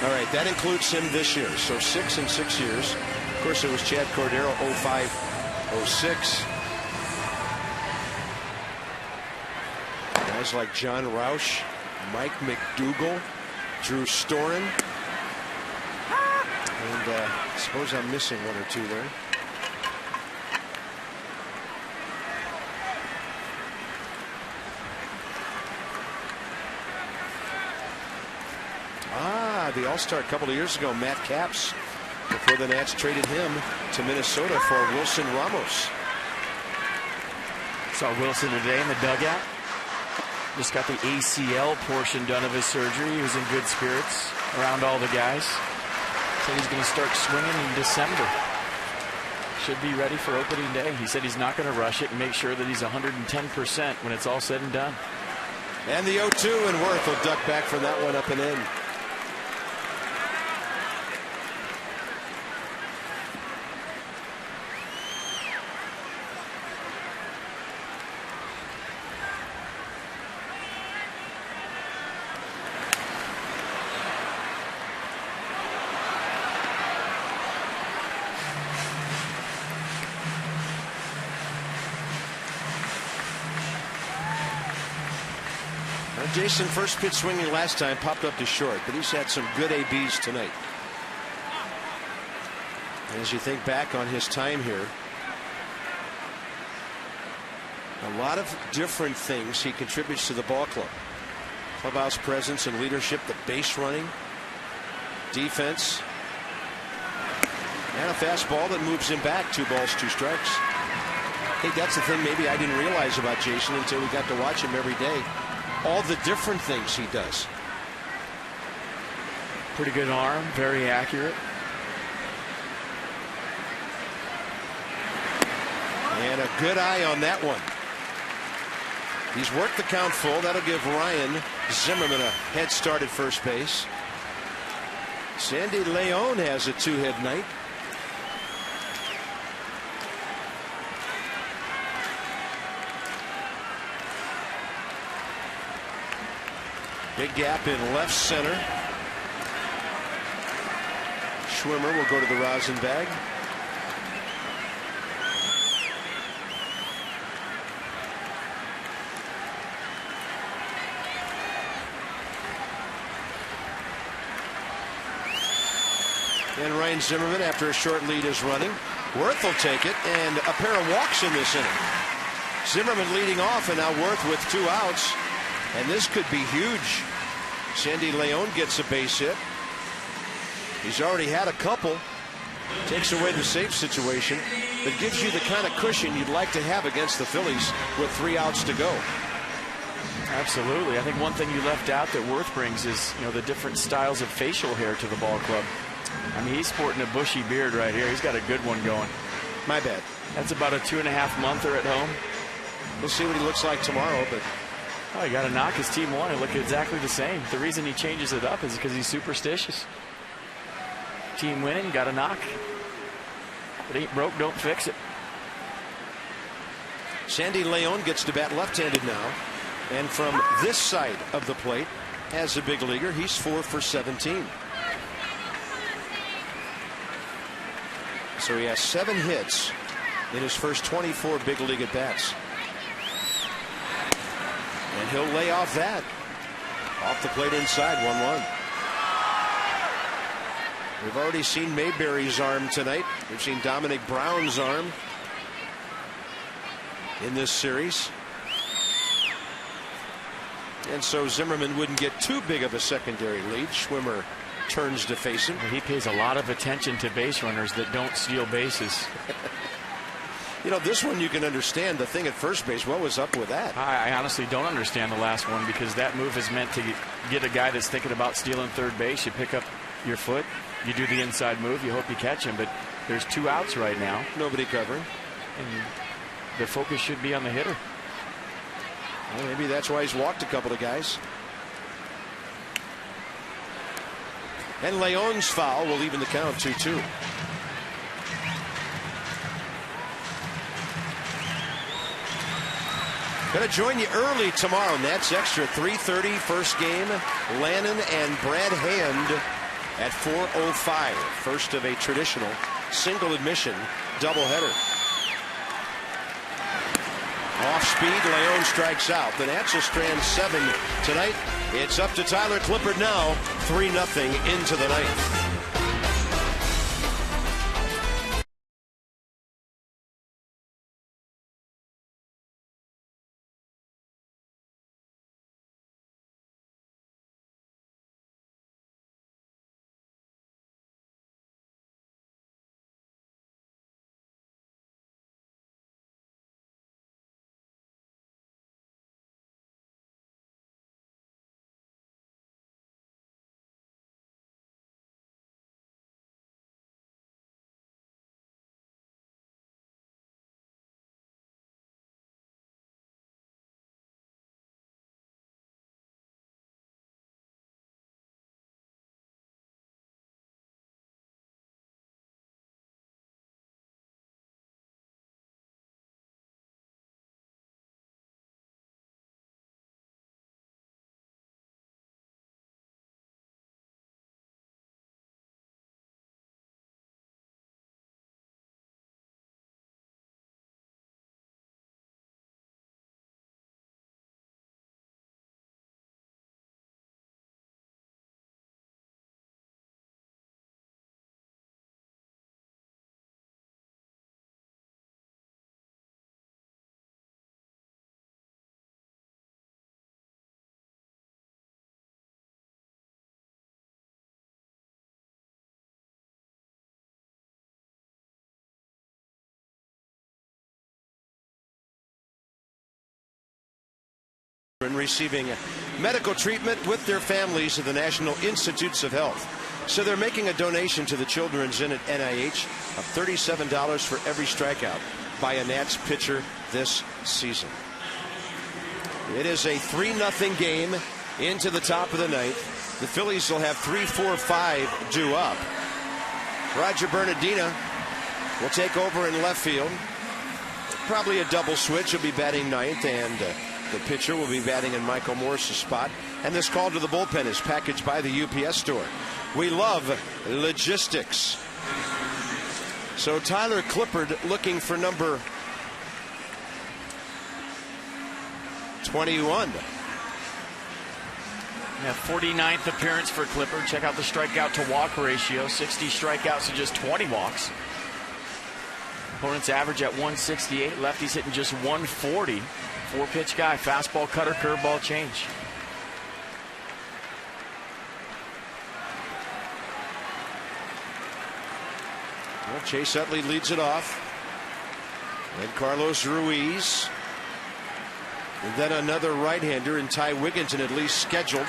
All right, that includes him this year. So 6 in 6 years. Of course, it was Chad Cordero, 05-06. Guys like John Roush, Mike McDougall, Drew Storen. And I suppose I'm missing 1 or 2 there. The All-Star a couple of years ago, Matt Capps, before the Nats traded him to Minnesota for Wilson Ramos. Saw Wilson today in the dugout. Just got the ACL portion done of his surgery. He was in good spirits around all the guys. Said he's going to start swinging in December. Should be ready for opening day. He said he's not going to rush it and make sure that he's 110% when it's all said and done. And the 0-2, and Worth will duck back from that one up and in. Jason, first pitch swinging last time, popped up to short, but he's had some good ABs tonight. And as you think back on his time here, a lot of different things he contributes to the ball club. Clubhouse presence and leadership, the base running, defense, and a fastball that moves him back. 2 balls, 2 strikes. I think that's the thing maybe I didn't realize about Jason until we got to watch him every day. All the different things he does. Pretty good arm, very accurate. And a good eye on that one. He's worked the count full. That'll give Ryan Zimmerman a head start at first base. Sandy Leon has a 2-hit night. Big gap in left center. Schwimmer will go to the rosin bag. And Ryan Zimmerman, after a short lead, is running. Worth will take it, and a pair of walks in this inning. Zimmerman leading off, and now Worth with 2 outs. And this could be huge. Sandy Leon gets a base hit. He's already had a couple. Takes away the safe situation, but gives you the kind of cushion you'd like to have against the Phillies with 3 outs to go. Absolutely. I think one thing you left out that Worth brings is, the different styles of facial hair to the ball club. I mean, he's sporting a bushy beard right here. He's got a good one going. My bad. That's about a 2.5-monther at home. We'll see what he looks like tomorrow, but he got to knock his team one and look exactly the same. The reason he changes it up is because he's superstitious. Team winning, got to knock. If it ain't broke, don't fix it. Sandy Leon gets to bat left-handed now, and from this side of the plate, as a big leaguer, he's 4 for 17. So he has 7 hits in his first 24 big league at bats. And he'll lay off that. Off the plate inside, 1-1. We've already seen Mayberry's arm tonight. We've seen Dominic Brown's arm in this series. And so Zimmerman wouldn't get too big of a secondary lead. Schwimmer turns to face him. He pays a lot of attention to base runners that don't steal bases. This one you can understand. The thing at first base, what was up with that? I honestly don't understand the last one, because that move is meant to get a guy that's thinking about stealing third base. You pick up your foot, you do the inside move, you hope you catch him, but there's 2 outs right now. Nobody covering. And the focus should be on the hitter. Well, maybe that's why he's walked a couple of guys. And Leon's foul will even the count, 2-2. Going to join you early tomorrow. Nats Extra, 3:30, first game. Lannon and Brad Hand at 4:05. First of a traditional single admission doubleheader. Off speed, Leon strikes out. The Nats will strand 7 tonight. It's up to Tyler Clippard now. 3-0 into the ninth. And receiving medical treatment with their families at the National Institutes of Health. So they're making a donation to the Children's Inn at NIH of $37 for every strikeout by a Nats pitcher this season. It is a 3-0 game into the top of the ninth. The Phillies will have 3, 4, 5 due up. Roger Bernardina will take over in left field. Probably a double switch. He'll be batting ninth, and The pitcher will be batting in Michael Morse's spot. And this call to the bullpen is packaged by the UPS store. We love logistics. So Tyler Clippard looking for number 21. Yeah, 49th appearance for Clippard. Check out the strikeout to walk ratio. 60 strikeouts to just 20 walks. Opponent's average at 168. Lefty's hitting just 140. 4-pitch guy. Fastball, cutter, curveball, change. Well, Chase Utley leads it off. Then Carlos Ruiz. And then another right-hander in Ty Wigginton, at least scheduled.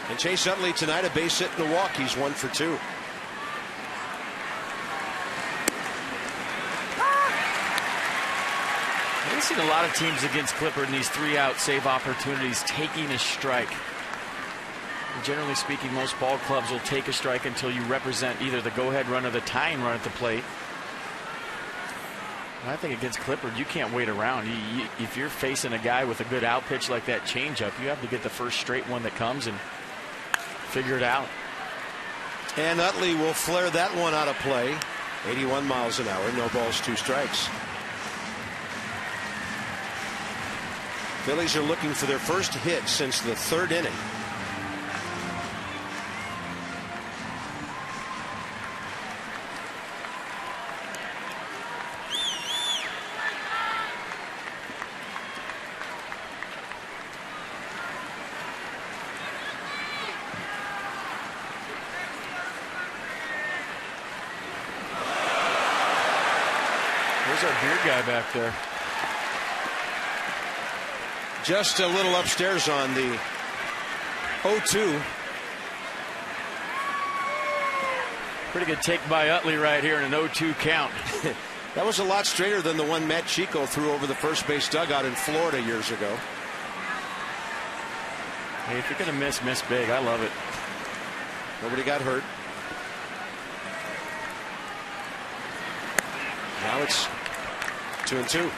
And Chase Utley tonight, a base hit and a walk. He's 1 for 2. I've seen a lot of teams against Clippard in these 3-out save opportunities taking a strike. And generally speaking, most ball clubs will take a strike until you represent either the go-ahead run or the tying run at the plate. And I think against Clippard, you can't wait around. If you're facing a guy with a good out pitch like that changeup, you have to get the first straight one that comes and figure it out. And Utley will flare that one out of play. 81 miles an hour, no balls, 2 strikes. Phillies are looking for their first hit since the 3rd inning. There's our beer guy back there. Just a little upstairs on the 0-2. Pretty good take by Utley right here in an 0-2 count. That was a lot straighter than the one Matt Chico threw over the first base dugout in Florida years ago. Hey, if you're going to miss big. I love it. Nobody got hurt. Now it's 2-2.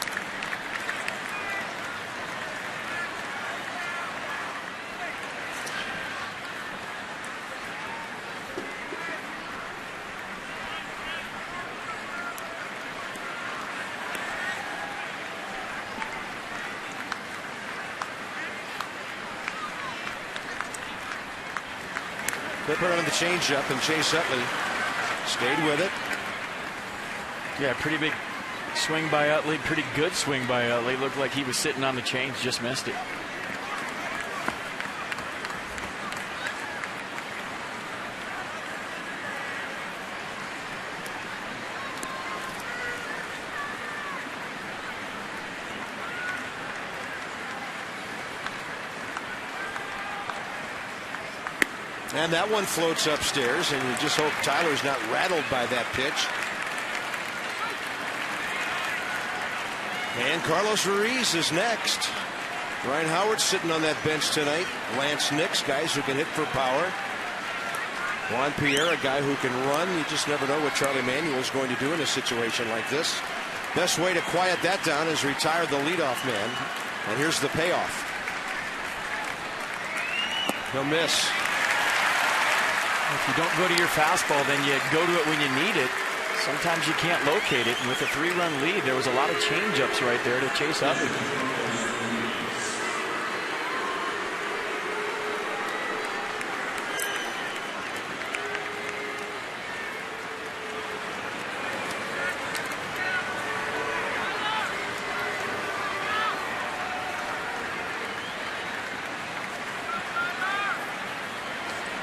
Clippard on the changeup, and Chase Utley stayed with it. Yeah, pretty big swing by Utley. Pretty good swing by Utley. Looked like he was sitting on the change, just missed it. And that one floats upstairs, and you just hope Tyler's not rattled by that pitch. And Carlos Ruiz is next. Ryan Howard's sitting on that bench tonight. Lance Nix, guys who can hit for power. Juan Pierre, a guy who can run. You just never know what Charlie Manuel's going to do in a situation like this. Best way to quiet that down is retire the leadoff man. And here's the payoff. He'll miss. If you don't go to your fastball, then you go to it when you need it. Sometimes you can't locate it. And with a 3-run lead, there was a lot of change-ups right there to chase up.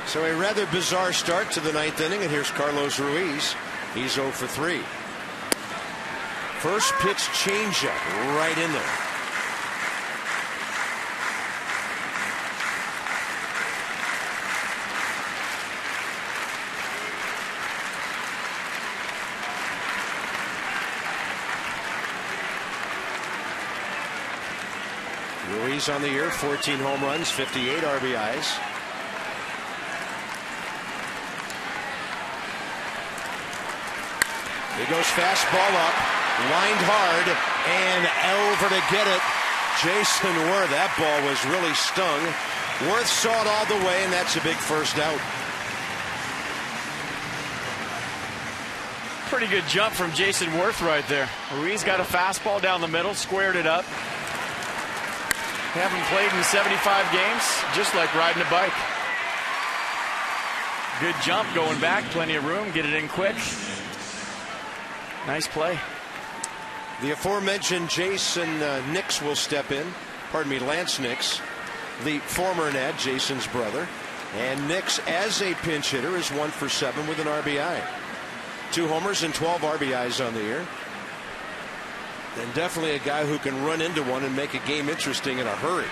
So a rather bizarre start to the 9th inning, and here's Carlos Ruiz. He's 0 for 3. First pitch changeup right in there. Ruiz on the year, 14 home runs, 58 RBIs. He goes fastball up, lined hard, and over to get it. Jason Worth. That ball was really stung. Worth saw it all the way, and that's a big first out. Pretty good jump from Jason Worth right there. Ruiz got a fastball down the middle, squared it up. Haven't played in 75 games, just like riding a bike. Good jump going back, plenty of room, get it in quick. Nice play. The aforementioned Jason Nix will step in. Pardon me, Lance Nix, the former Nat, Jason's brother. And Nix, as a pinch hitter, is 1 for 7 with an RBI. 2 homers and 12 RBIs on the year. And definitely a guy who can run into one and make a game interesting in a hurry.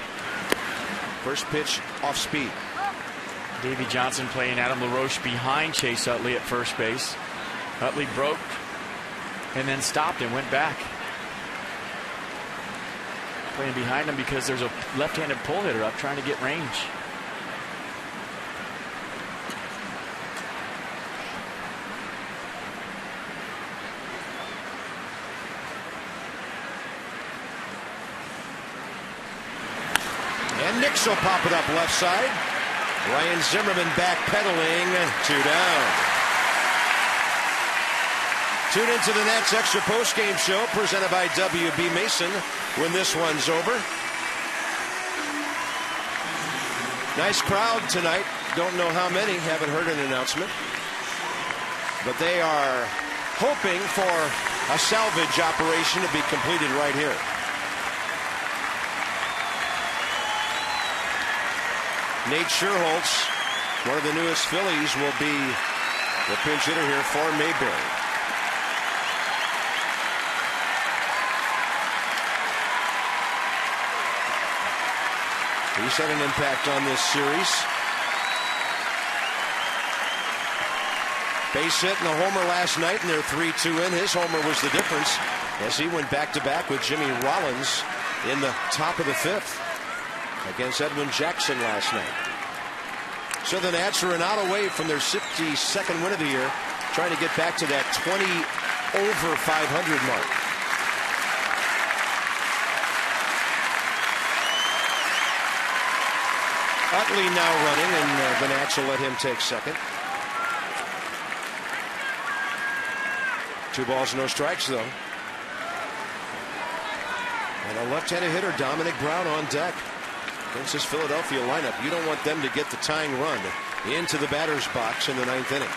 First pitch off speed. Davey Johnson playing Adam LaRoche behind Chase Utley at first base. Utley broke and then stopped and went back. Playing behind him because there's a left-handed pull hitter up trying to get range. And Nix will pop it up left side. Ryan Zimmerman backpedaling, 2 down. Tune into the Nats Extra Postgame Show presented by WB Mason when this one's over. Nice crowd tonight. Don't know how many. Haven't heard an announcement. But they are hoping for a salvage operation to be completed right here. Nate Scherholtz, one of the newest Phillies, will be the pinch hitter here for Mayberry. He's had an impact on this series. Base hit and a homer last night, and they're 3-2 in. His homer was the difference as he went back-to-back with Jimmy Rollins in the top of the 5th. Against Edwin Jackson last night. So the Nats are an out away from their 62nd win of the year, trying to get back to that 20 over 500 mark. Utley now running, and the Nats will let him take second. 2 balls, no strikes, though. And a left-handed hitter, Dominic Brown, on deck. Against this Philadelphia lineup, you don't want them to get the tying run into the batter's box in the 9th inning.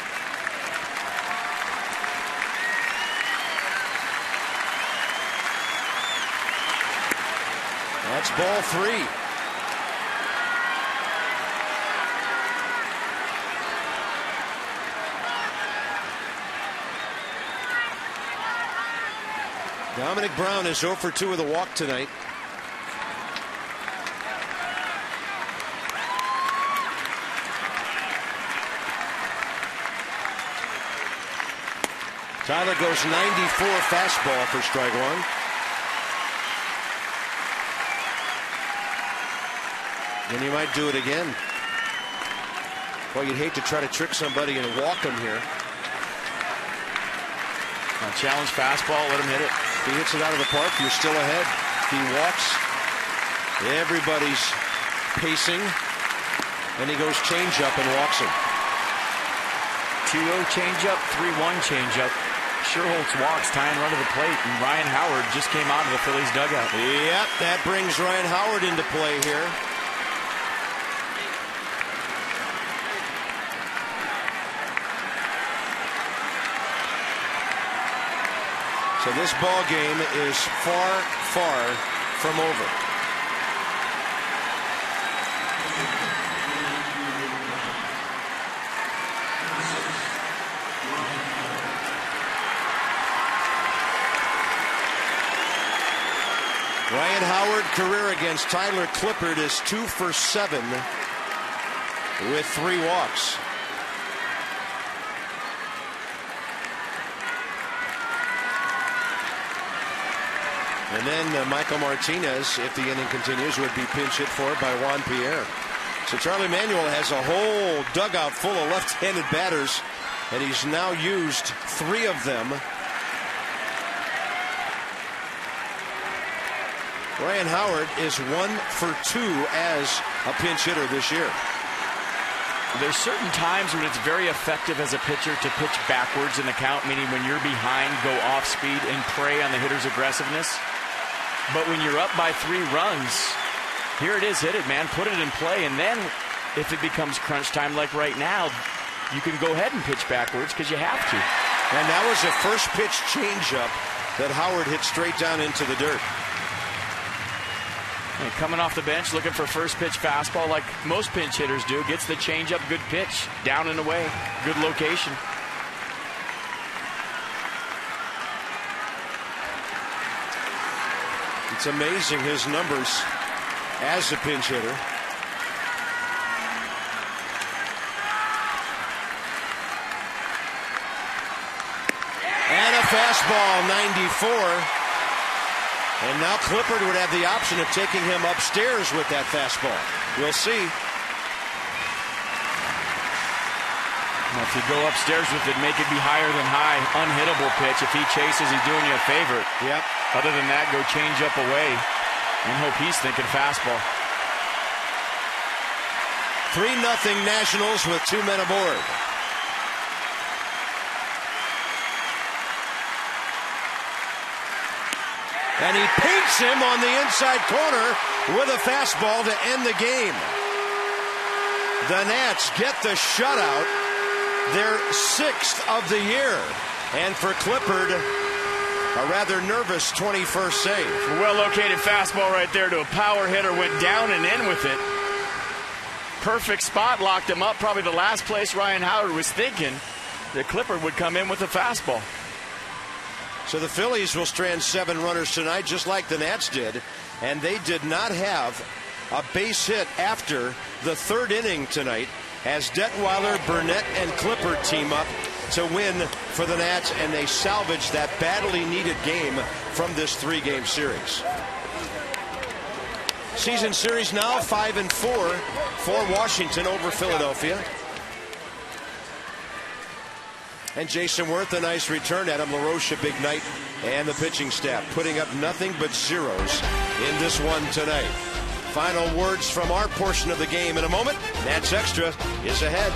That's ball 3. Dominic Brown is 0 for 2 with a walk tonight. Tyler goes 94 fastball for strike 1. Then he might do it again. Well, you'd hate to try to trick somebody and walk him here. Challenge fastball, let him hit it. If he hits it out of the park, you're still ahead. If he walks, everybody's pacing, and he goes changeup and walks him. 2-0 changeup, 3-1 changeup. Scherholtz walks, tying run to the plate, and Ryan Howard just came out of the Phillies dugout. Yep, that brings Ryan Howard into play here. So this ball game is far, far from over. Ryan Howard, career against Tyler Clippard, is 2 for 7 with 3 walks. And then Michael Martinez, if the inning continues, would be pinch hit for by Juan Pierre. So Charlie Manuel has a whole dugout full of left-handed batters, and he's now used 3 of them Ryan Howard is 1 for 2 as a pinch hitter this year. There's certain times when it's very effective as a pitcher to pitch backwards in the count, meaning when you're behind, go off speed and prey on the hitter's aggressiveness. But when you're up by 3 runs, here it is, hit it, man, put it in play, and then if it becomes crunch time like right now, you can go ahead and pitch backwards because you have to. And that was a first pitch changeup that Howard hit straight down into the dirt. And coming off the bench, looking for first pitch fastball like most pinch hitters do. Gets the changeup, good pitch, down and away, good location. It's amazing his numbers as a pinch hitter. And a fastball, 94. And now Clippard would have the option of taking him upstairs with that fastball. We'll see. Well, if you go upstairs with it, make it be higher than high. Unhittable pitch. If he chases, he's doing you a favor. Yep. Other than that, go change up away and hope he's thinking fastball. 3-0 Nationals with 2 men aboard. And he paints him on the inside corner with a fastball to end the game. The Nats get the shutout, their 6th of the year. And for Clippard, a rather nervous 21st save. Well-located fastball right there to a power hitter. Went down and in with it. Perfect spot, locked him up. Probably the last place Ryan Howard was thinking that Clippard would come in with a fastball. So the Phillies will strand 7 runners tonight, just like the Nats did. And they did not have a base hit after the 3rd inning tonight as Detweiler, Burnett, and Clippard team up to win for the Nats, and they salvaged that badly needed game from this 3-game series. Season series now 5-4 for Washington over Philadelphia. And Jason Worth, a nice return. Adam LaRoche, a big night. And the pitching staff putting up nothing but zeros in this one tonight. Final words from our portion of the game in a moment. Nats Extra is ahead.